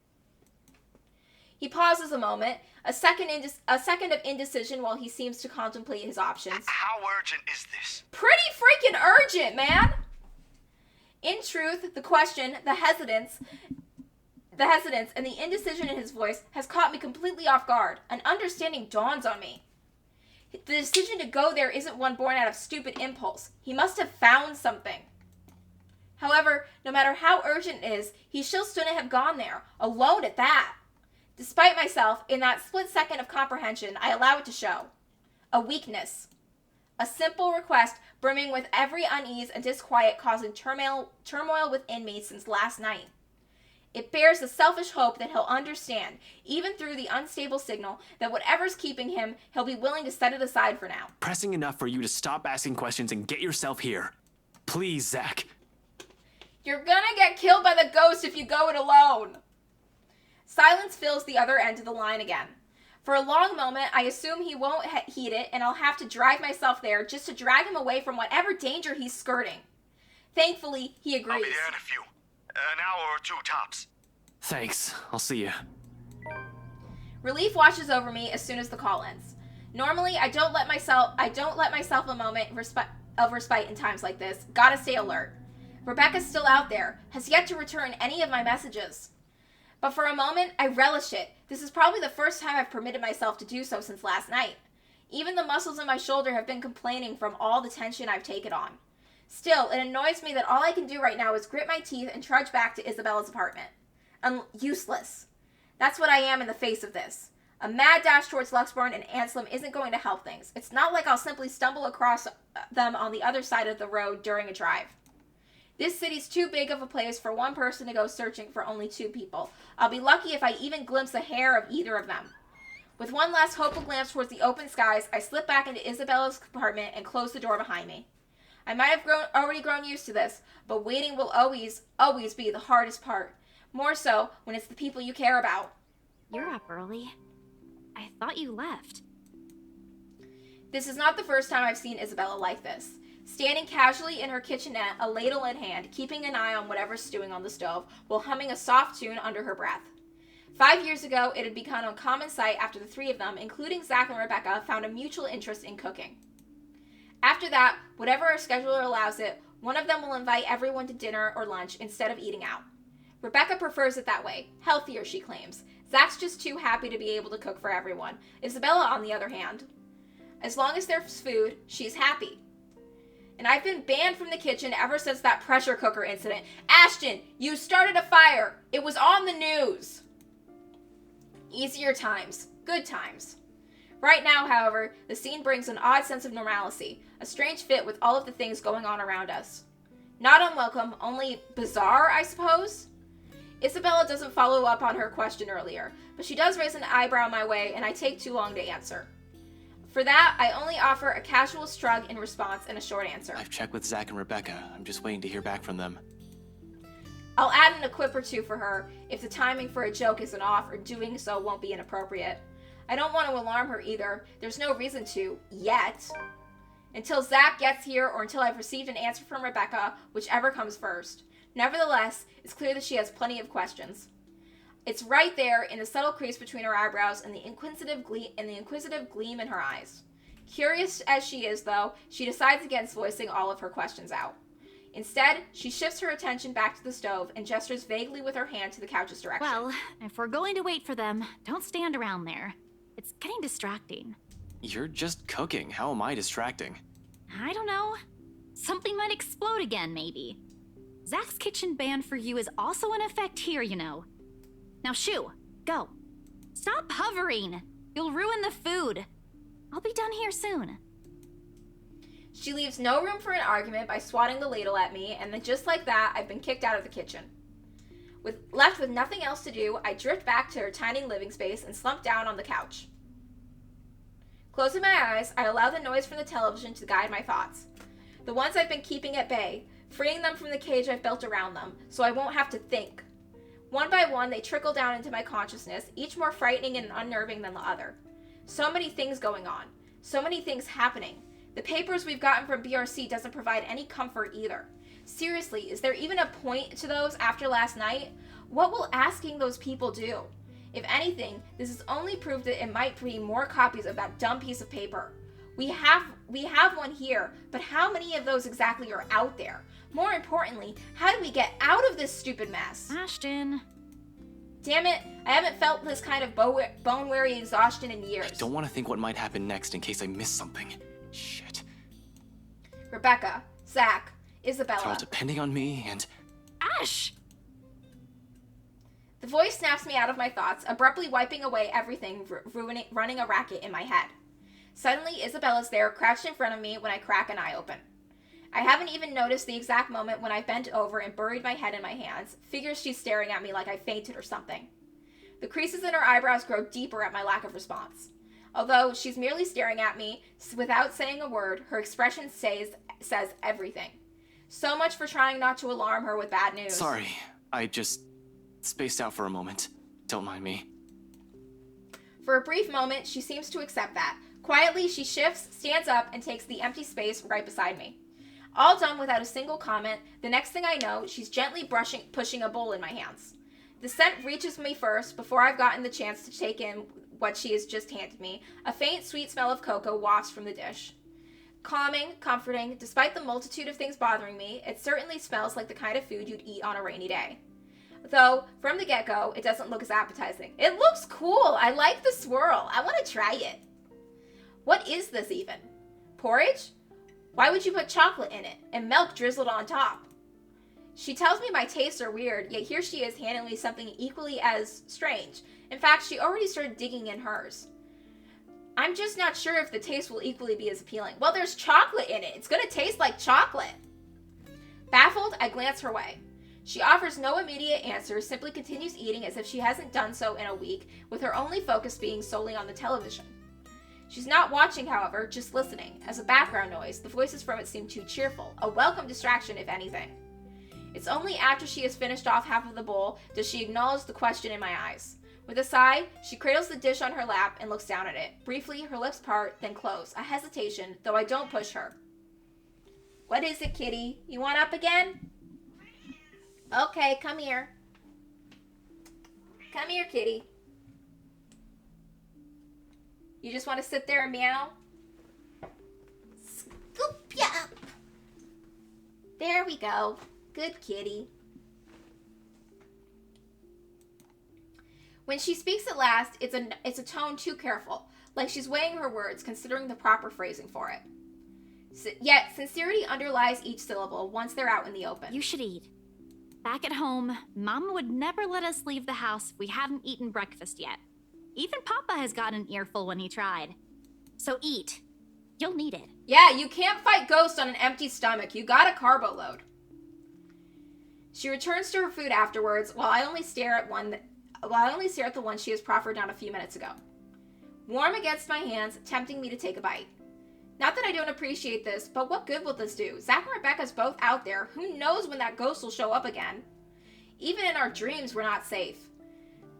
He pauses a moment, a second of indecision while he seems to contemplate his options. How urgent is this? Pretty freaking urgent, man! In truth, the question, the hesitance, and the indecision in his voice has caught me completely off guard. An understanding dawns on me. The decision to go there isn't one born out of stupid impulse. He must have found something. However, no matter how urgent it is, he still shouldn't have gone there, alone at that. Despite myself, in that split second of comprehension, I allow it to show. A weakness. A simple request brimming with every unease and disquiet causing turmoil within me since last night. It bears the selfish hope that he'll understand, even through the unstable signal, that whatever's keeping him, he'll be willing to set it aside for now. Pressing enough for you to stop asking questions and get yourself here. Please, Zach. You're gonna get killed by the ghost if you go it alone. Silence fills the other end of the line again. For a long moment, I assume he won't heed it, and I'll have to drive myself there just to drag him away from whatever danger he's skirting. Thankfully, he agrees. I'll be there in a few. An hour or two tops. Thanks. I'll see you. Relief washes over me as soon as the call ends. Normally, I don't let myself a moment of respite in times like this. Gotta stay alert. Rebecca's still out there, has yet to return any of my messages. But for a moment, I relish it. This is probably the first time I've permitted myself to do so since last night. Even the muscles in my shoulder have been complaining from all the tension I've taken on. Still, it annoys me that all I can do right now is grit my teeth and trudge back to Isabella's apartment. Useless. That's what I am in the face of this. A mad dash towards Luxborn and Anselm isn't going to help things. It's not like I'll simply stumble across them on the other side of the road during a drive. This city's too big of a place for one person to go searching for only two people. I'll be lucky if I even glimpse a hair of either of them. With one last hopeful glance towards the open skies, I slip back into Isabella's apartment and close the door behind me. I might have already grown used to this, but waiting will always be the hardest part. More so when it's the people you care about. You're up early. I thought you left. This is not the first time I've seen Isabella like this. Standing casually in her kitchenette, a ladle in hand, keeping an eye on whatever's stewing on the stove, while humming a soft tune under her breath. 5 years ago, it had become a common sight after the three of them, including Zach and Rebecca, found a mutual interest in cooking. After that, whatever our scheduler allows it, one of them will invite everyone to dinner or lunch instead of eating out. Rebecca prefers it that way. Healthier, she claims. Zach's just too happy to be able to cook for everyone. Isabella, on the other hand, as long as there's food, she's happy. And I've been banned from the kitchen ever since that pressure cooker incident. Ashton, you started a fire. It was on the news. Easier times. Good times. Right now, however, the scene brings an odd sense of normalcy, a strange fit with all of the things going on around us. Not unwelcome, only bizarre, I suppose? Isabella doesn't follow up on her question earlier, but she does raise an eyebrow my way, and I take too long to answer. For that, I only offer a casual shrug in response and a short answer. I've checked with Zach and Rebecca. I'm just waiting to hear back from them. I'll add in a quip or two for her if the timing for a joke isn't off or doing so won't be inappropriate. I don't want to alarm her either. There's no reason to, yet. Until Zach gets here or until I've received an answer from Rebecca, whichever comes first. Nevertheless, it's clear that she has plenty of questions. It's right there in the subtle crease between her eyebrows and the inquisitive gleam in her eyes. Curious as she is, though, she decides against voicing all of her questions out. Instead, she shifts her attention back to the stove and gestures vaguely with her hand to the couch's direction. Well, if we're going to wait for them, don't stand around there. It's getting distracting. You're just cooking. How am I distracting? I don't know. Something might explode again, maybe. Zach's kitchen ban for you is also in effect here, you know. Now shoo, go. Stop hovering. You'll ruin the food. I'll be done here soon. She leaves no room for an argument by swatting the ladle at me, and then just like that, I've been kicked out of the kitchen. Left with nothing else to do, I drift back to her tiny living space and slump down on the couch. Closing my eyes, I allow the noise from the television to guide my thoughts. The ones I've been keeping at bay, freeing them from the cage I've built around them, so I won't have to think. One by one, they trickle down into my consciousness, each more frightening and unnerving than the other. So many things going on. So many things happening. The papers we've gotten from BRC doesn't provide any comfort either. Seriously, is there even a point to those after last night? What will asking those people do? If anything, this has only proved that it might be more copies of that dumb piece of paper. We have one here, but how many of those exactly are out there? More importantly, how do we get out of this stupid mess? Ashton. Damn it, I haven't felt this kind of bone-weary exhaustion in years. I don't want to think what might happen next in case I miss something. Shit. Rebecca, Zach, They're all Isabella. depending on me, and Ash! The voice snaps me out of my thoughts, abruptly wiping away everything, running a racket in my head. Suddenly, Isabella's there, crouched in front of me when I crack an eye open. I haven't even noticed the exact moment when I bent over and buried my head in my hands. Figures she's staring at me like I fainted or something. The creases in her eyebrows grow deeper at my lack of response. Although she's merely staring at me, without saying a word, her expression says everything. So much for trying not to alarm her with bad news. sorry, I just spaced out for a moment. Don't mind me. For a brief moment, she seems to accept that. Quietly, she shifts, stands up, and takes the empty space right beside me. All done without a single comment, the next thing I know, she's gently pushing a bowl in my hands. The scent reaches me first, before I've gotten the chance to take in what she has just handed me. A faint, sweet smell of cocoa wafts from the dish. Calming, comforting, despite the multitude of things bothering me, it certainly smells like the kind of food you'd eat on a rainy day. Though, from the get-go, it doesn't look as appetizing. It looks cool! I like the swirl! I want to try it! What is this even? Porridge? Why would you put chocolate in it, and milk drizzled on top? She tells me my tastes are weird, yet here she is handing me something equally as strange. In fact, she already started digging in hers. I'm just not sure if the taste will equally be as appealing. Well, there's chocolate in it. It's gonna taste like chocolate. Baffled, I glance her way. She offers no immediate answer, simply continues eating as if she hasn't done so in a week, with her only focus being solely on the television. She's not watching, however, just listening. As a background noise, the voices from it seem too cheerful, a welcome distraction if anything. It's only after she has finished off half of the bowl does she acknowledge the question in my eyes. With a sigh, she cradles the dish on her lap and looks down at it. Briefly, her lips part, then close. A hesitation, though I don't push her. What is it, kitty? You want up again? Okay, come here. Come here, kitty. You just want to sit there and meow? Scoop ya up. There we go. Good kitty. When she speaks at last, it's a tone too careful, like she's weighing her words, considering the proper phrasing for it. Yet, sincerity underlies each syllable once they're out in the open. You should eat. Back at home, Mom would never let us leave the house if we hadn't eaten breakfast yet. Even Papa has gotten an earful when he tried. So eat. You'll need it. Yeah, you can't fight ghosts on an empty stomach. You got a carbo load. She returns to her food afterwards, while I only stare at the one she has proffered down a few minutes ago. Warm against my hands, tempting me to take a bite. Not that I don't appreciate this, but what good will this do? Zach and Rebecca's both out there. Who knows when that ghost will show up again? Even in our dreams, we're not safe.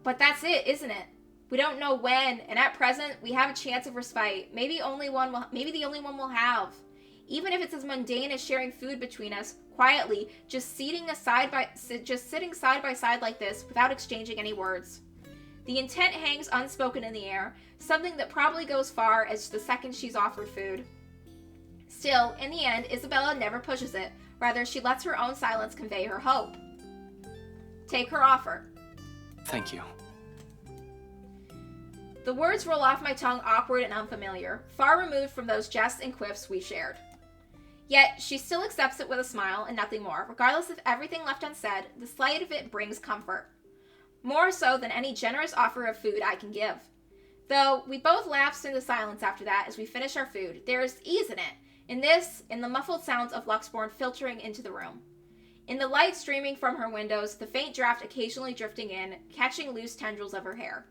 But that's it, isn't it? We don't know when, and at present, we have a chance of respite. Maybe the only one we'll have. Even if it's as mundane as sharing food between us, quietly, just sitting side by side like this, without exchanging any words. The intent hangs unspoken in the air, something that probably goes far as the second she's offered food. Still, in the end, Isabella never pushes it. Rather, she lets her own silence convey her hope. Take her offer. Thank you. The words roll off my tongue awkward and unfamiliar, far removed from those jests and quips we shared. Yet, she still accepts it with a smile and nothing more. Regardless of everything left unsaid, the slight of it brings comfort. More so than any generous offer of food I can give. Though, we both lapsed into silence after that as we finish our food. There is ease in it. In the muffled sounds of Luxborn filtering into the room. In the light streaming from her windows, the faint draft occasionally drifting in, catching loose tendrils of her hair.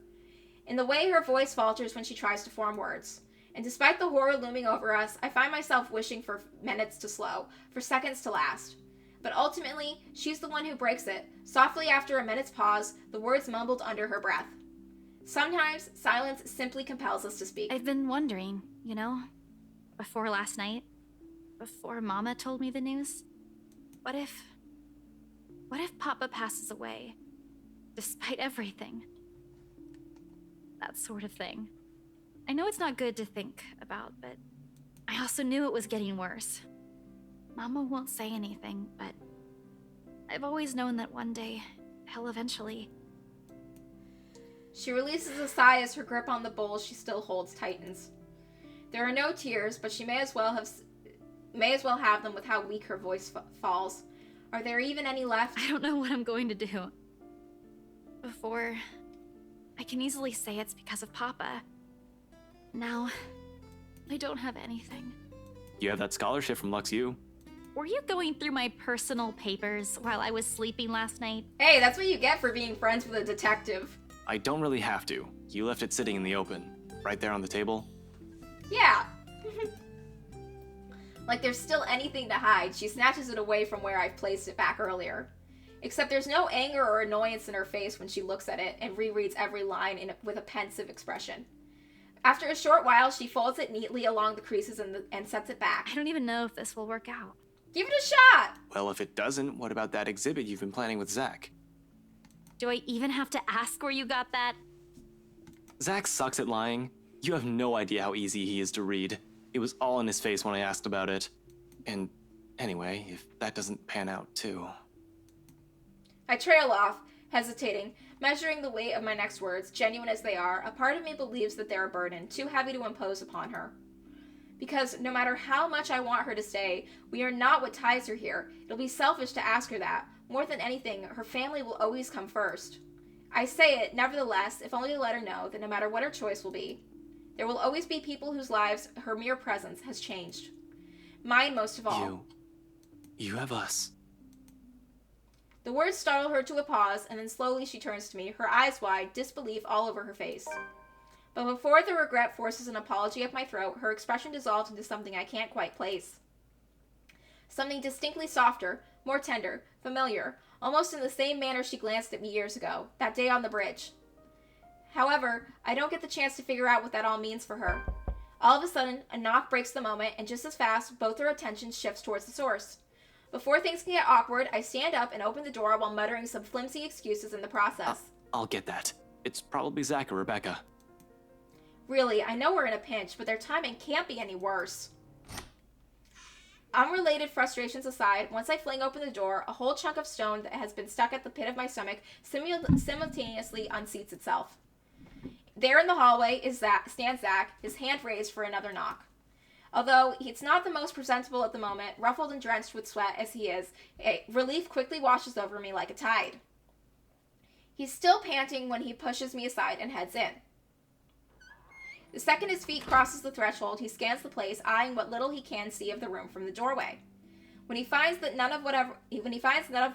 In the way her voice falters when she tries to form words. And despite the horror looming over us, I find myself wishing for minutes to slow, for seconds to last. But ultimately, she's the one who breaks it, softly after a minute's pause, the words mumbled under her breath. Sometimes, silence simply compels us to speak. I've been wondering, before last night, before Mama told me the news, what if Papa passes away, despite everything? That sort of thing. I know it's not good to think about, but I also knew it was getting worse. Mama won't say anything, but I've always known that one day, he'll eventually. She releases a sigh as her grip on the bowl she still holds tightens. There are no tears, but she may as well have May as well have them with how weak her voice falls. Are there even any left? I don't know what I'm going to do. Before, I can easily say it's because of Papa. Now, I don't have anything. You have that scholarship from LuxU. Were you going through my personal papers while I was sleeping last night? Hey, that's what you get for being friends with a detective. I don't really have to. You left it sitting in the open, right there on the table. Yeah. Like there's still anything to hide, she snatches it away from where I've placed it back earlier. Except there's no anger or annoyance in her face when she looks at it and rereads every line with a pensive expression. After a short while, she folds it neatly along the creases and sets it back. I don't even know if this will work out. Give it a shot! Well, if it doesn't, what about that exhibit you've been planning with Zach? Do I even have to ask where you got that? Zach sucks at lying. You have no idea how easy he is to read. It was all in his face when I asked about it. And anyway, if that doesn't pan out too. I trail off, hesitating, measuring the weight of my next words, genuine as they are. A part of me believes that they're a burden, too heavy to impose upon her. Because no matter how much I want her to stay, we are not what ties her here. It'll be selfish to ask her that. More than anything, her family will always come first. I say it, nevertheless, if only to let her know that no matter what her choice will be, there will always be people whose lives her mere presence has changed. Mine most of all. You have us. The words startle her to a pause, and then slowly she turns to me, her eyes wide, disbelief all over her face. But before the regret forces an apology up my throat, her expression dissolves into something I can't quite place. Something distinctly softer, more tender, familiar, almost in the same manner she glanced at me years ago, that day on the bridge. However, I don't get the chance to figure out what that all means for her. All of a sudden, a knock breaks the moment, and just as fast, both their attention shifts towards the source. Before things can get awkward, I stand up and open the door while muttering some flimsy excuses in the process. I'll get that. It's probably Zach or Rebecca. Really, I know we're in a pinch, but their timing can't be any worse. Unrelated frustrations aside, once I fling open the door, a whole chunk of stone that has been stuck at the pit of my stomach simultaneously unseats itself. There in the hallway stands Zach, his hand raised for another knock. Although he's not the most presentable at the moment, ruffled and drenched with sweat as he is, relief quickly washes over me like a tide. He's still panting when he pushes me aside and heads in. The second his feet crosses the threshold, he scans the place, eyeing what little he can see of the room from the doorway. When he finds none of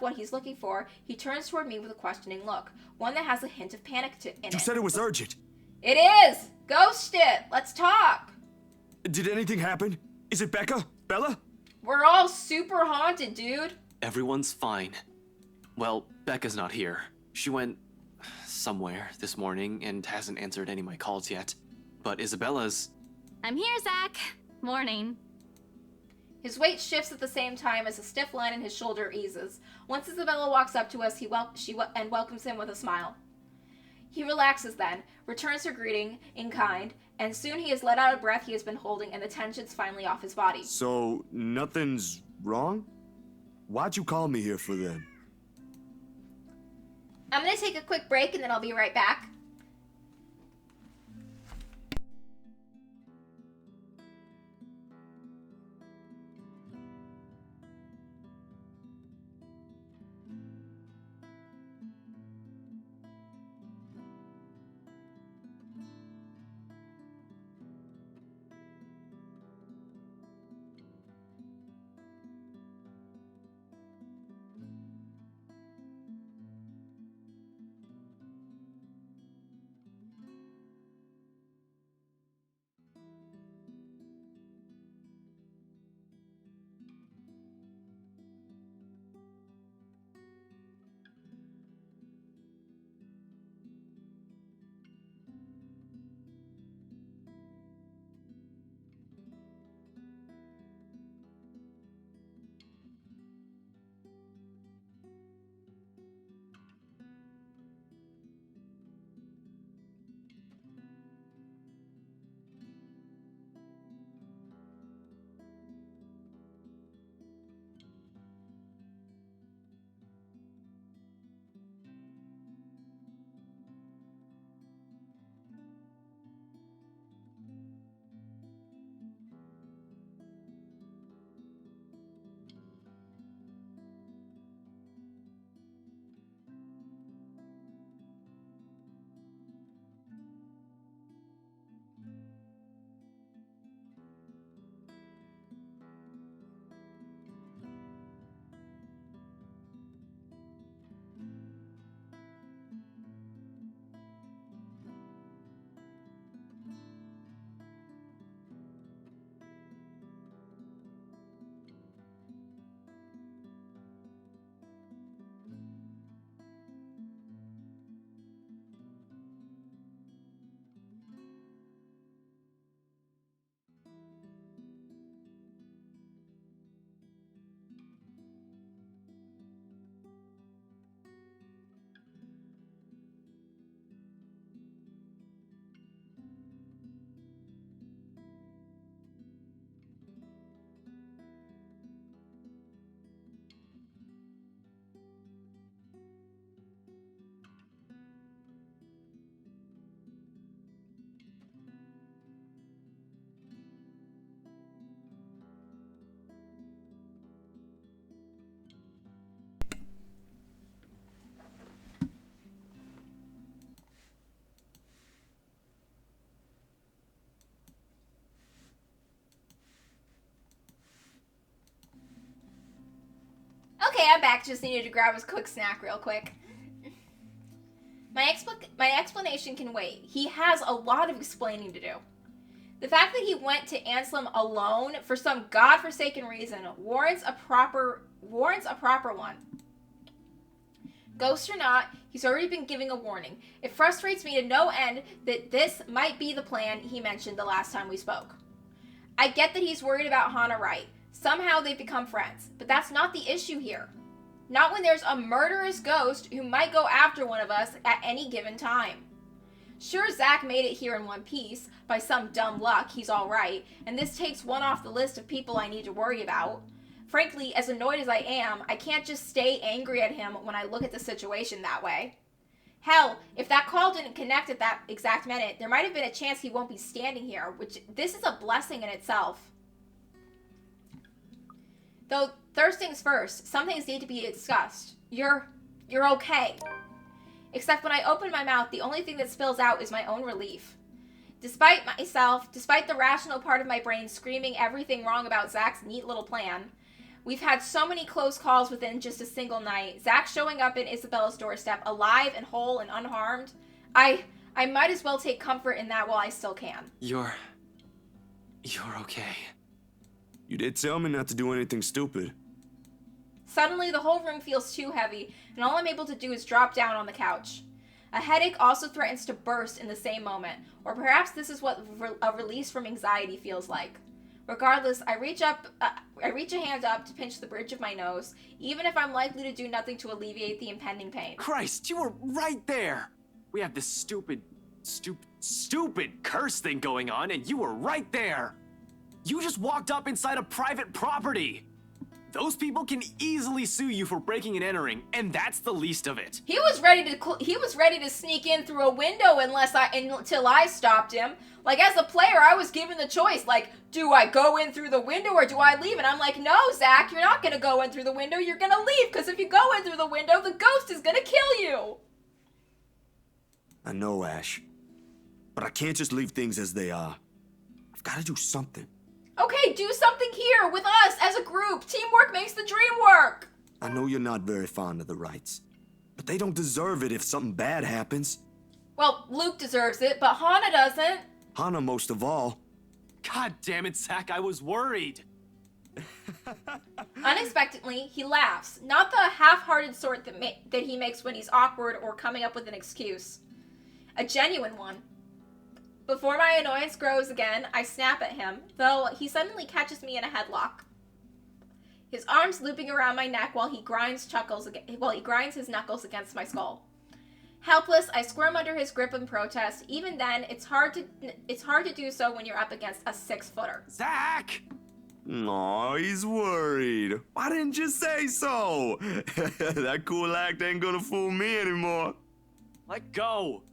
what he's looking for, he turns toward me with a questioning look, one that has a hint of panic in it. You said it was urgent. It is! Ghost it! Let's talk! Did anything happen? Is it Becca? Bella? We're all super haunted, dude. Everyone's fine. Well, Becca's not here. She went somewhere this morning and hasn't answered any of my calls yet. But Isabella's... I'm here, Zach. Morning. His weight shifts at the same time as a stiff line in his shoulder eases. Once Isabella walks up to us, and welcomes him with a smile. He relaxes then, returns her greeting in kind, and soon he has let out a breath he has been holding and the tension's finally off his body. So, nothing's wrong? Why'd you call me here for then? I'm gonna take a quick break and then I'll be right back. Okay, I'm back. Just needed to grab a quick snack real quick. My explanation can wait. He has a lot of explaining to do. The fact that he went to Anselm alone for some godforsaken reason warrants a proper one. Ghost or not, he's already been giving a warning. It frustrates me to no end that this might be the plan he mentioned the last time we spoke. I get that he's worried about Hana Wright. Somehow they've become friends, but that's not the issue here. Not when there's a murderous ghost who might go after one of us at any given time. Sure, Zach made it here in one piece. By some dumb luck, he's alright, and this takes one off the list of people I need to worry about. Frankly, as annoyed as I am, I can't just stay angry at him when I look at the situation that way. Hell, if that call didn't connect at that exact minute, there might have been a chance he won't be standing here, which this is a blessing in itself. Though, first things first, some things need to be discussed. You're okay. Except when I open my mouth, the only thing that spills out is my own relief. Despite the rational part of my brain screaming everything wrong about Zach's neat little plan, we've had so many close calls within just a single night. Zach showing up in Isabella's doorstep, alive and whole and unharmed. I might as well take comfort in that while I still can. You're okay. You did tell me not to do anything stupid. Suddenly, the whole room feels too heavy, and all I'm able to do is drop down on the couch. A headache also threatens to burst in the same moment, or perhaps this is what a release from anxiety feels like. Regardless, I reach a hand up to pinch the bridge of my nose, even if I'm likely to do nothing to alleviate the impending pain. Christ, you were right there! We have this stupid curse thing going on, and you were right there! You just walked up inside a private property! Those people can easily sue you for breaking and entering, and that's the least of it. He was ready to sneak in through a window until I stopped him. Like, as a player, I was given the choice, like, do I go in through the window or do I leave? And I'm like, no, Zach, you're not gonna go in through the window, you're gonna leave, because if you go in through the window, the ghost is gonna kill you. I know, Ash. But I can't just leave things as they are. I've gotta do something. Okay, do something here with us as a group. Teamwork makes the dream work. I know you're not very fond of the Wrights, but they don't deserve it if something bad happens. Well, Luke deserves it, but Hana doesn't. Hana most of all. God damn it, Zach, I was worried. Unexpectedly, he laughs. Not the half-hearted sort that he makes when he's awkward or coming up with an excuse. A genuine one. Before my annoyance grows again, I snap at him, though he suddenly catches me in a headlock. His arms looping around my neck while he grinds his knuckles against my skull. Helpless, I squirm under his grip in protest. Even then, it's hard to do so when you're up against a 6-footer. Zach! Aw, he's worried. Why didn't you say so? That cool act ain't gonna fool me anymore. Let go.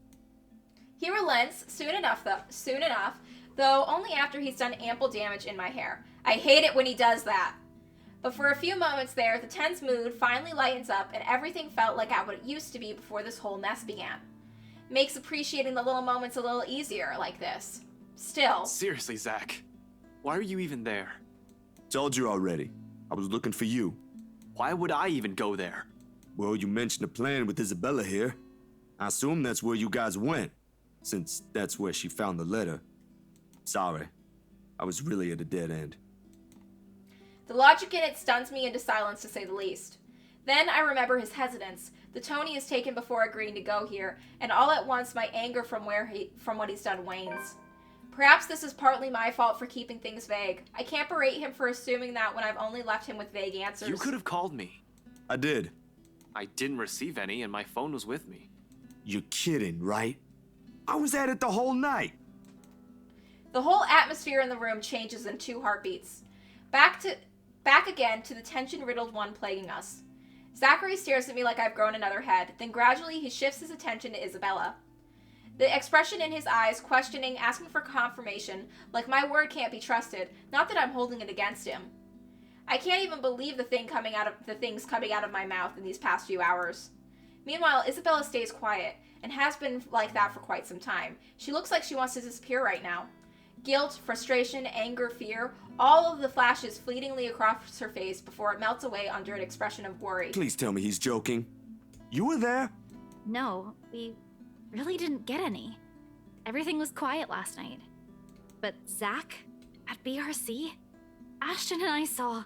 He relents soon enough, though only after he's done ample damage in my hair. I hate it when he does that. But for a few moments there, the tense mood finally lightens up and everything felt like what it used to be before this whole mess began. Makes appreciating the little moments a little easier like this. Still. Seriously, Zach. Why are you even there? Told you already. I was looking for you. Why would I even go there? Well, you mentioned a plan with Isabella here. I assume that's where you guys went, since that's where she found the letter. Sorry. I was really at a dead end. The logic in it stuns me into silence, to say the least. Then I remember his hesitance, the tone he has taken before agreeing to go here, and all at once my anger from what he's done wanes. Perhaps this is partly my fault for keeping things vague. I can't berate him for assuming that when I've only left him with vague answers. You could have called me. I did. I didn't receive any, and my phone was with me. You're kidding, right? I was at it the whole night. The whole atmosphere in the room changes in 2 heartbeats. Back again to the tension-riddled one plaguing us. Zachary stares at me like I've grown another head, then gradually he shifts his attention to Isabella. The expression in his eyes, questioning, asking for confirmation, like my word can't be trusted, not that I'm holding it against him. I can't even believe the things coming out of my mouth in these past few hours. Meanwhile, Isabella stays quiet, and has been like that for quite some time. She looks like she wants to disappear right now. Guilt, frustration, anger, fear, all of the flashes fleetingly across her face before it melts away under an expression of worry. Please tell me he's joking. You were there? No, we really didn't get any. Everything was quiet last night. But Zach, at BRC, Ashton and I saw...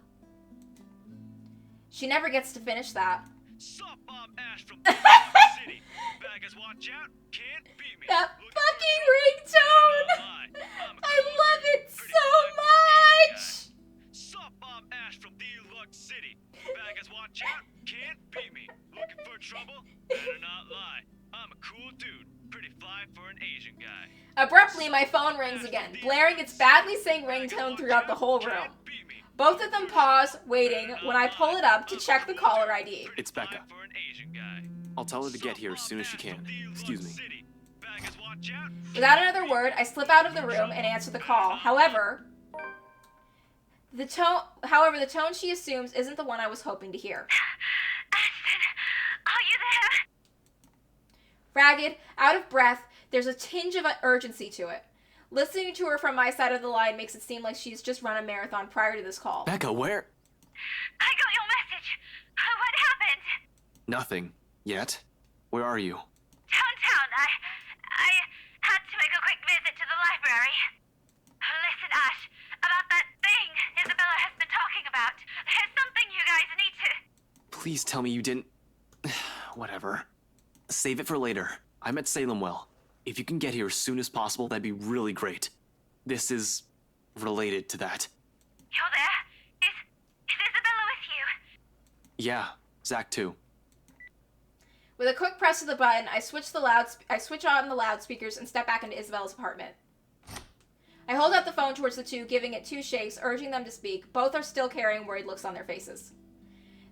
She never gets to finish that. Sup, I'm Ash from City. Baggers, watch out. Can't beat me. That fucking ringtone! I love it so much! Sup, I'm Ash from Deluxe City. Baggers, watch out. Can't beat me. Looking for trouble? Better not lie. I'm a cool dude. Pretty fly for an Asian guy. Abruptly, my phone rings again, blaring its badly synced ringtone throughout the whole room. Both of them pause, waiting, when I pull it up to check the caller ID. It's Becca. I'll tell her to get here as soon as she can. Excuse me. Without another word, I slip out of the room and answer the call. However, the tone she assumes isn't the one I was hoping to hear. Ashton, are you there? Ragged, out of breath, there's a tinge of urgency to it. Listening to her from my side of the line makes it seem like she's just run a marathon prior to this call. Becca, where? I got your message. What happened? Nothing. Yet? Where are you? Downtown. I had to make a quick visit to the library. Listen, Ash, about that thing Isabella has been talking about. There's something you guys need to... Please tell me you didn't... Whatever. Save it for later. I'm at Salem Well. If you can get here as soon as possible, that'd be really great. This is related to that. You're there? Is Isabella with you? Yeah, Zach too. With a quick press of the button, I switch on the loudspeakers and step back into Isabella's apartment. I hold out the phone towards the two, giving it 2 shakes, urging them to speak. Both are still carrying worried looks on their faces.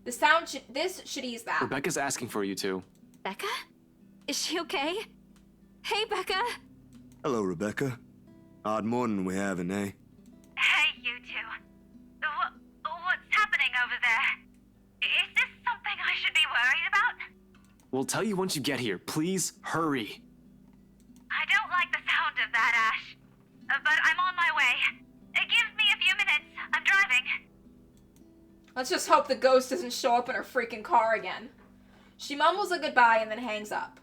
This should ease that. Rebecca's asking for you two. Becca? Is she okay? Hey, Becca! Hello, Rebecca. Odd morning we're having, eh? Hey, you two. What's happening over there? Is this something I should be worried about? We'll tell you once you get here. Please, hurry. I don't like the sound of that, Ash. But I'm on my way. Give me a few minutes. I'm driving. Let's just hope the ghost doesn't show up in her freaking car again. She mumbles a goodbye and then hangs up.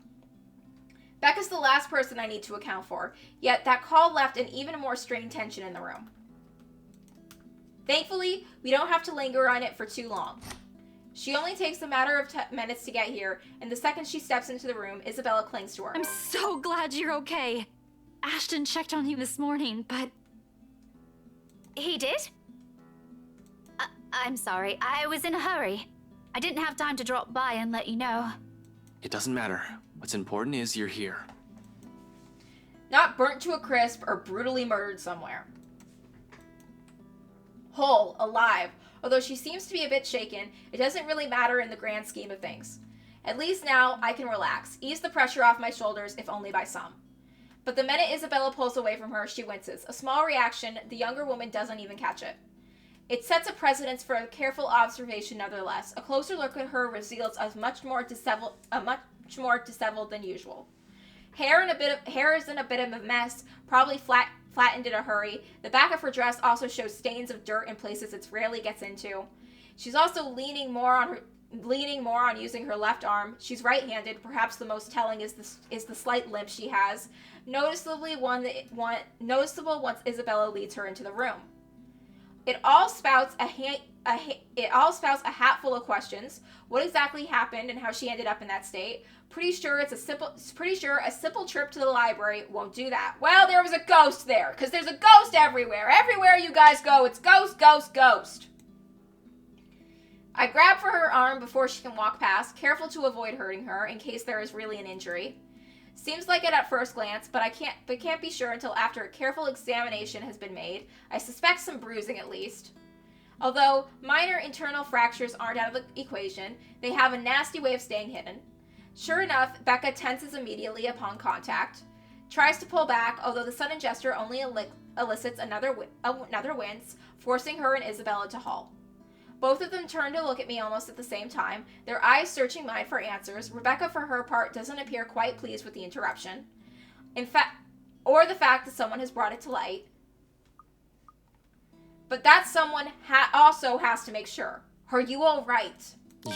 Becca's the last person I need to account for, yet that call left an even more strained tension in the room. Thankfully, we don't have to linger on it for too long. She only takes a matter of minutes to get here, and the second she steps into the room, Isabella clings to her. I'm so glad you're okay. Ashton checked on you this morning, but... He did? I'm sorry, I was in a hurry. I didn't have time to drop by and let you know. It doesn't matter. What's important is you're here. Not burnt to a crisp or brutally murdered somewhere. Whole, alive. Although she seems to be a bit shaken, it doesn't really matter in the grand scheme of things. At least now I can relax, ease the pressure off my shoulders, if only by some. But the minute Isabella pulls away from her, she winces. A small reaction, the younger woman doesn't even catch it. It sets a precedence for a careful observation nonetheless. A closer look at her reveals a much more disheveled than usual. Hair is in a bit of a mess, probably flattened in a hurry. The back of her dress also shows stains of dirt in places it rarely gets into. She's also leaning more on using her left arm. She's right-handed. Perhaps the most telling is the slight limp she has, noticeable once Isabella leads her into the room. It all spouts a hatful of questions. What exactly happened and how she ended up in that state? Pretty sure a simple trip to the library won't do that. Well, there was a ghost there, because there's a ghost everywhere. Everywhere you guys go, it's ghost, ghost, ghost. I grab for her arm before she can walk past, careful to avoid hurting her in case there is really an injury. Seems like it at first glance, but can't be sure until after a careful examination has been made. I suspect some bruising at least. Although minor internal fractures aren't out of the equation, they have a nasty way of staying hidden. Sure enough, Becca tenses immediately upon contact, tries to pull back, although the sudden gesture only elicits another wince, forcing her and Isabella to halt. Both of them turn to look at me almost at the same time, their eyes searching mine for answers. Rebecca, for her part, doesn't appear quite pleased with the interruption. In fact, or the fact that someone has brought it to light. But that someone also has to make sure. Are you alright?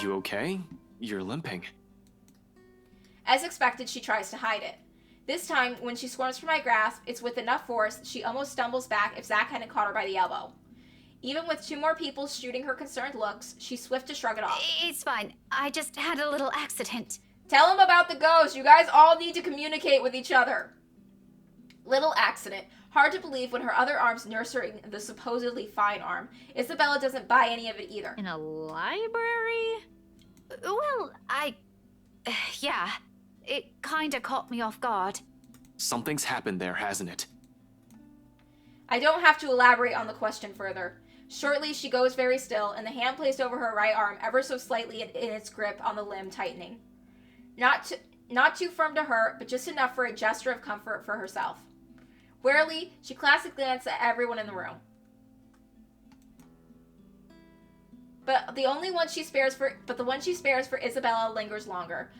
You okay? You're limping. As expected, she tries to hide it. This time, when she squirms from my grasp, it's with enough force she almost stumbles back if Zach hadn't caught her by the elbow. Even with 2 more people shooting her concerned looks, she's swift to shrug it off. It's fine. I just had a little accident. Tell him about the ghost. You guys all need to communicate with each other. Little accident. Hard to believe when her other arm's nursing the supposedly fine arm. Isabella doesn't buy any of it either. In a library? Well, yeah. It kinda caught me off guard. Something's happened there, hasn't it? I don't have to elaborate on the question further. Shortly, she goes very still, and the hand placed over her right arm ever so slightly in its grip on the limb tightening. Not too firm to hurt, but just enough for a gesture of comfort for herself. Warily, she classically glances at everyone in the room. But the one she spares for Isabella lingers longer.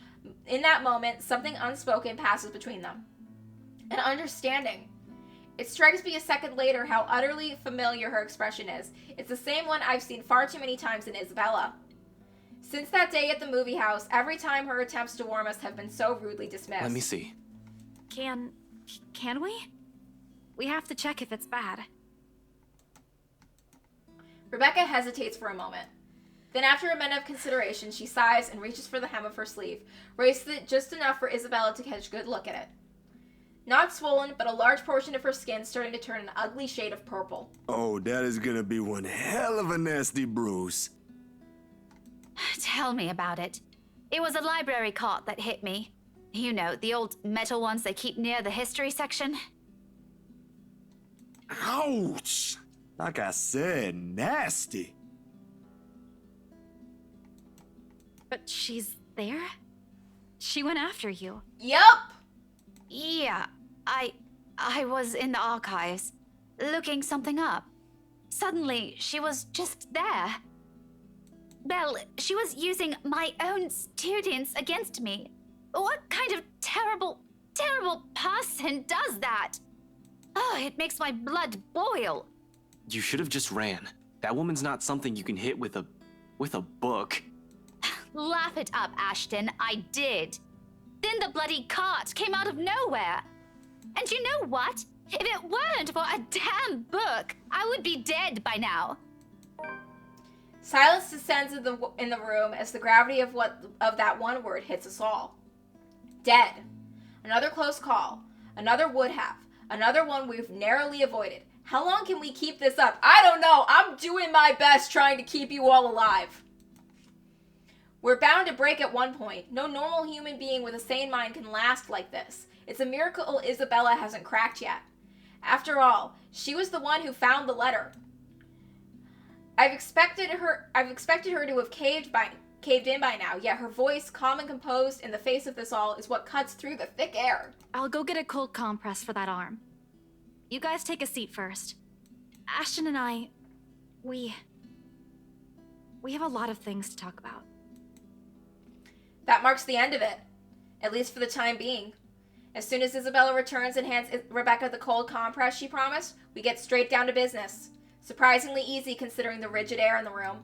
In that moment, something unspoken passes between them. An understanding. It strikes me a second later how utterly familiar her expression is. It's the same one I've seen far too many times in Isabella. Since that day at the movie house, every time her attempts to warn us have been so rudely dismissed. Let me see. Can we? We have to check if it's bad. Rebecca hesitates for a moment. Then after a minute of consideration, she sighs and reaches for the hem of her sleeve, raises it just enough for Isabella to catch a good look at it. Not swollen, but a large portion of her skin starting to turn an ugly shade of purple. Oh, that is gonna be one hell of a nasty bruise. Tell me about it. It was a library cart that hit me. You know, the old metal ones they keep near the history section. Ouch! Like I said, nasty. But she's there? She went after you. Yup! Yeah, I was in the archives, looking something up. Suddenly, she was just there. Well, she was using my own students against me. What kind of terrible person does that? Oh, it makes my blood boil. You should have just ran. That woman's not something you can hit with a book. Laugh it up, Ashton. I did. Then the bloody cart came out of nowhere. And you know what? If it weren't for a damn book, I would be dead by now. Silence descends in the room as the gravity of that one word hits us all. Dead. Another close call. Another would have. Another one we've narrowly avoided. How long can we keep this up? I don't know. I'm doing my best trying to keep you all alive. We're bound to break at one point. No normal human being with a sane mind can last like this. It's a miracle Isabella hasn't cracked yet. After all, she was the one who found the letter. I've expected her to have caved in by now, yet her voice, calm and composed in the face of this all, is what cuts through the thick air. I'll go get a cold compress for that arm. You guys take a seat first. Ashton and I, we have a lot of things to talk about. That marks the end of it, at least for the time being. As soon as Isabella returns and hands Rebecca the cold compress she promised, we get straight down to business. Surprisingly easy considering the rigid air in the room.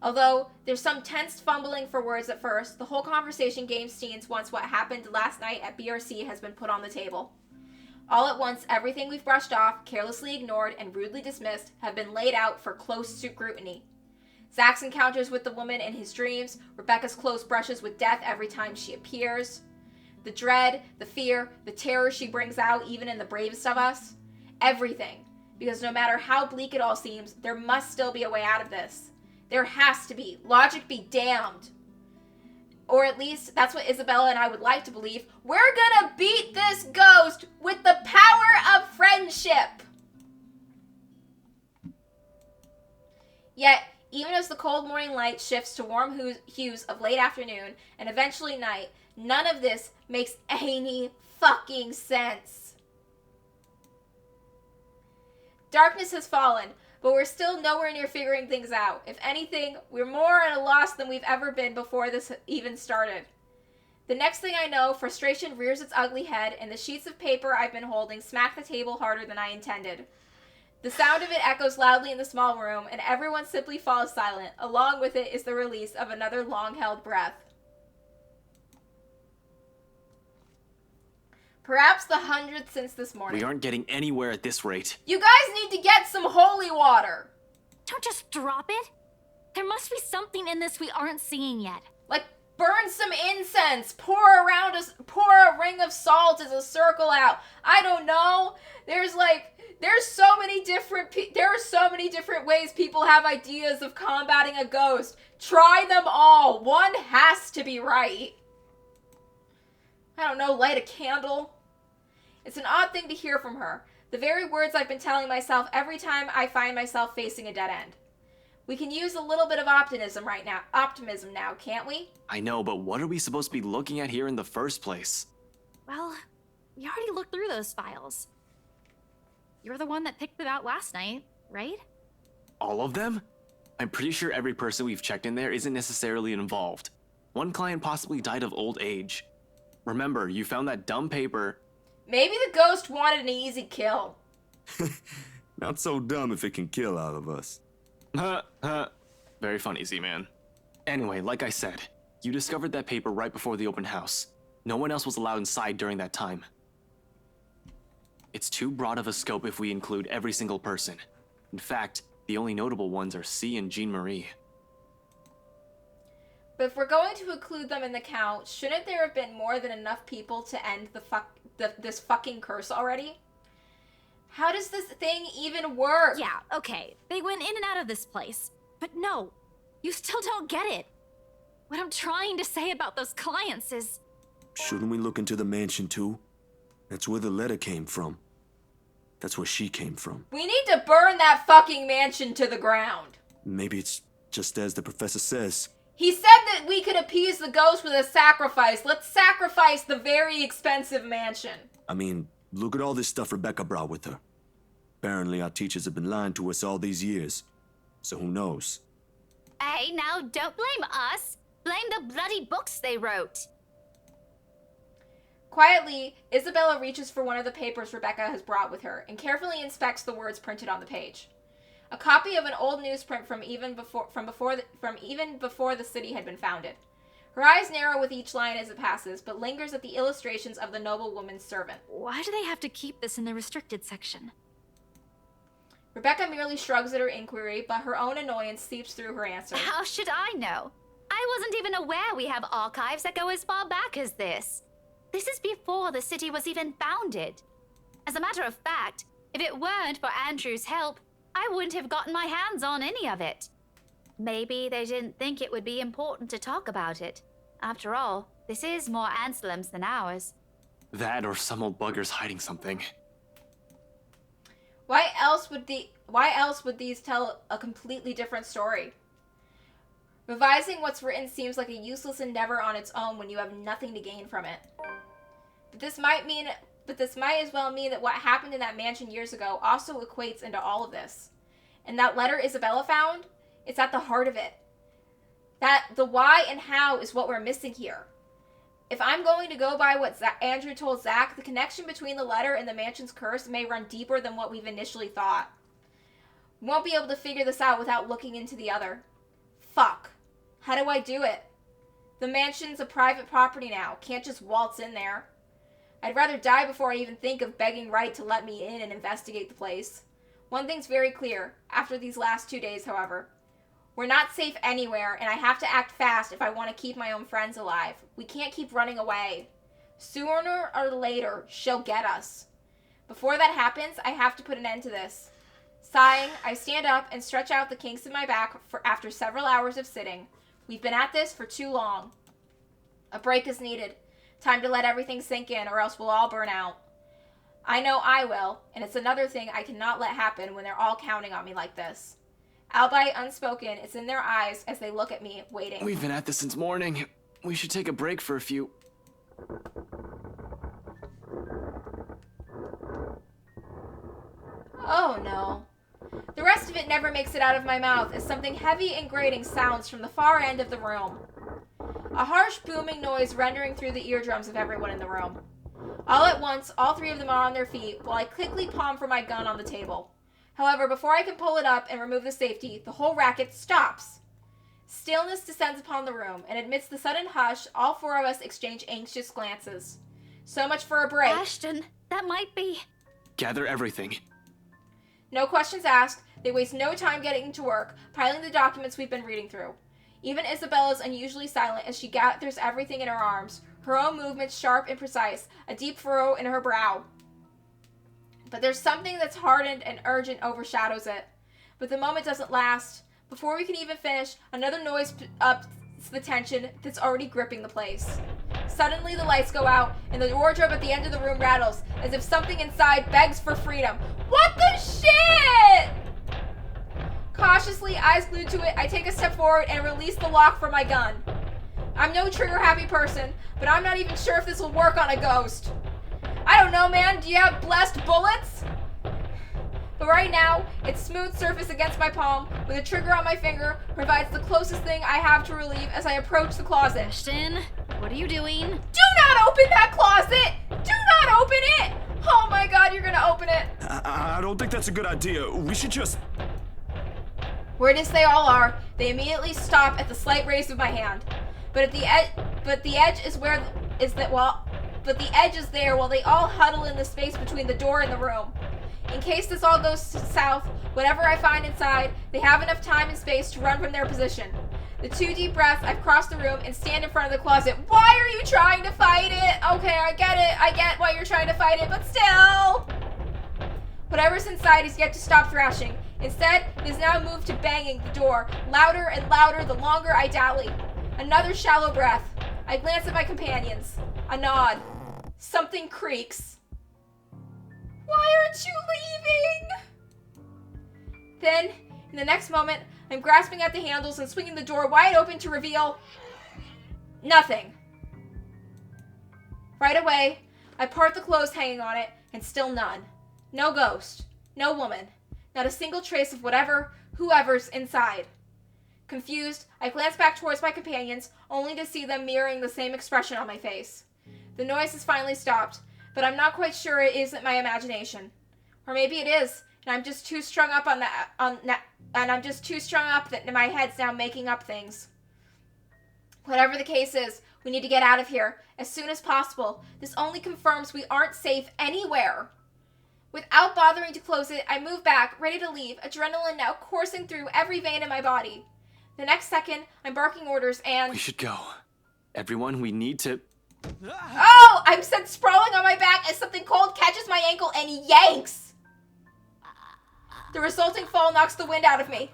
Although there's some tense fumbling for words at first, the whole conversation game scenes once what happened last night at BRC has been put on the table. All at once, everything we've brushed off, carelessly ignored, and rudely dismissed have been laid out for close scrutiny. Zach's encounters with the woman in his dreams, Rebecca's close brushes with death every time she appears, the dread, the fear, the terror she brings out even in the bravest of us. Everything. Because no matter how bleak it all seems, there must still be a way out of this. There has to be. Logic be damned. Or at least, that's what Isabella and I would like to believe. We're gonna beat this ghost with the power of friendship! Yet, even as the cold morning light shifts to warm hues of late afternoon and eventually night, none of this makes any fucking sense. Darkness has fallen, but we're still nowhere near figuring things out. If anything, we're more at a loss than we've ever been before this even started. The next thing I know, frustration rears its ugly head, and the sheets of paper I've been holding smack the table harder than I intended. The sound of it echoes loudly in the small room, and everyone simply falls silent. Along with it is the release of another long-held breath. Perhaps the 100th since this morning. We aren't getting anywhere at this rate. You guys need to get some holy water! Don't just drop it. There must be something in this we aren't seeing yet. Like, burn some incense, pour a ring of salt as a circle out. I don't know. There are so many different ways people have ideas of combating a ghost. Try them all. One has to be right. I don't know, light a candle. It's an odd thing to hear from her. The very words I've been telling myself every time I find myself facing a dead end. We can use a little bit of optimism now, can't we? I know, but what are we supposed to be looking at here in the first place? Well, we already looked through those files. You're the one that picked them out last night, right? All of them? I'm pretty sure every person we've checked in there isn't necessarily involved. One client possibly died of old age. Remember, you found that dumb paper. Maybe the ghost wanted an easy kill. Not so dumb if it can kill all of us. Very funny, Z-Man. Anyway, like I said, you discovered that paper right before the open house. No one else was allowed inside during that time. It's too broad of a scope if we include every single person. In fact, the only notable ones are C and Jean-Marie. But if we're going to include them in the count, shouldn't there have been more than enough people to end this fucking curse already? How does this thing even work? Yeah, okay. They went in and out of this place. But no, you still don't get it. What I'm trying to say about those clients is... Shouldn't we look into the mansion too? That's where the letter came from. That's where she came from. We need to burn that fucking mansion to the ground. Maybe it's just as the professor says. He said that we could appease the ghost with a sacrifice. Let's sacrifice the very expensive mansion. I mean, look at all this stuff Rebecca brought with her. Apparently our teachers have been lying to us all these years. So who knows? Hey, now don't blame us. Blame the bloody books they wrote. Quietly, Isabella reaches for one of the papers Rebecca has brought with her and carefully inspects the words printed on the page. A copy of an old newsprint from even before the city had been founded. Her eyes narrow with each line as it passes, but lingers at the illustrations of the noble woman's servant. Why do they have to keep this in the restricted section? Rebecca merely shrugs at her inquiry, but her own annoyance seeps through her answer. How should I know? I wasn't even aware we have archives that go as far back as this. This is before the city was even founded. As a matter of fact, if it weren't for Andrew's help, I wouldn't have gotten my hands on any of it. Maybe they didn't think it would be important to talk about it. After all, this is more Anselm's than ours. That or some old bugger's hiding something. Why else would these tell a completely different story? Revising what's written seems like a useless endeavor on its own when you have nothing to gain from it. But this might as well mean that what happened in that mansion years ago also equates into all of this. And that letter Isabella found, it's at the heart of it. That the why and how is what we're missing here. If I'm going to go by what Andrew told Zach, the connection between the letter and the mansion's curse may run deeper than what we've initially thought. We won't be able to figure this out without looking into the other. Fuck. How do I do it? The mansion's a private property now. Can't just waltz in there. I'd rather die before I even think of begging Wright to let me in and investigate the place. One thing's very clear, after these last 2 days, however. We're not safe anywhere, and I have to act fast if I want to keep my own friends alive. We can't keep running away. Sooner or later, she'll get us. Before that happens, I have to put an end to this. Sighing, I stand up and stretch out the kinks in my back after several hours of sitting. We've been at this for too long. A break is needed. Time to let everything sink in, or else we'll all burn out. I know I will, and it's another thing I cannot let happen when they're all counting on me like this. Albeit unspoken, it's in their eyes as they look at me, waiting. We've been at this since morning. We should take a break for a few... Oh no. The rest of it never makes it out of my mouth as something heavy and grating sounds from the far end of the room. A harsh booming noise rendering through the eardrums of everyone in the room. All at once, all three of them are on their feet, while I quickly palm for my gun on the table. However, before I can pull it up and remove the safety, the whole racket stops. Stillness descends upon the room, and amidst the sudden hush, all four of us exchange anxious glances. So much for a break. Ashton, that might be... Gather everything. No questions asked, they waste no time getting to work, piling the documents we've been reading through. Even Isabella's unusually silent as she gathers everything in her arms, her own movements sharp and precise, a deep furrow in her brow. But there's something that's hardened and urgent overshadows it. But the moment doesn't last. Before we can even finish, another noise ups the tension that's already gripping the place. Suddenly the lights go out, and the wardrobe at the end of the room rattles, as if something inside begs for freedom. What the shit? Cautiously, eyes glued to it, I take a step forward and release the lock from my gun. I'm no trigger-happy person, but I'm not even sure if this will work on a ghost. I don't know, man. Do you have blessed bullets? But right now, its smooth surface against my palm, with a trigger on my finger, provides the closest thing I have to relief as I approach the closet. Ashton, what are you doing? Do not open that closet! Do not open it! Oh my god, you're gonna open it. I don't think that's a good idea. We should just... Word as they all are, they immediately stop at the slight raise of my hand. But the edge is there while they all huddle in the space between the door and the room. In case this all goes south, whatever I find inside, they have enough time and space to run from their position. The 2 deep breaths, I've crossed the room and stand in front of the closet. Why are you trying to fight it? Okay, I get it. I get why you're trying to fight it, but still! Whatever's inside is yet to stop thrashing. Instead, it has now moved to banging the door, louder and louder the longer I dally. Another shallow breath. I glance at my companions. A nod. Something creaks. Why aren't you leaving? Then, in the next moment, I'm grasping at the handles and swinging the door wide open to reveal... nothing. Right away, I part the clothes hanging on it, and still none. No ghost. No woman. Not a single trace of whoever's inside. Confused, I glance back towards my companions, only to see them mirroring the same expression on my face. The noise has finally stopped, but I'm not quite sure it isn't my imagination. Or maybe it is, and I'm just too strung up that my head's now making up things. Whatever the case is, we need to get out of here as soon as possible. This only confirms we aren't safe anywhere. Without bothering to close it, I move back, ready to leave, adrenaline now coursing through every vein in my body. The next second, I'm barking orders and... We should go. Everyone, we need to... Oh! I'm sent sprawling on my back as something cold catches my ankle and yanks! The resulting fall knocks the wind out of me.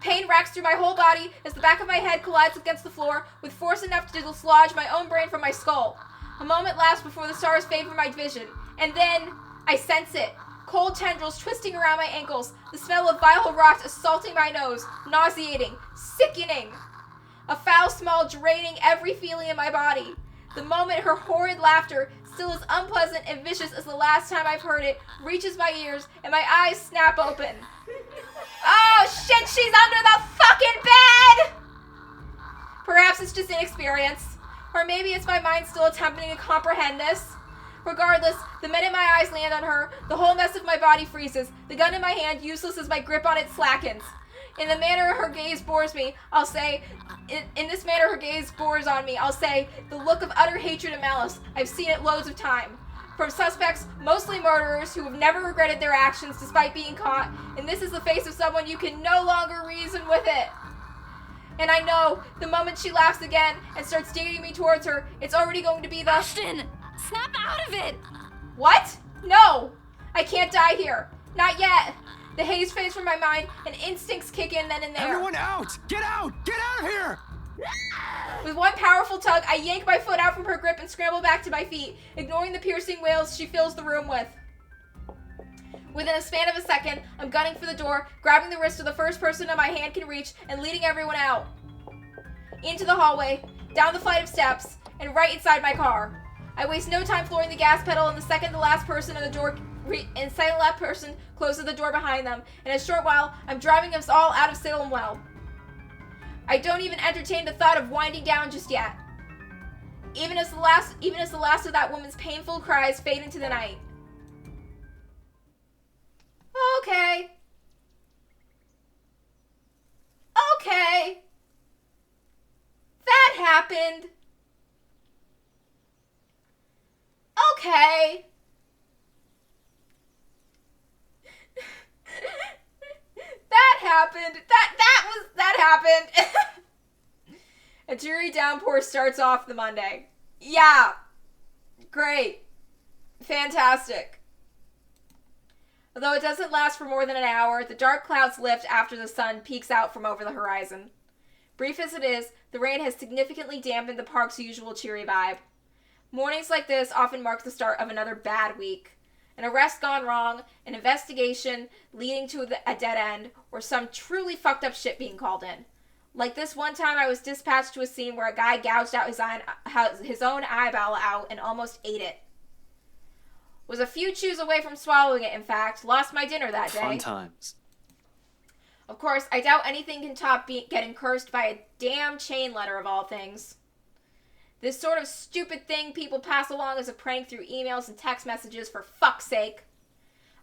Pain racks through my whole body as the back of my head collides against the floor with force enough to dislodge my own brain from my skull. A moment lasts before the stars fade from my vision, and then I sense it. Cold tendrils twisting around my ankles, the smell of vile rot assaulting my nose, nauseating, sickening. A foul smell draining every feeling in my body. The moment her horrid laughter, still as unpleasant and vicious as the last time I've heard it, reaches my ears and my eyes snap open. Oh shit, she's under the fucking bed! Perhaps it's just inexperience, or maybe it's my mind still attempting to comprehend this. Regardless, the minute my eyes land on her, the whole mess of my body freezes, the gun in my hand useless as my grip on it slackens. In the manner her gaze bores me, I'll say, in this manner her gaze bores on me, I'll say, the look of utter hatred and malice. I've seen it loads of time. From suspects, mostly murderers, who have never regretted their actions despite being caught, and this is the face of someone you can no longer reason with it. And I know, the moment she laughs again and starts digging me towards her, it's already going to be the... Ashton! Snap out of it! What? No! I can't die here. Not yet. The haze fades from my mind, and instincts kick in then and there. Everyone out! Get out! Get out of here! With one powerful tug, I yank my foot out from her grip and scramble back to my feet, ignoring the piercing wails she fills the room with. Within a span of a second, I'm gunning for the door, grabbing the wrist of the first person my hand can reach, and leading everyone out. Into the hallway, down the flight of steps, and right inside my car. I waste no time flooring the gas pedal, and the second the last person on the door closes the door behind them. In a short while, I'm driving us all out of Salem Well. I don't even entertain the thought of winding down just yet. Even as the last of that woman's painful cries fade into the night. Okay, happened. Okay. That happened. That happened. A dreary downpour starts off the Monday. Yeah. Great. Fantastic. Although it doesn't last for more than an hour, the dark clouds lift after the sun peeks out from over the horizon. Brief as it is, the rain has significantly dampened the park's usual cheery vibe. Mornings like this often mark the start of another bad week. An arrest gone wrong, an investigation leading to a dead end, or some truly fucked up shit being called in. Like this one time I was dispatched to a scene where a guy gouged out his own eyeball out and almost ate it. Was a few chews away from swallowing it, in fact. Lost my dinner that day. Fun times. Of course, I doubt anything can top getting cursed by a damn chain letter of all things. This sort of stupid thing people pass along as a prank through emails and text messages, for fuck's sake.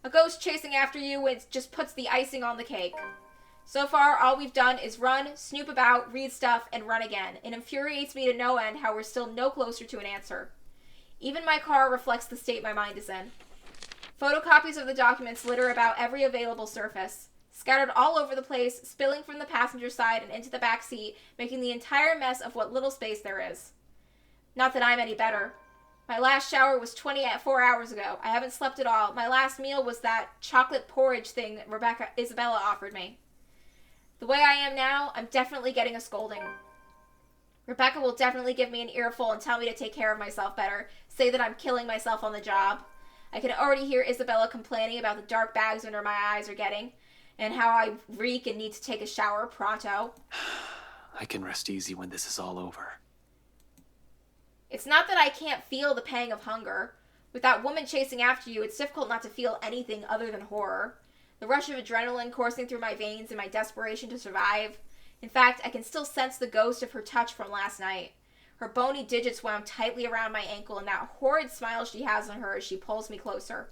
A ghost chasing after you, it just puts the icing on the cake. So far, all we've done is run, snoop about, read stuff, and run again. It infuriates me to no end how we're still no closer to an answer. Even my car reflects the state my mind is in. Photocopies of the documents litter about every available surface, scattered all over the place, spilling from the passenger side and into the back seat, making the entire mess of what little space there is. Not that I'm any better. My last shower was 24 hours ago. I haven't slept at all. My last meal was that chocolate porridge thing that Isabella offered me. The way I am now, I'm definitely getting a scolding. Rebecca will definitely give me an earful and tell me to take care of myself better, say that I'm killing myself on the job. I can already hear Isabella complaining about the dark bags under my eyes are getting, and how I reek and need to take a shower pronto. I can rest easy when this is all over. It's not that I can't feel the pang of hunger. With that woman chasing after you, it's difficult not to feel anything other than horror. The rush of adrenaline coursing through my veins and my desperation to survive. In fact, I can still sense the ghost of her touch from last night. Her bony digits wound tightly around my ankle and that horrid smile she has on her as she pulls me closer.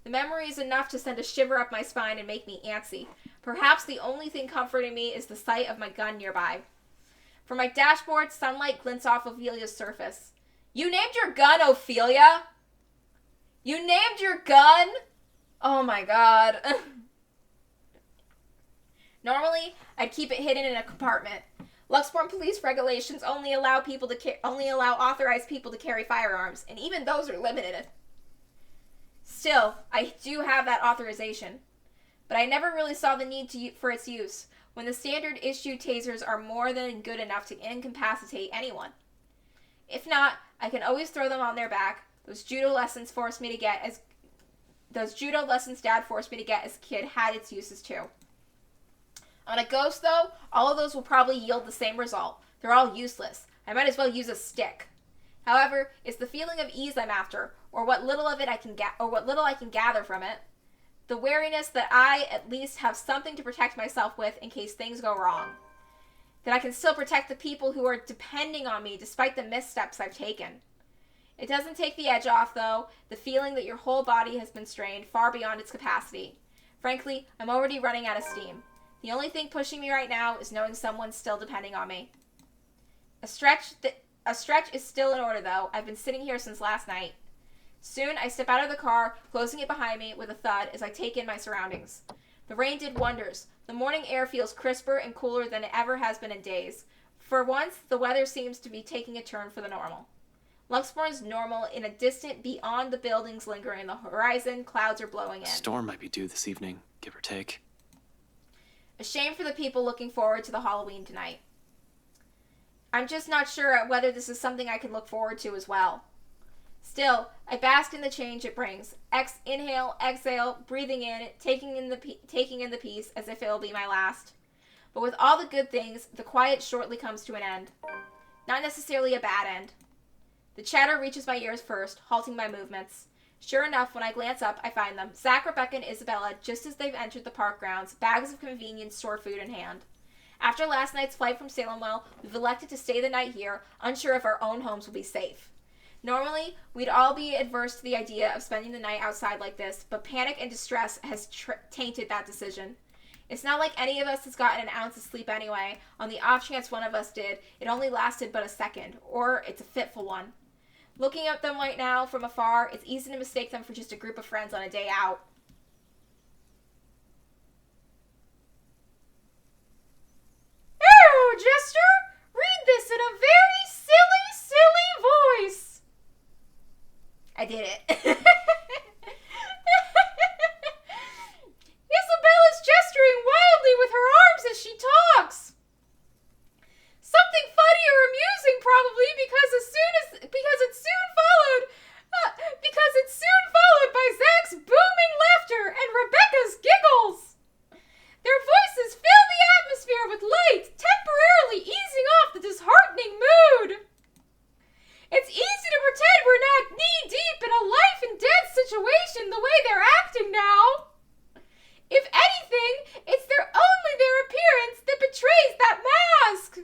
The memory is enough to send a shiver up my spine and make me antsy. Perhaps the only thing comforting me is the sight of my gun nearby. From my dashboard, sunlight glints off Ophelia's surface. You named your gun Ophelia? You named your gun? Oh my god. Normally, I'd keep it hidden in a compartment. Luxborn police regulations only allow authorized people to carry firearms, and even those are limited. Still, I do have that authorization, but I never really saw the need for its use when the standard issue tasers are more than good enough to incapacitate anyone. If not, I can always throw them on their back. Those judo lessons Dad forced me to get as a kid had its uses too. On a ghost, though, all of those will probably yield the same result. They're all useless. I might as well use a stick. However, it's the feeling of ease I'm after, or what little I can gather from it. The wariness that I, at least, have something to protect myself with in case things go wrong. That I can still protect the people who are depending on me despite the missteps I've taken. It doesn't take the edge off, though, the feeling that your whole body has been strained far beyond its capacity. Frankly, I'm already running out of steam. The only thing pushing me right now is knowing someone's still depending on me. A stretch is still in order, though. I've been sitting here since last night. Soon, I step out of the car, closing it behind me with a thud as I take in my surroundings. The rain did wonders. The morning air feels crisper and cooler than it ever has been in days. For once, the weather seems to be taking a turn for the normal. Luxborn's normal in a distant beyond the buildings lingering the horizon, clouds are blowing in. A storm might be due this evening, give or take. A shame for the people looking forward to the Halloween tonight. I'm just not sure whether this is something I can look forward to as well. Still, I bask in the change it brings. Inhale, exhale, breathing in, taking in the peace as if it'll be my last. But with all the good things, the quiet shortly comes to an end. Not necessarily a bad end. The chatter reaches my ears first, halting my movements. Sure enough, when I glance up, I find them, Zach, Rebecca, and Isabella, just as they've entered the park grounds, bags of convenience store food in hand. After last night's flight from Salemwell, we've elected to stay the night here, unsure if our own homes will be safe. Normally, we'd all be adverse to the idea of spending the night outside like this, but panic and distress has tainted that decision. It's not like any of us has gotten an ounce of sleep anyway. On the off chance one of us did, it only lasted but a second, or it's a fitful one. Looking at them right now from afar, it's easy to mistake them for just a group of friends on a day out. Oh, Jester! Read this in a very silly voice! I did it. Isabella's gesturing wildly with her arms as she talks. Something funny or amusing, probably, because it's soon followed by Zach's booming laughter and Rebecca's giggles. Their voices fill the atmosphere with light, temporarily easing off the disheartening mood. It's easy to pretend we're not knee-deep in a life-and-death situation the way they're acting now. If anything, it's only their appearance that betrays that mask.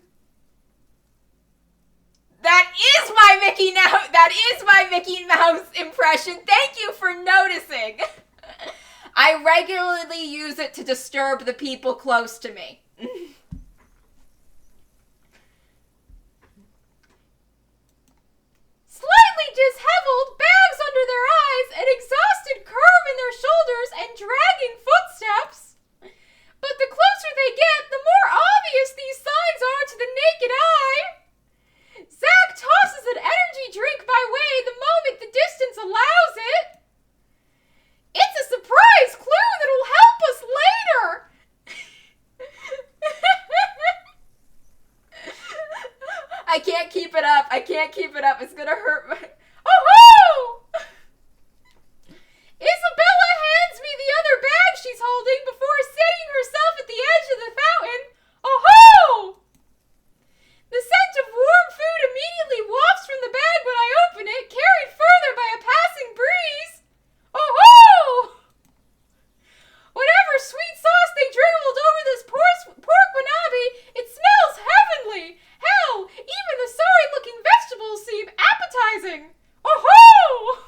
That is my Mickey Mouse impression. Thank you for noticing. I regularly use it to disturb the people close to me. Slightly disheveled, bags under their eyes, an exhausted curve in their shoulders, and dragging footsteps. But the closer they get, the more obvious these signs are to the naked eye. Zach tosses an energy drink by way the moment the distance allows it. It's a surprise clue that'll help us later. I can't keep it up. It's gonna hurt my... Oh-ho! Isabella hands me the other bag she's holding before sitting herself at the edge of the fountain. Oh-ho! The scent of warm food immediately wafts from the bag when I open it, carried further by a passing breeze. Oh-ho! Whatever sweet sauce they dribbled over this pork wanabe, it smells heavenly. Hell, even the sorry-looking vegetables seem appetizing. Oh-ho!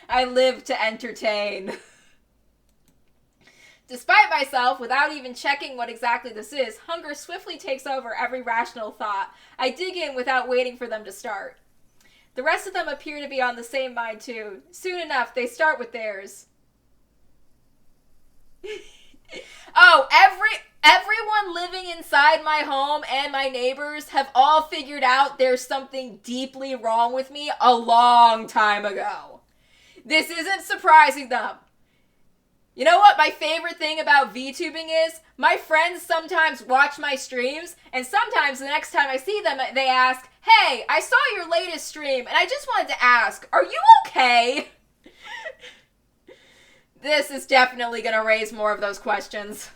I live to entertain. Despite myself, without even checking what exactly this is, hunger swiftly takes over every rational thought. I dig in without waiting for them to start. The rest of them appear to be on the same mind too. Soon enough, they start with theirs. Oh, everyone living inside my home and my neighbors have all figured out there's something deeply wrong with me a long time ago. This isn't surprising them. You know what my favorite thing about VTubing is? My friends sometimes watch my streams, and sometimes the next time I see them, they ask, "Hey, I saw your latest stream, and I just wanted to ask, are you okay?" This is definitely going to raise more of those questions.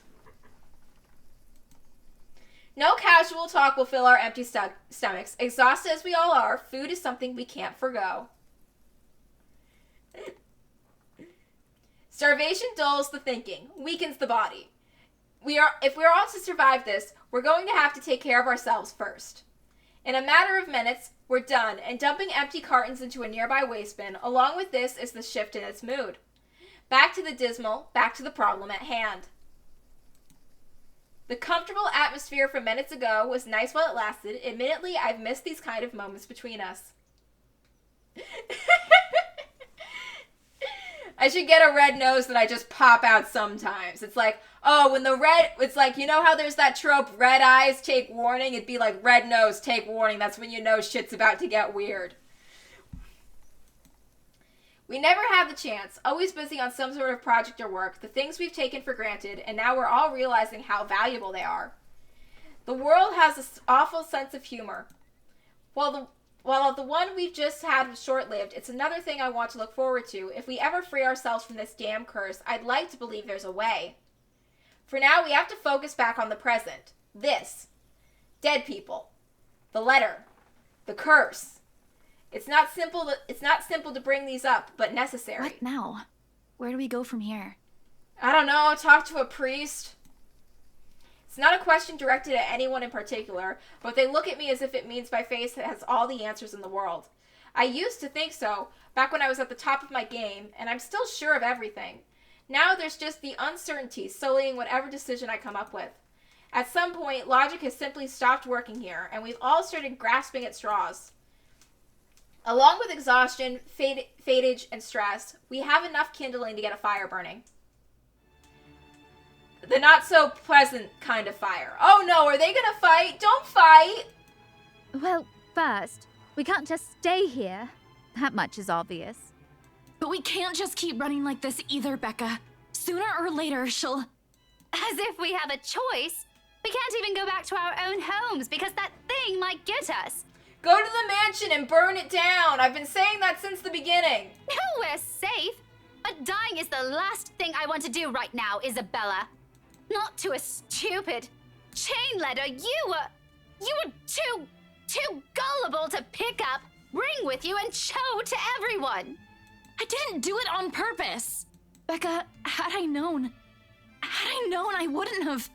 No casual talk will fill our empty stomachs. Exhausted as we all are, food is something we can't forgo. Starvation dulls the thinking, weakens the body. If we're all to survive this, we're going to have to take care of ourselves first. In a matter of minutes, we're done, and dumping empty cartons into a nearby waste bin. Along with this is the shift in its mood. Back to the dismal, back to the problem at hand. The comfortable atmosphere from minutes ago was nice while it lasted. Admittedly, I've missed these kind of moments between us. I should get a red nose that I just pop out sometimes. It's like, oh, it's like, you know how there's that trope, red eyes, take warning? It'd be like, red nose, take warning. That's when you know shit's about to get weird. We never have the chance, always busy on some sort of project or work, the things we've taken for granted, and now we're all realizing how valuable they are. The world has this awful sense of humor. While the one we've just had was short-lived, it's another thing I want to look forward to. If we ever free ourselves from this damn curse, I'd like to believe there's a way. For now, we have to focus back on the present. This. Dead people. The letter. The curse. It's not simple to bring these up, but necessary. What now? Where do we go from here? I don't know. Talk to a priest. It's not a question directed at anyone in particular, but they look at me as if it means my face has all the answers in the world. I used to think so, back when I was at the top of my game, and I'm still sure of everything. Now there's just the uncertainty sullying whatever decision I come up with. At some point, logic has simply stopped working here, and we've all started grasping at straws. Along with exhaustion, fatage, and stress, we have enough kindling to get a fire burning. The not-so-pleasant kind of fire. Oh no, are they gonna fight? Don't fight! Well, first, we can't just stay here. That much is obvious. But we can't just keep running like this either, Becca. Sooner or later, she'll... As if we have a choice. We can't even go back to our own homes because that thing might get us. Go to the mansion and burn it down. I've been saying that since the beginning. No, we're safe. But dying is the last thing I want to do right now, Isabella. Not to a stupid chain letter you were too gullible to pick up, bring with you, and show to everyone. I didn't do it on purpose. Becca, had I known, I wouldn't have...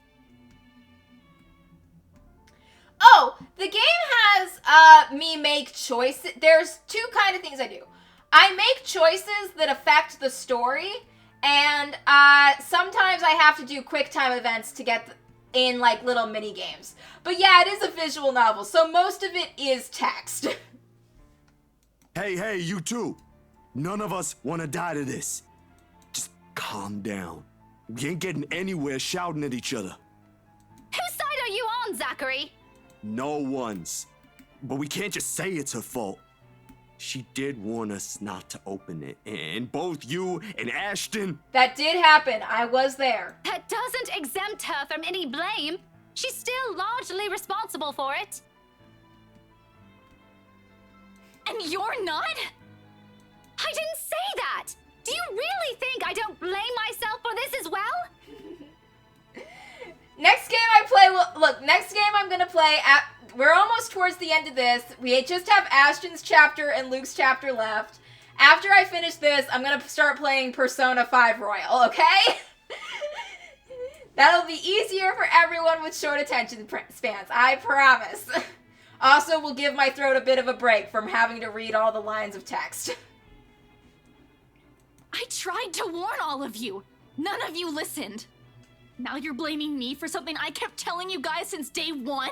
Oh, the game has me make choices. There's two kind of things I do. I make choices that affect the story, and sometimes I have to do quick time events to get in like little mini games. But yeah, it is a visual novel, so most of it is text. Hey, you two. None of us want to die to this. Just calm down. We ain't getting anywhere shouting at each other. Whose side are you on, Zachary? No one's. But we can't just say it's her fault. She did warn us not to open it, and both you and Ashton... That did happen. I was there. That doesn't exempt her from any blame. She's still largely responsible for it. And you're not? I didn't say that! Do you really think I don't blame myself for this as well? Next game I play, next game I'm gonna play, we're almost towards the end of this. We just have Ashton's chapter and Luke's chapter left. After I finish this, I'm gonna start playing Persona 5 Royal, okay? That'll be easier for everyone with short attention spans, I promise. Also, will give my throat a bit of a break from having to read all the lines of text. I tried to warn all of you. None of you listened. Now you're blaming me for something I kept telling you guys since day one?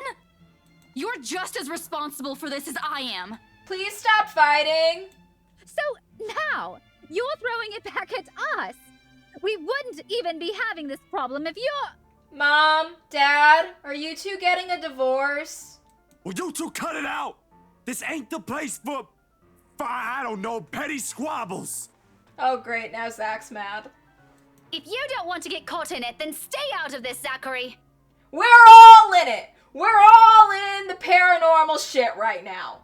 You're just as responsible for this as I am. Please stop fighting. So now, you're throwing it back at us. We wouldn't even be having this problem if you're... Mom, Dad, are you two getting a divorce? Well, you two cut it out. This ain't the place for I don't know, petty squabbles. Oh great, now Zach's mad. If you don't want to get caught in it, then stay out of this, Zachary. We're all in it. We're all in the paranormal shit right now.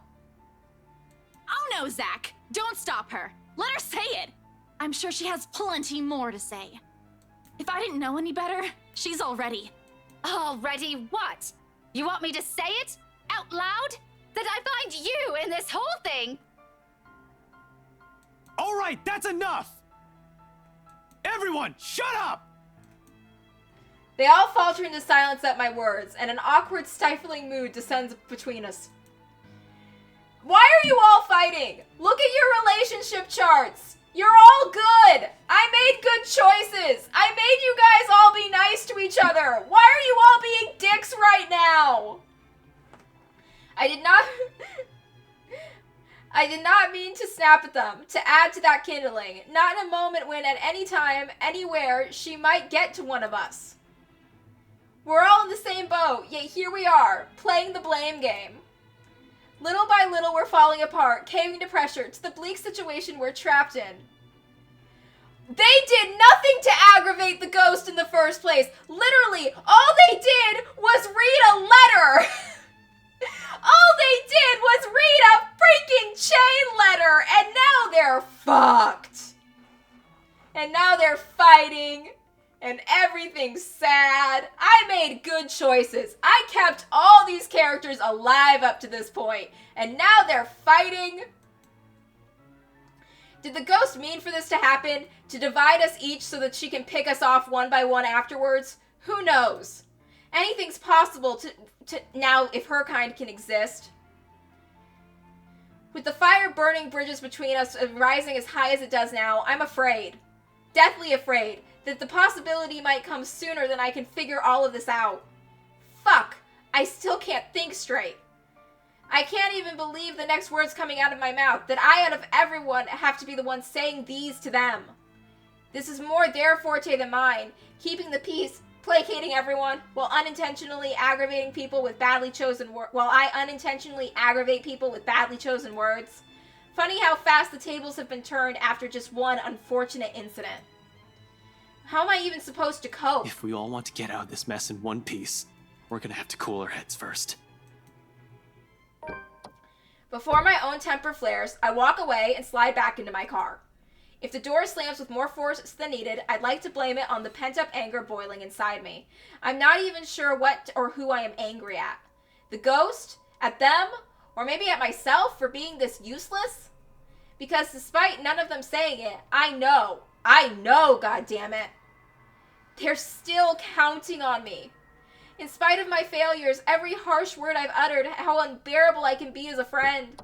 Oh no, Zach. Don't stop her. Let her say it. I'm sure she has plenty more to say. If I didn't know any better, she's already. Already what? You want me to say it? Out loud? That I find you in this whole thing? All right, that's enough! Everyone, shut up! They all falter into silence at my words, and an awkward, stifling mood descends between us. Why are you all fighting? Look at your relationship charts! You're all good! I made good choices! I made you guys all be nice to each other! Why are you all being dicks right now? I did not mean to snap at them, to add to that kindling. Not in a moment when at any time, anywhere, she might get to one of us. We're all in the same boat, yet here we are, playing the blame game. Little by little, we're falling apart, caving to pressure, to the bleak situation we're trapped in. They did nothing to aggravate the ghost in the first place. Literally, all they did was read a letter. All they did was read a freaking chain letter, and now they're fucked. And now they're fighting, and everything's sad. I made good choices. I kept all these characters alive up to this point, and now they're fighting. Did the ghost mean for this to happen? To divide us each so that she can pick us off one by one afterwards? Who knows? Anything's possible to now if her kind can exist. With the fire burning bridges between us and rising as high as it does now, I'm afraid. Deathly afraid that the possibility might come sooner than I can figure all of this out. Fuck, I still can't think straight. I can't even believe the next words coming out of my mouth, that I, out of everyone, have to be the one saying these to them. This is more their forte than mine, keeping the peace, placating everyone, while unintentionally aggravating people with badly chosen words. While I unintentionally aggravate people with badly chosen words. Funny how fast the tables have been turned after just one unfortunate incident. How am I even supposed to cope? If we all want to get out of this mess in one piece, we're gonna have to cool our heads first. Before my own temper flares, I walk away and slide back into my car. If the door slams with more force than needed, I'd like to blame it on the pent-up anger boiling inside me. I'm not even sure what or who I am angry at. The ghost? At them? Or maybe at myself for being this useless? Because despite none of them saying it, I know, goddammit. They're still counting on me. In spite of my failures, every harsh word I've uttered, how unbearable I can be as a friend.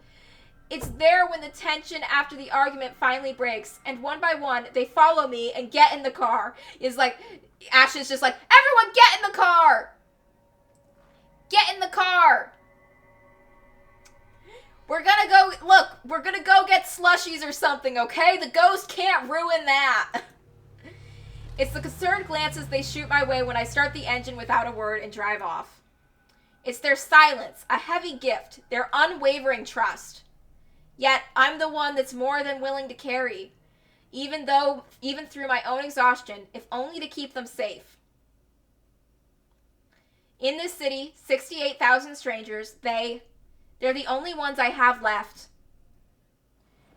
It's there when the tension after the argument finally breaks, and one by one, they follow me and get in the car. Ash is just like, everyone get in the car! Get in the car! We're gonna go get slushies or something, okay? The ghost can't ruin that. It's the concerned glances they shoot my way when I start the engine without a word and drive off. It's their silence, a heavy gift, their unwavering trust. Yet, I'm the one that's more than willing to carry, even through my own exhaustion, if only to keep them safe. In this city, 68,000 strangers, they're the only ones I have left.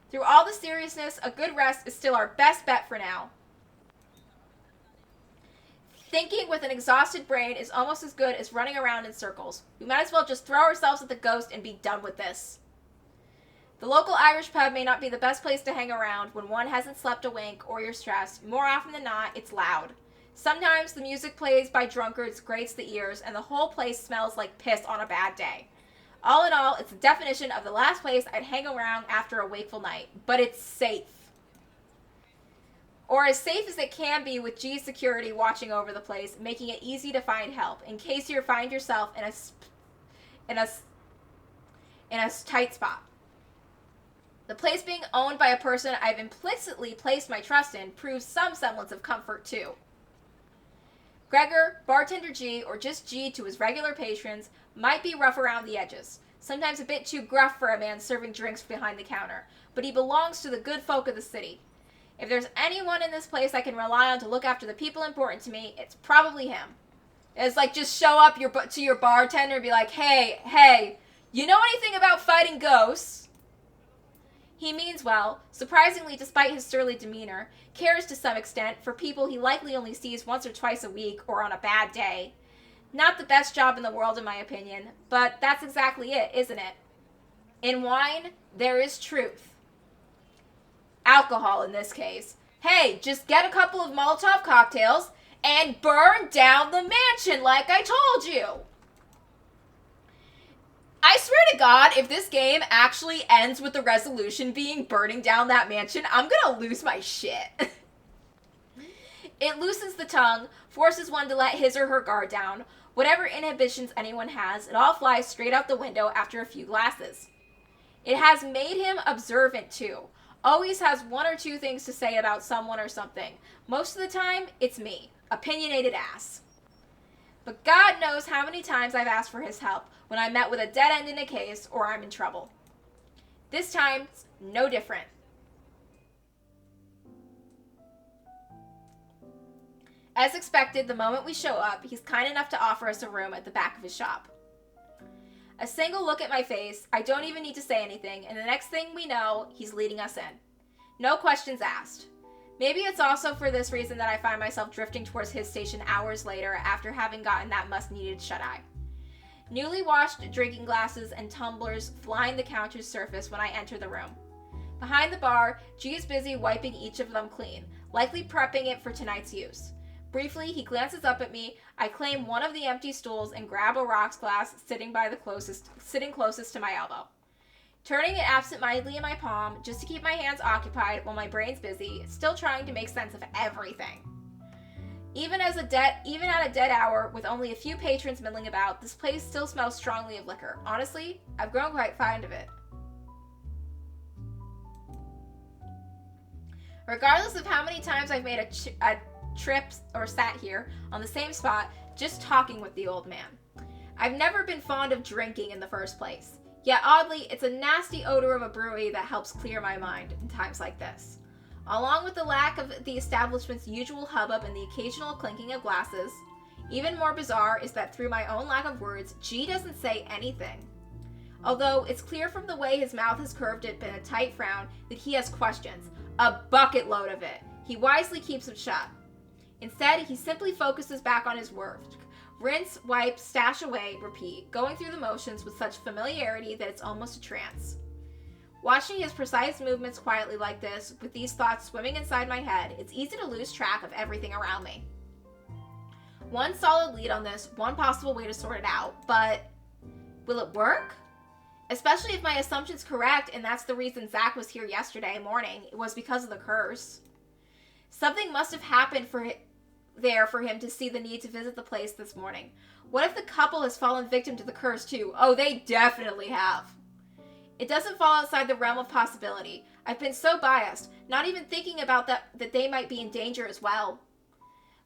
Through all the seriousness, a good rest is still our best bet for now. Thinking with an exhausted brain is almost as good as running around in circles. We might as well just throw ourselves at the ghost and be done with this. The local Irish pub may not be the best place to hang around when one hasn't slept a wink or you're stressed. More often than not, it's loud. Sometimes the music plays by drunkards grates the ears and the whole place smells like piss on a bad day. All in all, it's the definition of the last place I'd hang around after a wakeful night. But it's safe. Or as safe as it can be with G's security watching over the place, making it easy to find help in case you find yourself in a tight spot. The place being owned by a person I've implicitly placed my trust in proves some semblance of comfort too. Gregor, bartender G, or just G to his regular patrons, might be rough around the edges, sometimes a bit too gruff for a man serving drinks behind the counter, but he belongs to the good folk of the city. If there's anyone in this place I can rely on to look after the people important to me, it's probably him. It's like, just show up to your bartender and be like, hey, you know anything about fighting ghosts? He means well, surprisingly despite his surly demeanor, cares to some extent for people he likely only sees once or twice a week or on a bad day. Not the best job in the world in my opinion, but that's exactly it, isn't it? In wine, there is truth. Alcohol in this case. Hey, just get a couple of Molotov cocktails and burn down the mansion like I told you. I swear to God, if this game actually ends with the resolution being burning down that mansion, I'm gonna lose my shit. It loosens the tongue, forces one to let his or her guard down. Whatever inhibitions anyone has, it all flies straight out the window after a few glasses. It has made him observant too. Always has one or two things to say about someone or something. Most of the time, it's me. Opinionated ass. But God knows how many times I've asked for his help when I'm met with a dead end in a case or I'm in trouble. This time, it's no different. As expected, the moment we show up, he's kind enough to offer us a room at the back of his shop. A single look at my face, I don't even need to say anything, and the next thing we know, he's leading us in. No questions asked. Maybe it's also for this reason that I find myself drifting towards his station hours later after having gotten that much-needed shut-eye. Newly washed drinking glasses and tumblers line the counter's surface when I enter the room. Behind the bar, G is busy wiping each of them clean, likely prepping it for tonight's use. Briefly, he glances up at me. I claim one of the empty stools and grab a rocks glass sitting closest to my elbow. Turning it absentmindedly in my palm just to keep my hands occupied while my brain's busy, still trying to make sense of everything. Even at a dead hour, with only a few patrons milling about, this place still smells strongly of liquor. Honestly, I've grown quite fond of it. Regardless of how many times I've made a trip or sat here on the same spot, just talking with the old man. I've never been fond of drinking in the first place. Yet oddly, it's a nasty odor of a brewery that helps clear my mind in times like this. Along with the lack of the establishment's usual hubbub and the occasional clinking of glasses, even more bizarre is that through my own lack of words, G doesn't say anything. Although it's clear from the way his mouth is curved in a tight frown that he has questions, a bucket load of it. He wisely keeps them shut. Instead, he simply focuses back on his work. Rinse, wipe, stash away, repeat, going through the motions with such familiarity that it's almost a trance. Watching his precise movements quietly like this, with these thoughts swimming inside my head, it's easy to lose track of everything around me. One solid lead on this, one possible way to sort it out, but will it work? Especially if my assumption's correct and that's the reason Zach was here yesterday morning, it was because of the curse. Something must have happened for him to see the need to visit the place this morning. What if the couple has fallen victim to the curse too? Oh, they definitely have. It doesn't fall outside the realm of possibility. I've been so biased, not even thinking about that they might be in danger as well.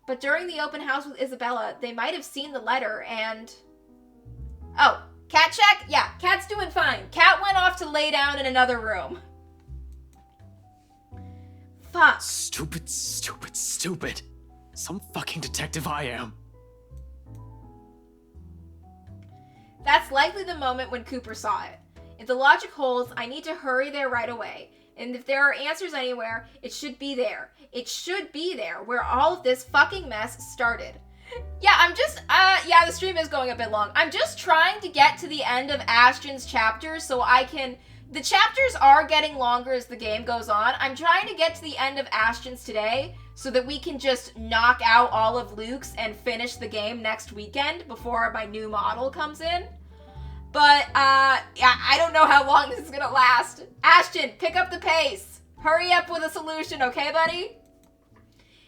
But during the open house with Isabella, they might have seen the letter and... Oh, Cat check? Yeah, Cat's doing fine. Cat went off to lay down in another room. Fuck. Stupid, stupid, stupid. Some fucking detective I am. That's likely the moment when Cooper saw it. If the logic holds, I need to hurry there right away. And if there are answers anywhere, it should be there. It should be there, where all of this fucking mess started. Yeah, the stream is going a bit long. I'm just trying to get to the end of Ashton's chapters so I can... The chapters are getting longer as the game goes on. I'm trying to get to the end of Ashton's today so that we can just knock out all of Luke's and finish the game next weekend before my new model comes in. But, yeah, I don't know how long this is gonna last. Ashton, pick up the pace. Hurry up with a solution, okay, buddy?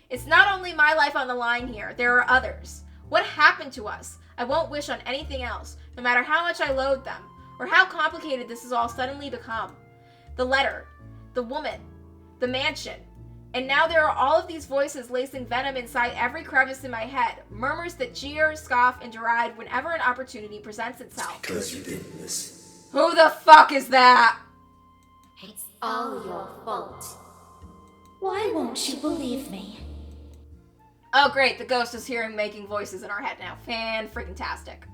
It's not only my life on the line here. There are others. What happened to us? I won't wish on anything else, no matter how much I loathe them, or how complicated this has all suddenly become. The letter, the woman, the mansion, and now there are all of these voices lacing venom inside every crevice in my head, murmurs that jeer, scoff, and deride whenever an opportunity presents itself. Because you did this. Who the fuck is that? It's all your fault. Why won't you believe me? Oh great, the ghost is hearing making voices in our head now. Fan-freaking-tastic.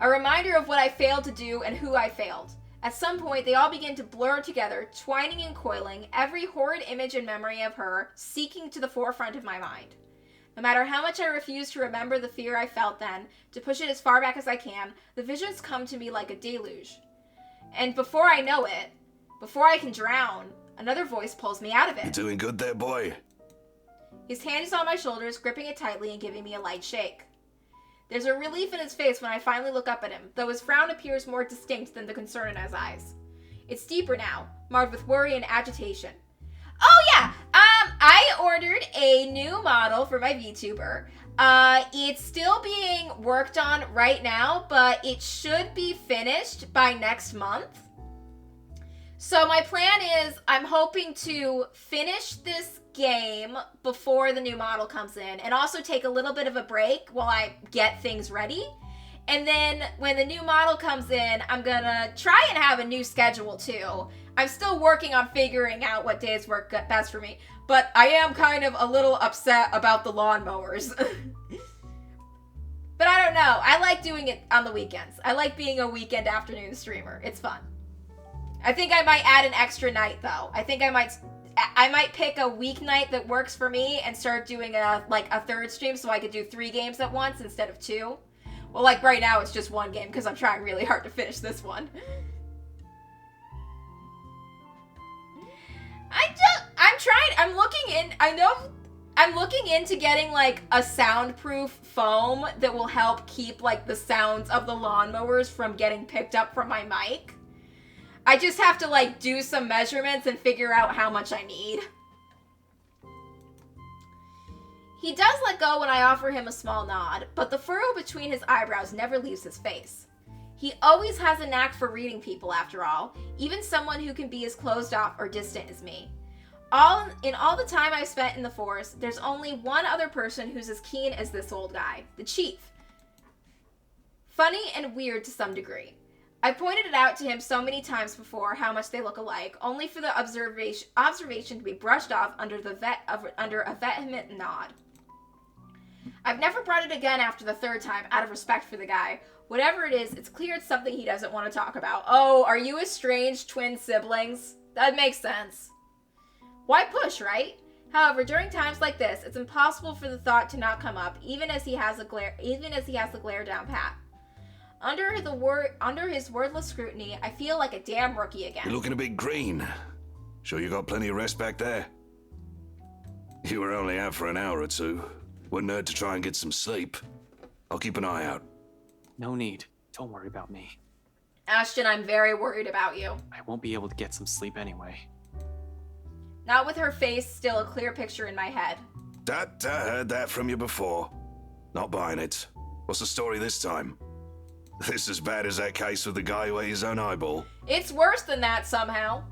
A reminder of what I failed to do and who I failed. At some point, they all begin to blur together, twining and coiling, every horrid image and memory of her seeking to the forefront of my mind. No matter how much I refuse to remember the fear I felt then, to push it as far back as I can, the visions come to me like a deluge. And before I know it, before I can drown, another voice pulls me out of it. You doing good there, boy? His hand is on my shoulders, gripping it tightly and giving me a light shake. There's a relief in his face when I finally look up at him, though his frown appears more distinct than the concern in his eyes. It's deeper now, marred with worry and agitation. Oh yeah, I ordered a new model for my VTuber. It's still being worked on right now, but it should be finished by next month. So my plan is I'm hoping to finish this game before the new model comes in and also take a little bit of a break while I get things ready. And then when the new model comes in, I'm gonna try and have a new schedule too. I'm still working on figuring out what days work best for me, but I am kind of a little upset about the lawnmowers. But I don't know. I like doing it on the weekends. I like being a weekend afternoon streamer. It's fun. I think I might add an extra night though. I think I might pick a weeknight that works for me and start doing a third stream so I could do 3 games at once instead of 2. Well, like right now it's just 1 game because I'm trying really hard to finish this one. I'm trying I'm looking into getting, like, a soundproof foam that will help keep, like, the sounds of the lawnmowers from getting picked up from my mic. I just have to, like, do some measurements and figure out how much I need. He does let go when I offer him a small nod, but the furrow between his eyebrows never leaves his face. He always has a knack for reading people, after all, even someone who can be as closed off or distant as me. In all the time I've spent in the force, there's only one other person who's as keen as this old guy, the chief. Funny and weird to some degree. I pointed it out to him so many times before how much they look alike, only for the observation to be brushed off under a vehement nod. I've never brought it again after the third time, out of respect for the guy. Whatever it is, it's clear it's something he doesn't want to talk about. Oh, are you estranged twin siblings? That makes sense. Why push, right? However, during times like this, it's impossible for the thought to not come up, even as he has the glare down pat. Under his wordless scrutiny, I feel like a damn rookie again. You're looking a bit green. Sure you got plenty of rest back there? You were only out for an hour or two. Wouldn't hurt to try and get some sleep. I'll keep an eye out. No need. Don't worry about me. Ashton, I'm very worried about you. I won't be able to get some sleep anyway. Not with her face still a clear picture in my head. I heard that from you before. Not buying it. What's the story this time? This as bad as that case with the guy who ate his own eyeball? It's worse than that somehow.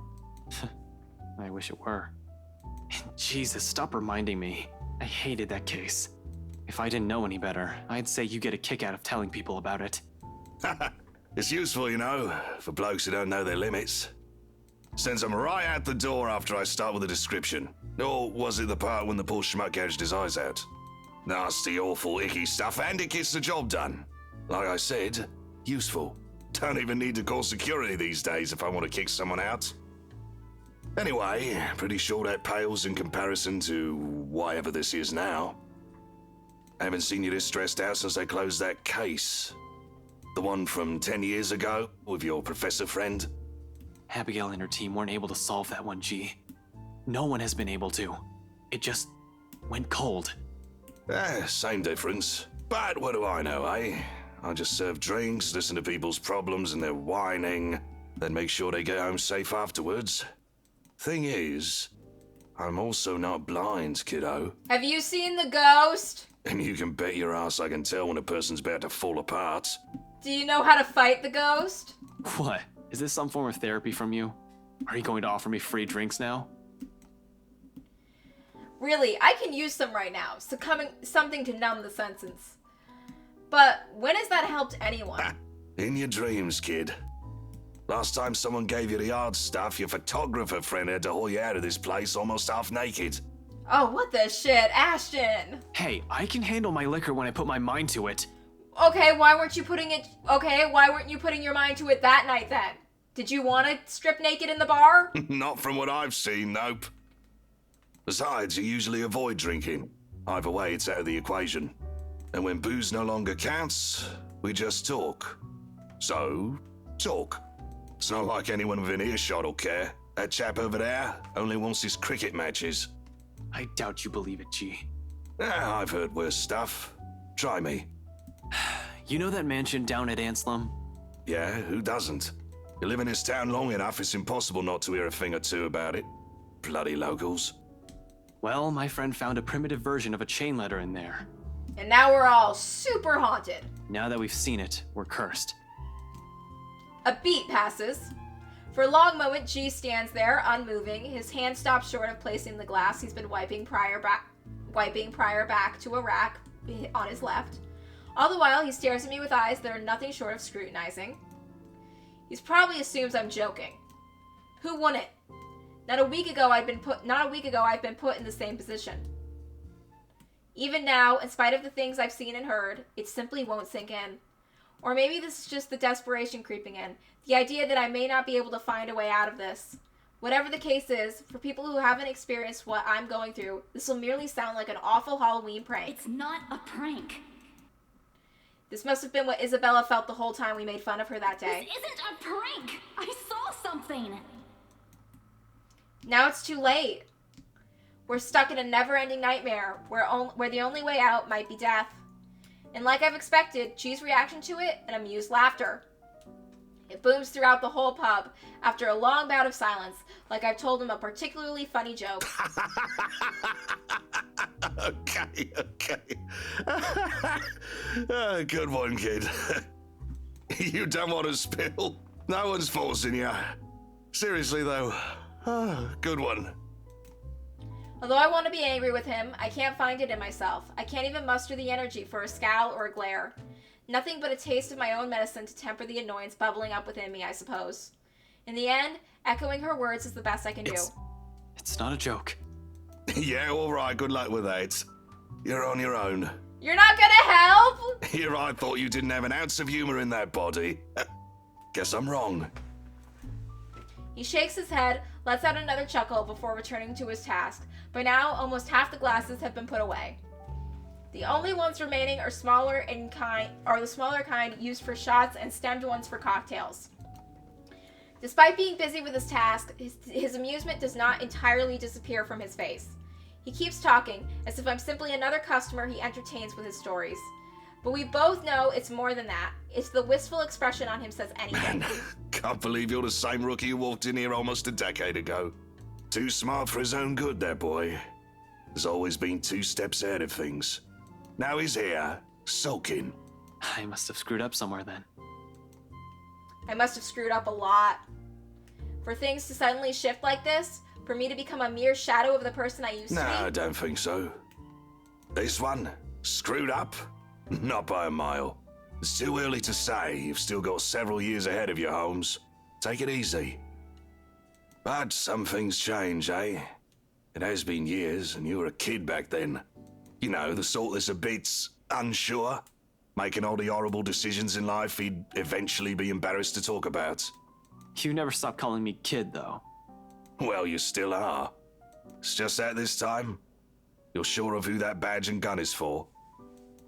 I wish it were. Jesus, stop reminding me. I hated that case. If I didn't know any better, I'd say you get a kick out of telling people about it. It's useful, you know, for blokes who don't know their limits. Sends them right out the door after I start with a description. Or was it the part when the poor schmuck gouged his eyes out? Nasty, awful, icky stuff, and it gets the job done. Like I said, useful. Don't even need to call security these days if I want to kick someone out. Anyway, pretty sure that pales in comparison to whatever this is now. I haven't seen you this stressed out since they closed that case. The one from 10 years ago with your professor friend. Abigail and her team weren't able to solve that one, G. No one has been able to. It just went cold. Same difference. But what do I know, eh? I just serve drinks, listen to people's problems and their whining, then make sure they get home safe afterwards. Thing is, I'm also not blind, kiddo. Have you seen the ghost? And you can bet your ass I can tell when a person's about to fall apart. Do you know how to fight the ghost? What? Is this some form of therapy from you? Are you going to offer me free drinks now? Really, I can use some right now. Something to numb the senses. But when has that helped anyone? In your dreams, kid. Last time someone gave you the hard stuff, your photographer friend had to haul you out of this place almost half naked. Oh, what the shit, Ashton! Hey, I can handle my liquor when I put my mind to it. Okay, why weren't you putting your mind to it that night then? Did you want to strip naked in the bar? Not from what I've seen, nope. Besides, you usually avoid drinking. Either way, it's out of the equation. And when booze no longer counts, we just talk. So, talk. It's not like anyone within earshot will care. That chap over there only wants his cricket matches. I doubt you believe it, G. I've heard worse stuff. Try me. You know that mansion down at Anslem? Yeah, who doesn't? You live in this town long enough, it's impossible not to hear a thing or two about it. Bloody locals. Well, my friend found a primitive version of a chain letter in there. And now we're all super haunted. Now that we've seen it, we're cursed. A beat passes. For a long moment, G stands there, unmoving. His hand stops short of placing the glass he's been wiping prior back to a rack on his left. All the while, he stares at me with eyes that are nothing short of scrutinizing. He probably assumes I'm joking. Who wouldn't? Not a week ago I've been put in the same position. Even now, in spite of the things I've seen and heard, it simply won't sink in. Or maybe this is just the desperation creeping in. The idea that I may not be able to find a way out of this. Whatever the case is, for people who haven't experienced what I'm going through, this will merely sound like an awful Halloween prank. It's not a prank. This must have been what Isabella felt the whole time we made fun of her that day. This isn't a prank! I saw something! Now it's too late. We're stuck in a never-ending nightmare where the only way out might be death. And like I've expected, G's reaction to it, an amused laughter. It booms throughout the whole pub after a long bout of silence, like I've told him a particularly funny joke. Okay. Good one, kid. You don't want to spill. No one's forcing you. Seriously, though. Good one. Although I want to be angry with him, I can't find it in myself. I can't even muster the energy for a scowl or a glare. Nothing but a taste of my own medicine to temper the annoyance bubbling up within me, I suppose. In the end, echoing her words is the best I can do. It's not a joke. Yeah, all right. Good luck with that. You're on your own. You're not gonna help? Here, I thought you didn't have an ounce of humor in that body. Guess I'm wrong. He shakes his head, lets out another chuckle before returning to his task. By now, almost half the glasses have been put away. The only ones remaining are the smaller kind used for shots and stemmed ones for cocktails. Despite being busy with his task, his amusement does not entirely disappear from his face. He keeps talking, as if I'm simply another customer he entertains with his stories. But we both know it's more than that. It's the wistful expression on him says anything. Man, can't believe you're the same rookie who walked in here almost a decade ago. Too smart for his own good, that boy. Has always been 2 steps ahead of things. Now he's here, sulking. I must have screwed up somewhere then. I must have screwed up a lot. For things to suddenly shift like this, for me to become a mere shadow of the person I used to be? No, I don't think so. This one, screwed up? Not by a mile. It's too early to say. You've still got several years ahead of you, Holmes. Take it easy. But some things change, eh? It has been years, and you were a kid back then. You know, the sort that's a bit unsure, making all the horrible decisions in life he'd eventually be embarrassed to talk about. You never stopped calling me kid, though. Well, you still are. It's just that this time, you're sure of who that badge and gun is for.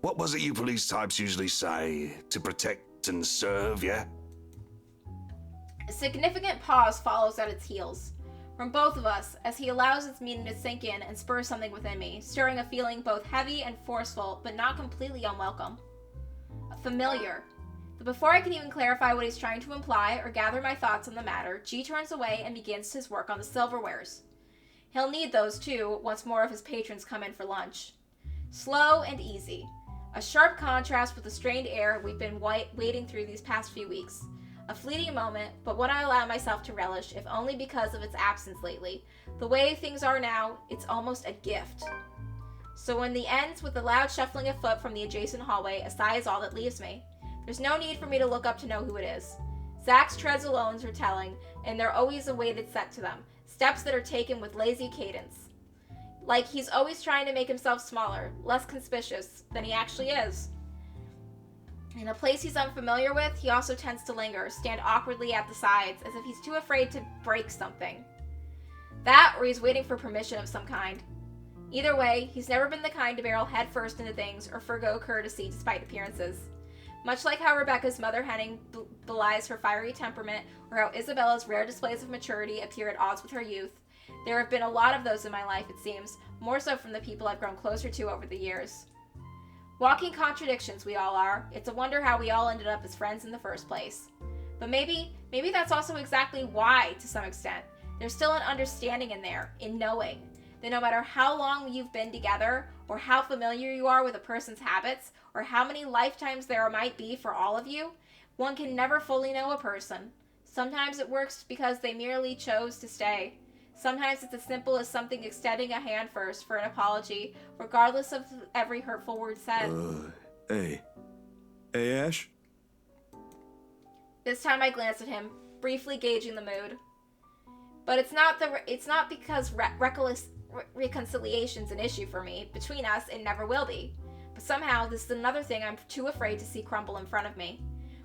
What was it you police types usually say? To protect and serve, yeah? A significant pause follows at its heels. From both of us, as he allows its meaning to sink in and spur something within me, stirring a feeling both heavy and forceful, but not completely unwelcome. Familiar. But before I can even clarify what he's trying to imply or gather my thoughts on the matter, G turns away and begins his work on the silverwares. He'll need those too, once more of his patrons come in for lunch. Slow and easy. A sharp contrast with the strained air we've been wading through these past few weeks. A fleeting moment, but one I allow myself to relish, if only because of its absence lately. The way things are now, it's almost a gift. So when the ends with the loud shuffling of foot from the adjacent hallway, a sigh is all that leaves me. There's no need for me to look up to know who it is. Zach's treads alone are telling, and they're always a weighted set to them. Steps that are taken with lazy cadence. Like he's always trying to make himself smaller, less conspicuous than he actually is. In a place he's unfamiliar with, he also tends to linger, stand awkwardly at the sides, as if he's too afraid to break something. That, or he's waiting for permission of some kind. Either way, he's never been the kind to barrel headfirst into things or forgo courtesy despite appearances. Much like how Rebecca's mother henning belies her fiery temperament, or how Isabella's rare displays of maturity appear at odds with her youth, there have been a lot of those in my life, it seems, more so from the people I've grown closer to over the years. Walking contradictions we all are. It's a wonder how we all ended up as friends in the first place. But maybe that's also exactly why, to some extent. There's still an understanding in there, in knowing, that no matter how long you've been together, or how familiar you are with a person's habits, or how many lifetimes there might be for all of you, one can never fully know a person. Sometimes it works because they merely chose to stay. Sometimes it's as simple as something extending a hand first for an apology, regardless of every hurtful word said. Hey, Ash? This time I glance at him, briefly gauging the mood. But it's not because reconciliation's an issue for me. Between us, it never will be. But somehow, this is another thing I'm too afraid to see crumble in front of me.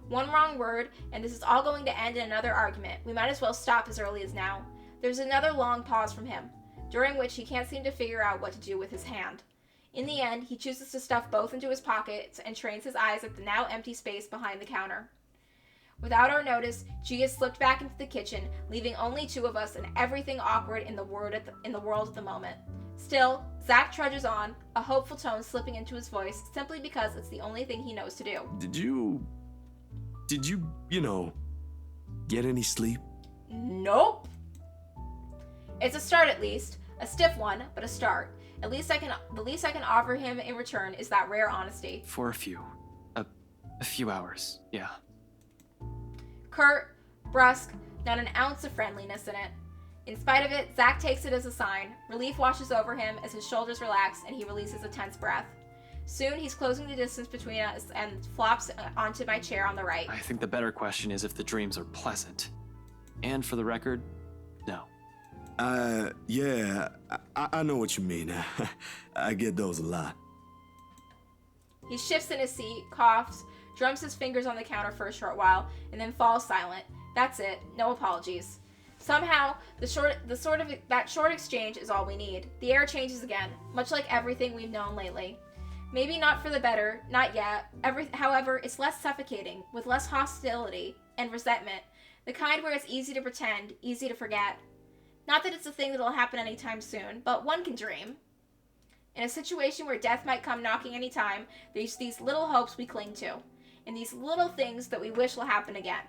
One wrong word, and this is all going to end in another argument. We might as well stop as early as now. There's another long pause from him, during which he can't seem to figure out what to do with his hand. In the end, he chooses to stuff both into his pockets and trains his eyes at the now empty space behind the counter. Without our notice, G has slipped back into the kitchen, leaving only 2 of us and everything awkward in the world at the moment. Still, Zach trudges on, a hopeful tone slipping into his voice simply because it's the only thing he knows to do. Did you, get any sleep? Nope. It's a start at least. A stiff one, but a start. The least I can offer him in return is that rare honesty. For a few hours, yeah. Curt, brusque, not an ounce of friendliness in it. In spite of it, Zach takes it as a sign. Relief washes over him as his shoulders relax and he releases a tense breath. Soon, he's closing the distance between us and flops onto my chair on the right. I think the better question is if the dreams are pleasant. And for the record, no. Yeah, I know what you mean. I get those a lot. He shifts in his seat, coughs, drums his fingers on the counter for a short while, and then falls silent. That's it. No apologies. Somehow, that short exchange is all we need. The air changes again, much like everything we've known lately. Maybe not for the better, not yet. However, it's less suffocating, with less hostility and resentment, the kind where it's easy to pretend, easy to forget. Not that it's a thing that'll happen anytime soon, but one can dream. In a situation where death might come knocking any time, there's these little hopes we cling to, and these little things that we wish will happen again.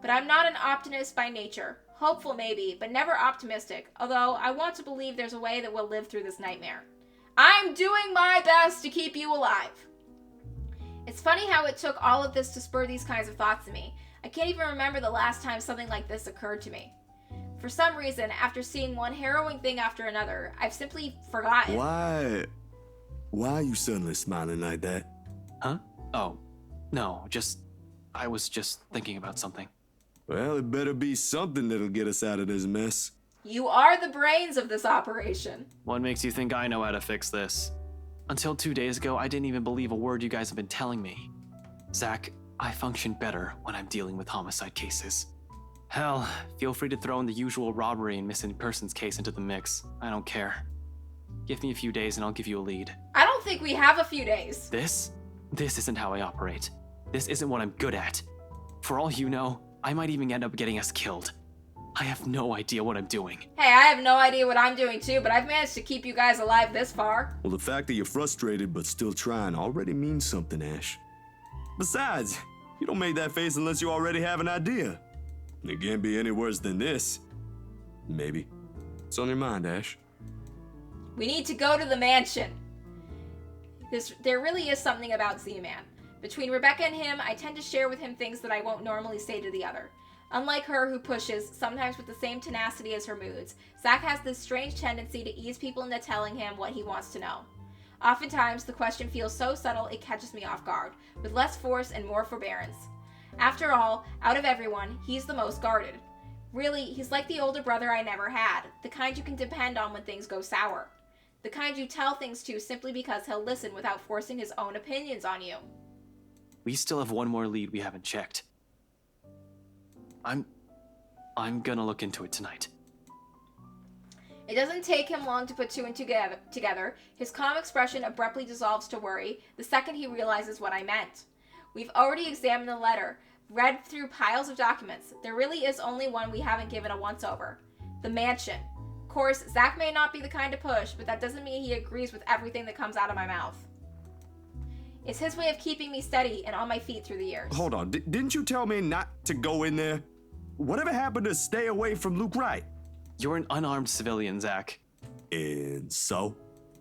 But I'm not an optimist by nature. Hopeful maybe, but never optimistic, although I want to believe there's a way that we'll live through this nightmare. I'm doing my best to keep you alive. It's funny how it took all of this to spur these kinds of thoughts in me. I can't even remember the last time something like this occurred to me. For some reason, after seeing one harrowing thing after another, I've simply forgotten. Why are you suddenly smiling like that? Huh? Oh, no, I was just thinking about something. Well, it better be something that'll get us out of this mess. You are the brains of this operation. What makes you think I know how to fix this? Until 2 days ago, I didn't even believe a word you guys have been telling me. Zach, I function better when I'm dealing with homicide cases. Hell, feel free to throw in the usual robbery and missing persons case into the mix. I don't care. Give me a few days and I'll give you a lead. I don't think we have a few days. This isn't how I operate. This isn't what I'm good at. For all you know, I might even end up getting us killed. I have no idea what I'm doing. Hey, I have no idea what I'm doing too, but I've managed to keep you guys alive this far. Well, the fact that you're frustrated but still trying already means something, Ash. Besides, you don't make that face unless you already have an idea. It can't be any worse than this. Maybe. What's on your mind, Ash? We need to go to the mansion. There really is something about Z-Man. Between Rebecca and him, I tend to share with him things that I won't normally say to the other. Unlike her, who pushes, sometimes with the same tenacity as her moods, Zach has this strange tendency to ease people into telling him what he wants to know. Oftentimes, the question feels so subtle it catches me off guard, with less force and more forbearance. After all, out of everyone, he's the most guarded. Really, he's like the older brother I never had, the kind you can depend on when things go sour. The kind you tell things to simply because he'll listen without forcing his own opinions on you. We still have one more lead we haven't checked. I'm gonna look into it tonight. It doesn't take him long to put two and two together. His calm expression abruptly dissolves to worry the second he realizes what I meant. We've already examined the letter, read through piles of documents. There really is only one we haven't given a once-over. The mansion. Of course, Zach may not be the kind to push, but that doesn't mean he agrees with everything that comes out of my mouth. It's his way of keeping me steady and on my feet through the years. Hold on, didn't you tell me not to go in there? Whatever happened to stay away from Luke Wright? You're an unarmed civilian, Zach. And so?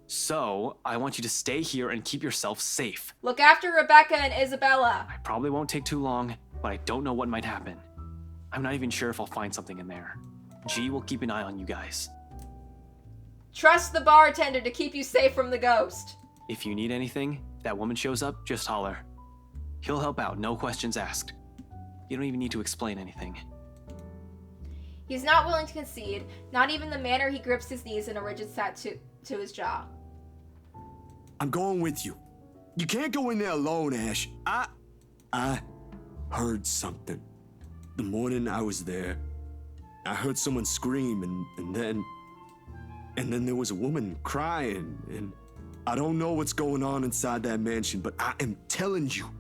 So, I want you to stay here and keep yourself safe. Look after Rebecca and Isabella. I probably won't take too long, but I don't know what might happen. I'm not even sure if I'll find something in there. G will keep an eye on you guys. Trust the bartender to keep you safe from the ghost. If you need anything, if that woman shows up, just holler. He'll help out, no questions asked. You don't even need to explain anything. He's not willing to concede, not even the manner he grips his knees in a rigid set to his jaw. I'm going with you. You can't go in there alone, Ash. I heard something. The morning I was there, I heard someone scream, and then there was a woman crying, and I don't know what's going on inside that mansion, but I am telling you,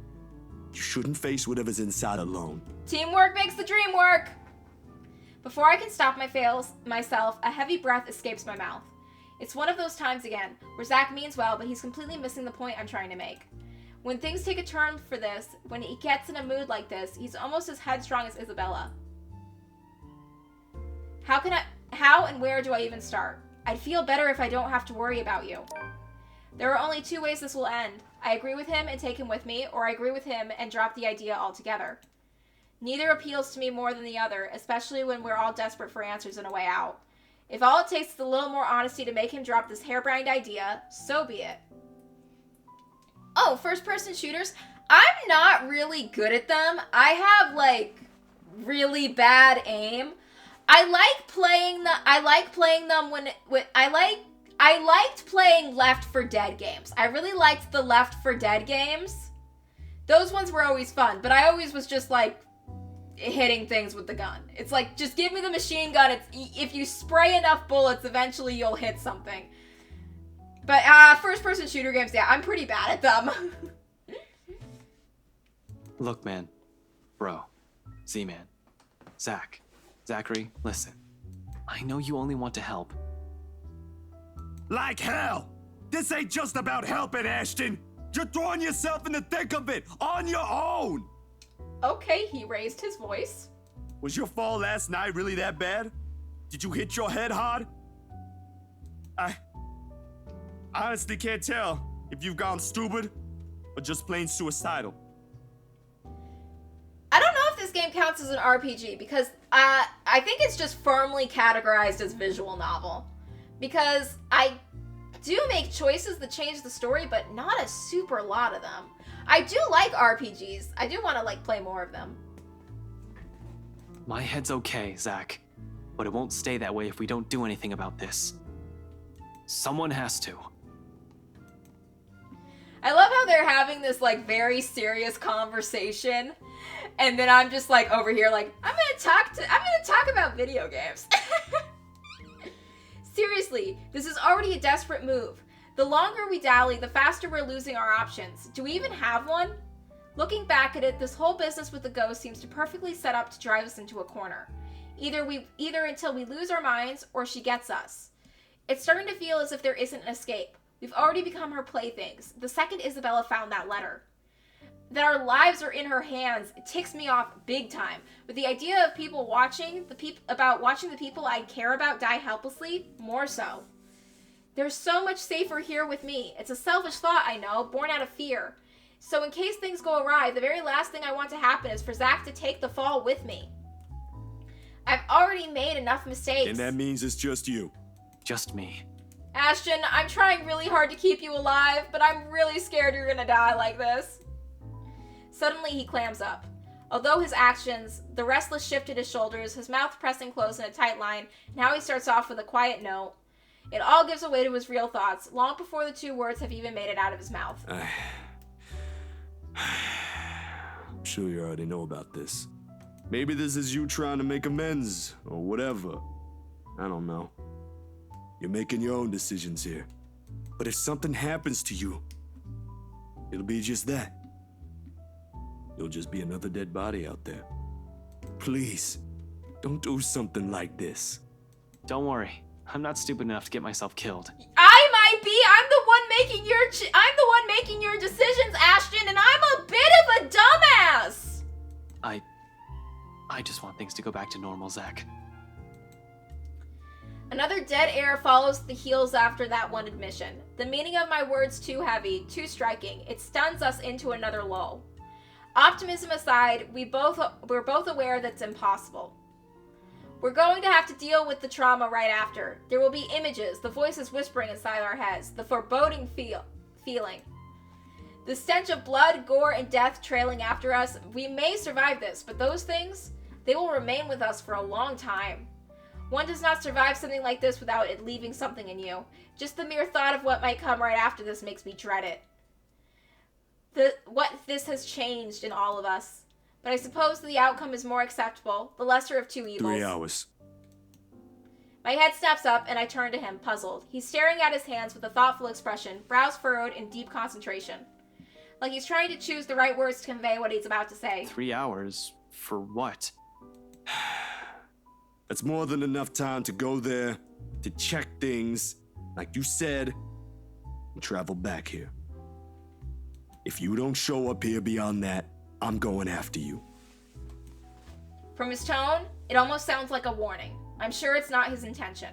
you shouldn't face whatever's inside alone. Teamwork makes the dream work! Before I can stop myself, a heavy breath escapes my mouth. It's one of those times again, where Zach means well, but he's completely missing the point I'm trying to make. When things take a turn for this, when he gets in a mood like this, he's almost as headstrong as Isabella. How and where do I even start? I'd feel better if I don't have to worry about you. There are only two ways this will end. I agree with him and take him with me, or I agree with him and drop the idea altogether. Neither appeals to me more than the other, especially when we're all desperate for answers and a way out. If all it takes is a little more honesty to make him drop this harebrained idea, so be it. Oh, first-person shooters? I'm not really good at them. I have, like, really bad aim. I liked playing Left 4 Dead games. I really liked the Left 4 Dead games. Those ones were always fun, but I always was just, like, hitting things with the gun. It's like, just give me the machine gun. If you spray enough bullets, eventually you'll hit something. But first-person shooter games, yeah, I'm pretty bad at them. Look, man. Bro. Z-Man. Zach. Zachary, listen. I know you only want to help. Like hell! This ain't just about helping, Ashton! You're throwing yourself in the thick of it, on your own! Okay, he raised his voice. Was your fall last night really that bad? Did you hit your head hard? I honestly can't tell if you've gone stupid or just plain suicidal. I don't know if this game counts as an RPG because I think it's just firmly categorized as visual novel. Because I do make choices that change the story, but not a super lot of them. I do like RPGs. I do want to, like, play more of them. My head's okay, Zach. But it won't stay that way if we don't do anything about this. Someone has to. I love how they're having this, like, very serious conversation. And then I'm just, like, over here, like, I'm gonna talk about video games. Seriously, this is already a desperate move. The longer we dally, the faster we're losing our options. Do we even have one? Looking back at it, this whole business with the ghost seems to perfectly set up to drive us into a corner. Either until we lose our minds, or she gets us. It's starting to feel as if there isn't an escape. We've already become her playthings. The second Isabella found that letter. That our lives are in her hands, it ticks me off big time. With the idea of people watching the people I care about die helplessly, more so. They're so much safer here with me. It's a selfish thought, I know, born out of fear. So in case things go awry, the very last thing I want to happen is for Zach to take the fall with me. I've already made enough mistakes. And that means it's just you. Just me. Ashton, I'm trying really hard to keep you alive, but I'm really scared you're gonna die like this. Suddenly he clams up. Although his actions, the restless shift at his shoulders, his mouth pressing close in a tight line, now he starts off with a quiet note. It all gives away to his real thoughts, long before the two words have even made it out of his mouth. I'm sure you already know about this. Maybe this is you trying to make amends, or whatever. I don't know. You're making your own decisions here. But if something happens to you, it'll be just that. You'll just be another dead body out there. Please, don't do something like this. Don't worry. I'm not stupid enough to get myself killed. I might be. I'm the one making your decisions, Ashton, and I'm a bit of a dumbass. I just want things to go back to normal, Zach. Another dead air follows the heels after that one admission. The meaning of my words too heavy, too striking. It stuns us into another lull. Optimism aside, we're both aware that it's impossible. We're going to have to deal with the trauma right after. There will be images, the voices whispering inside our heads, the foreboding feeling. The stench of blood, gore, and death trailing after us. We may survive this, but those things, they will remain with us for a long time. One does not survive something like this without it leaving something in you. Just the mere thought of what might come right after this makes me dread it. What this has changed in all of us. But I suppose the outcome is more acceptable, the lesser of two evils. 3 hours. My head snaps up and I turn to him, puzzled. He's staring at his hands with a thoughtful expression, brows furrowed in deep concentration. Like he's trying to choose the right words to convey what he's about to say. 3 hours? For what? That's more than enough time to go there, to check things, Like you said, we traveled back here. If you don't show up here beyond that, I'm going after you. From his tone, it almost sounds like a warning. I'm sure it's not his intention.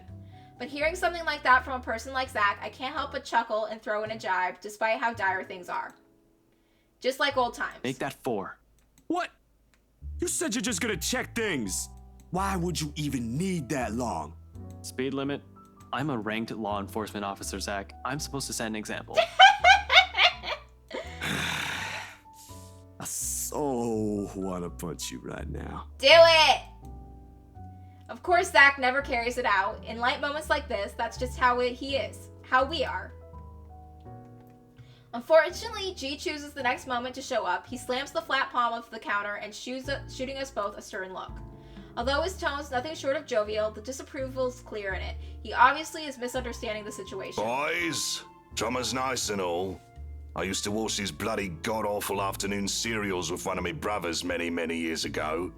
But hearing something like that from a person like Zach, I can't help but chuckle and throw in a jibe, despite how dire things are. Just like old times. Make that 4. What? You said you're just gonna check things. Why would you even need that long? Speed limit? I'm a ranked law enforcement officer, Zach. I'm supposed to set an example. I so wanna punch you right now. Do it! Of course, Zach never carries it out. In light moments like this, that's just how he is. How we are. Unfortunately, G chooses the next moment to show up. He slams the flat palm of the counter and shooting us both a stern look. Although his tone's nothing short of jovial, the disapproval's clear in it. He obviously is misunderstanding the situation. Boys, drummer's nice and all. I used to watch these bloody god-awful afternoon serials with one of my brothers many, many years ago.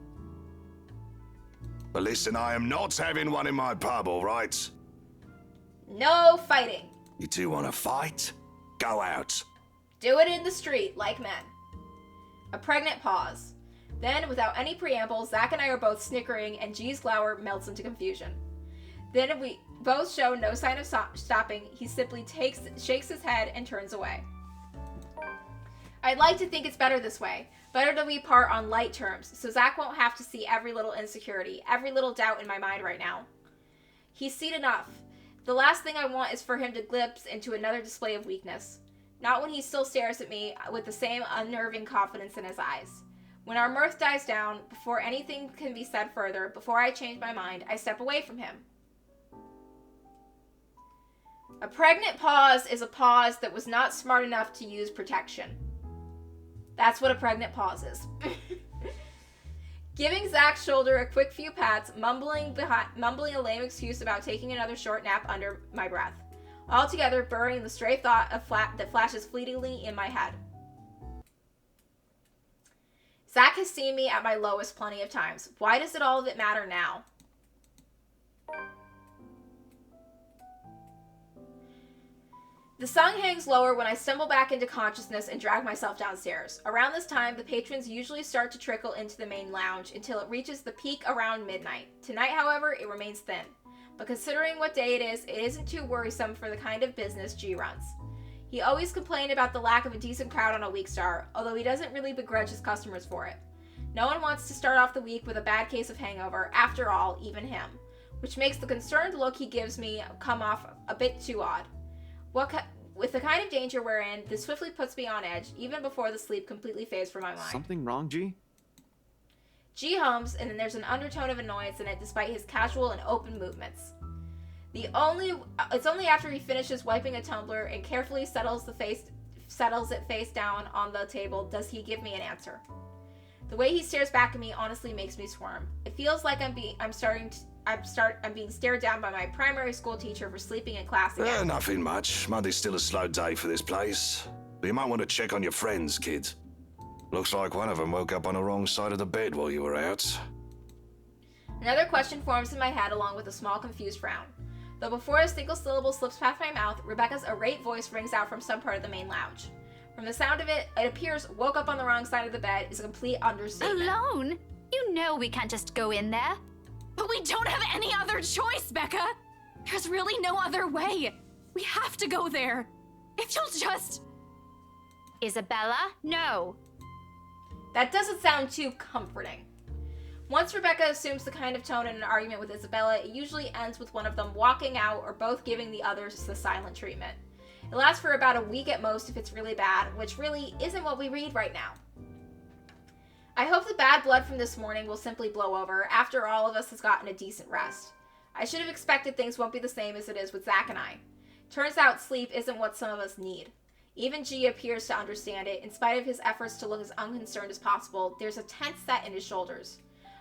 But listen, I am not having one in my pub, all right? No fighting. You two want to fight? Go out. Do it in the street, like men. A pregnant pause. Then, without any preamble, Zach and I are both snickering, and G's glower melts into confusion. Then we both show no sign of stopping. He simply shakes his head and turns away. I'd like to think it's better this way. Better that we part on light terms, so Zach won't have to see every little insecurity, every little doubt in my mind right now. He's seen enough. The last thing I want is for him to glimpse into another display of weakness. Not when he still stares at me with the same unnerving confidence in his eyes. When our mirth dies down, before anything can be said further, before I change my mind, I step away from him. A pregnant pause is a pause that was not smart enough to use protection. That's what a pregnant pause is. Giving Zach's shoulder a quick few pats, mumbling a lame excuse about taking another short nap under my breath. Altogether, burying the stray thought that flashes fleetingly in my head. Zach has seen me at my lowest plenty of times. Why does all of it matter now? The sun hangs lower when I stumble back into consciousness and drag myself downstairs. Around this time, the patrons usually start to trickle into the main lounge until it reaches the peak around midnight. Tonight, however, it remains thin. But considering what day it isn't too worrisome for the kind of business G runs. He always complained about the lack of a decent crowd on a week start, although he doesn't really begrudge his customers for it. No one wants to start off the week with a bad case of hangover, after all, even him. Which makes the concerned look he gives me come off a bit too odd. With the kind of danger we're in, this swiftly puts me on edge, even before the sleep completely fades from my mind. Something wrong, G? G hums, and then there's an undertone of annoyance in it despite his casual and open movements. It's only after he finishes wiping a tumbler and carefully settles it face down on the table does he give me an answer. The way he stares back at me honestly makes me squirm. It feels like I'm being stared down by my primary school teacher for sleeping in class again. Nothing much. Monday's still a slow day for this place. But you might want to check on your friends, kid. Looks like one of them woke up on the wrong side of the bed while you were out. Another question forms in my head along with a small confused frown. Though before a single syllable slips past my mouth, Rebecca's irate voice rings out from some part of the main lounge. From the sound of it, it appears woke up on the wrong side of the bed is a complete understatement. Alone? You know we can't just go in there. But we don't have any other choice, Becca! There's really no other way. We have to go there. If you'll just... Isabella? No. That doesn't sound too comforting. Once Rebecca assumes the kind of tone in an argument with Isabella, it usually ends with one of them walking out or both giving the others the silent treatment. It lasts for about a week at most if it's really bad, which really isn't what we read right now. I hope the bad blood from this morning will simply blow over after all of us has gotten a decent rest. I should have expected things won't be the same as it is with Zach and I. Turns out sleep isn't what some of us need. Even G appears to understand it. In spite of his efforts to look as unconcerned as possible, there's a tense set in his shoulders.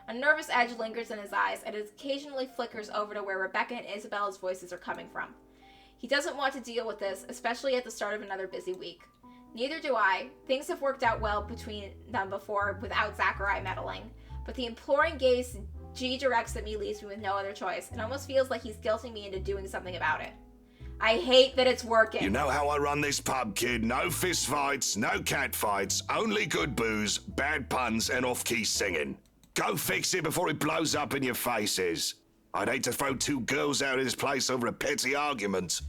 A nervous edge lingers in his eyes, and it occasionally flickers over to where Rebecca and Isabella's voices are coming from. He doesn't want to deal with this, especially at the start of another busy week. Neither do I. Things have worked out well between them before without Zach or I meddling, but the imploring gaze G directs at me leaves me with no other choice. It almost feels like he's guilting me into doing something about it. I hate that it's working. You know how I run this pub, kid. No fist fights, no cat fights, only good booze, bad puns, and off-key singing. Go fix it before it blows up in your faces. I'd hate to throw two girls out of this place over a petty argument.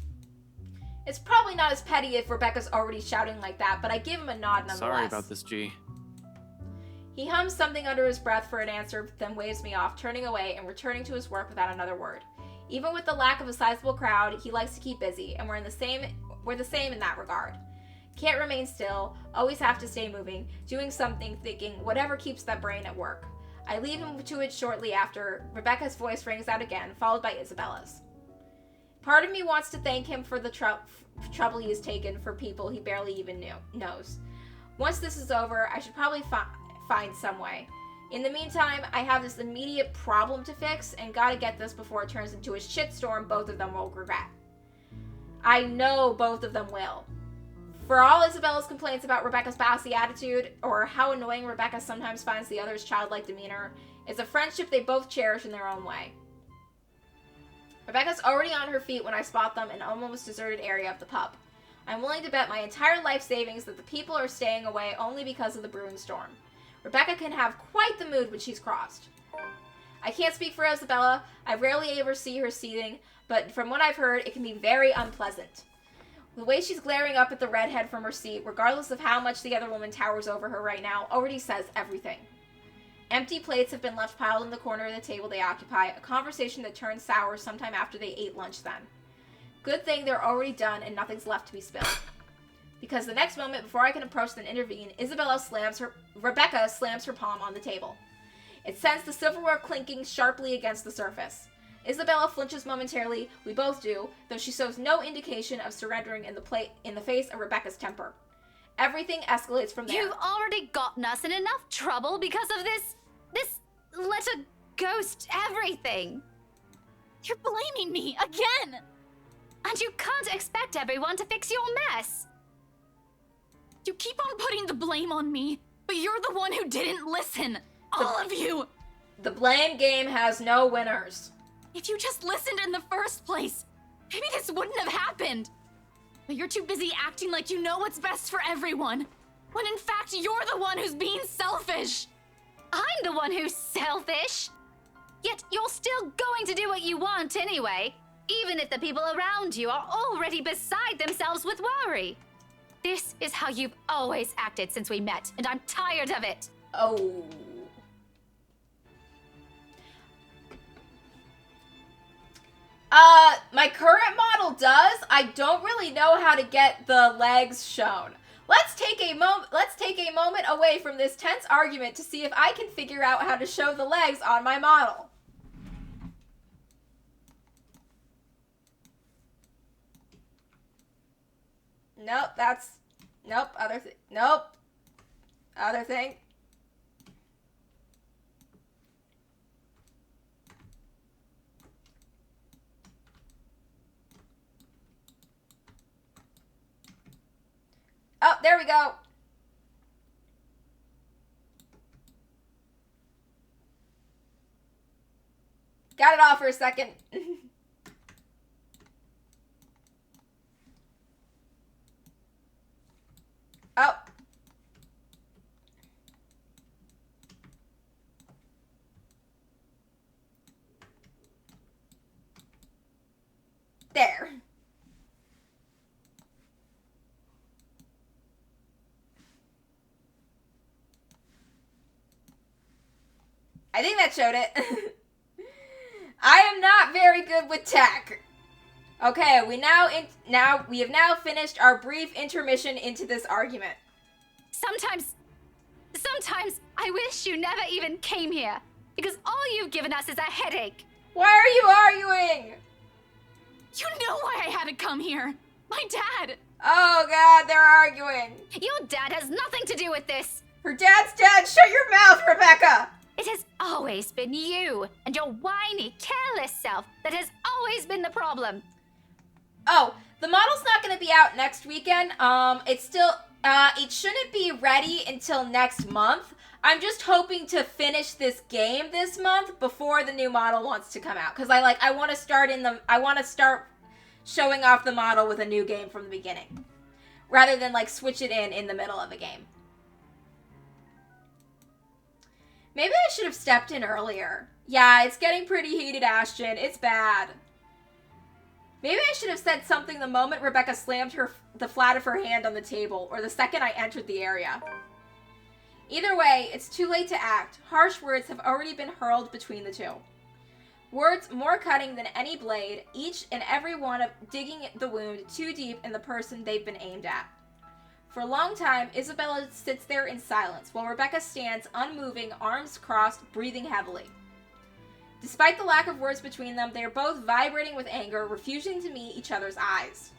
It's probably not as petty if Rebecca's already shouting like that, but I give him a nod nonetheless. Sorry about this, G. He hums something under his breath for an answer, then waves me off, turning away and returning to his work without another word. Even with the lack of a sizable crowd, he likes to keep busy, and we're the same in that regard. Can't remain still, always have to stay moving, doing something, thinking, whatever keeps that brain at work. I leave him to it shortly after Rebecca's voice rings out again, followed by Isabella's. Part of me wants to thank him for the trouble he has taken for people he barely even knows. Once this is over, I should probably find some way. In the meantime, I have this immediate problem to fix and gotta get this before it turns into a shitstorm both of them will regret. I know both of them will. For all Isabella's complaints about Rebecca's bossy attitude, or how annoying Rebecca sometimes finds the other's childlike demeanor, it's a friendship they both cherish in their own way. Rebecca's already on her feet when I spot them in an almost deserted area of the pub. I'm willing to bet my entire life savings that the people are staying away only because of the brewing storm. Rebecca can have quite the mood when she's crossed. I can't speak for Isabella. I rarely ever see her seething, but from what I've heard, it can be very unpleasant. The way she's glaring up at the redhead from her seat, regardless of how much the other woman towers over her right now, already says everything. Empty plates have been left piled in the corner of the table they occupy, a conversation that turned sour sometime after they ate lunch then. Good thing they're already done and nothing's left to be spilled. Because the next moment, before I can approach and intervene, Rebecca slams her palm on the table. It sends the silverware clinking sharply against the surface. Isabella flinches momentarily, we both do, though she shows no indication of surrendering in the face of Rebecca's temper. Everything escalates from there. You've already gotten us in enough trouble because of this letter ghost everything. You're blaming me again! And you can't expect everyone to fix your mess. You keep on putting the blame on me, but you're the one who didn't listen. All of you! The blame game has no winners. If you just listened in the first place, maybe this wouldn't have happened. But you're too busy acting like you know what's best for everyone, when in fact you're the one who's being selfish. I'm the one who's selfish. Yet you're still going to do what you want anyway, even if the people around you are already beside themselves with worry. This is how you've always acted since we met, and I'm tired of it. Oh. My current model does. I don't really know how to get the legs shown. Let's take a moment away from this tense argument to see if I can figure out how to show the legs on my model. Nope, nope, other thing. Oh, there we go. Got it off for a second. Oh. There. I think that showed it. I am not very good with tech. Okay, we have now finished our brief intermission into this argument. Sometimes I wish you never even came here, because all you've given us is a headache. Why are you arguing? You know why I had to come here. My dad. Oh God, they're arguing. Your dad has nothing to do with this. Her dad's dead. Shut your mouth, Rebecca. It has always been you and your whiny, careless self that has always been the problem. Oh, the model's not going to be out next weekend. It shouldn't be ready until next month. I'm just hoping to finish this game this month before the new model wants to come out. Because I want to start showing off the model with a new game from the beginning, rather than like switch it in the middle of a game. Maybe I should have stepped in earlier. Yeah, it's getting pretty heated, Ashton. It's bad. Maybe I should have said something the moment Rebecca slammed the flat of her hand on the table, or the second I entered the area. Either way, it's too late to act. Harsh words have already been hurled between the two. Words more cutting than any blade, each and every one of digging the wound too deep in the person they've been aimed at. For a long time, Isabella sits there in silence, while Rebecca stands unmoving, arms crossed, breathing heavily. Despite the lack of words between them, they are both vibrating with anger, refusing to meet each other's eyes.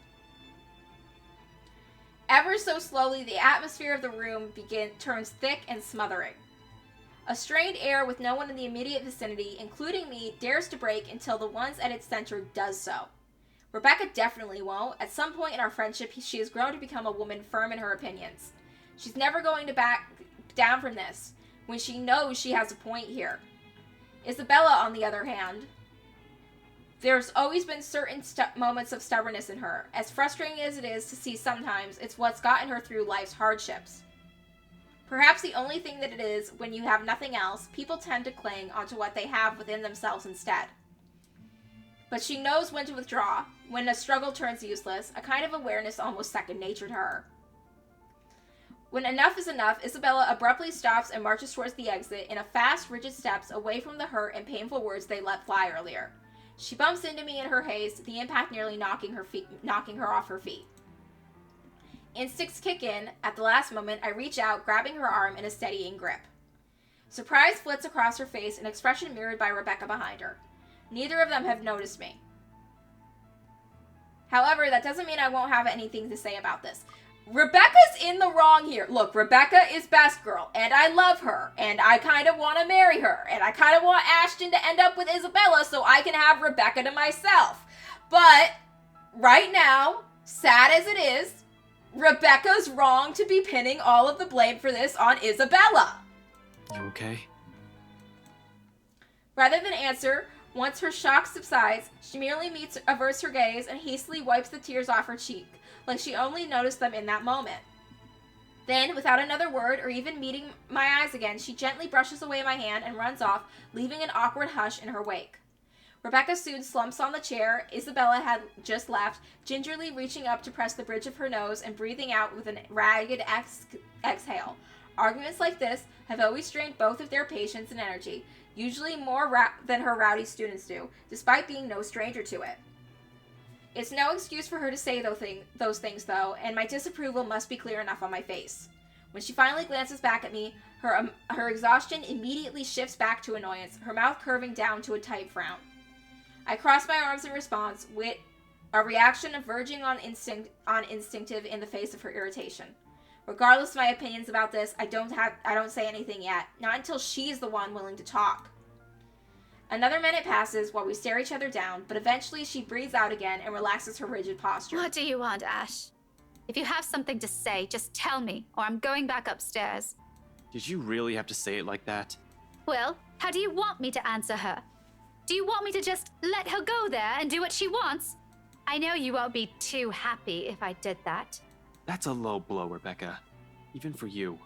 Ever so slowly, the atmosphere of the room turns thick and smothering. A strained air with no one in the immediate vicinity, including me, dares to break until the one at its center does so. Rebecca definitely won't. At some point in our friendship, she has grown to become a woman firm in her opinions. She's never going to back down from this, when she knows she has a point here. Isabella, on the other hand, there's always been certain moments of stubbornness in her. As frustrating as it is to see sometimes, it's what's gotten her through life's hardships. Perhaps the only thing that it is, when you have nothing else, people tend to cling onto what they have within themselves instead. But she knows when to withdraw, when a struggle turns useless, a kind of awareness almost second nature to her. When enough is enough, Isabella abruptly stops and marches towards the exit in a fast, rigid steps away from the hurt and painful words they let fly earlier. She bumps into me in her haste, the impact nearly knocking her off her feet. Instincts kick in. At the last moment, I reach out, grabbing her arm in a steadying grip. Surprise flits across her face, an expression mirrored by Rebecca behind her. Neither of them have noticed me. However, that doesn't mean I won't have anything to say about this. Rebecca's in the wrong here. Look, Rebecca is best girl, and I love her, and I kind of want to marry her, and I kind of want Ashton to end up with Isabella so I can have Rebecca to myself. But right now, sad as it is, Rebecca's wrong to be pinning all of the blame for this on Isabella. You okay? Rather than answer, once her shock subsides, she merely averts her gaze and hastily wipes the tears off her cheek, like she only noticed them in that moment. Then, without another word or even meeting my eyes again, she gently brushes away my hand and runs off, leaving an awkward hush in her wake. Rebecca soon slumps on the chair Isabella had just left, gingerly reaching up to press the bridge of her nose and breathing out with a ragged exhale. Arguments like this have always strained both of their patience and energy, usually more than her rowdy students do, despite being no stranger to it. It's no excuse for her to say those things, though, and my disapproval must be clear enough on my face. When she finally glances back at me, her exhaustion immediately shifts back to annoyance, her mouth curving down to a tight frown. I cross my arms in response, with a reaction verging on instinctive in the face of her irritation. Regardless of my opinions about this, I don't say anything yet, not until she's the one willing to talk. Another minute passes while we stare each other down, but eventually she breathes out again and relaxes her rigid posture. What do you want, Ash? If you have something to say, just tell me, or I'm going back upstairs. Did you really have to say it like that? Well, how do you want me to answer her? Do you want me to just let her go there and do what she wants? I know you won't be too happy if I did that. That's a low blow, Rebecca. Even for you.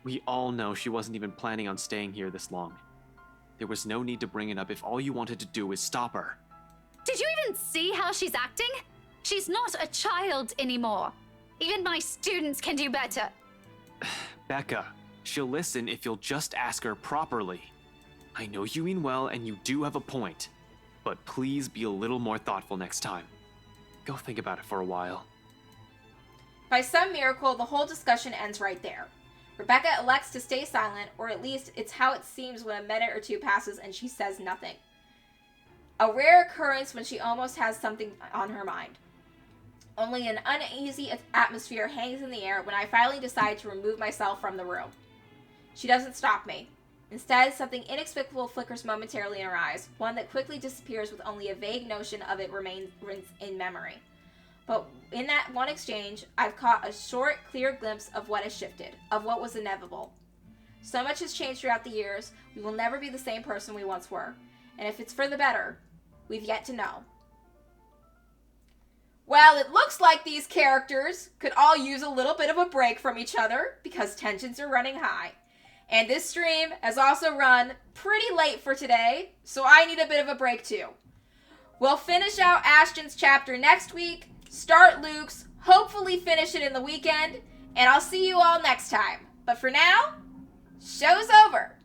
We all know she wasn't even planning on staying here this long. There was no need to bring it up if all you wanted to do was stop her. Did you even see how she's acting? She's not a child anymore. Even my students can do better. Becca, she'll listen if you'll just ask her properly. I know you mean well and you do have a point, but please be a little more thoughtful next time. Go think about it for a while. By some miracle, the whole discussion ends right there. Rebecca elects to stay silent, or at least it's how it seems when a minute or two passes and she says nothing. A rare occurrence when she almost has something on her mind. Only an uneasy atmosphere hangs in the air when I finally decide to remove myself from the room. She doesn't stop me. Instead, something inexplicable flickers momentarily in her eyes, one that quickly disappears with only a vague notion of it remains in memory. But in that one exchange, I've caught a short, clear glimpse of what has shifted, of what was inevitable. So much has changed throughout the years, we will never be the same person we once were. And if it's for the better, we've yet to know. Well, it looks like these characters could all use a little bit of a break from each other because tensions are running high. And this stream has also run pretty late for today, so I need a bit of a break too. We'll finish out Ashton's chapter next week, start Luke's, hopefully finish it in the weekend, and I'll see you all next time. But for now, show's over.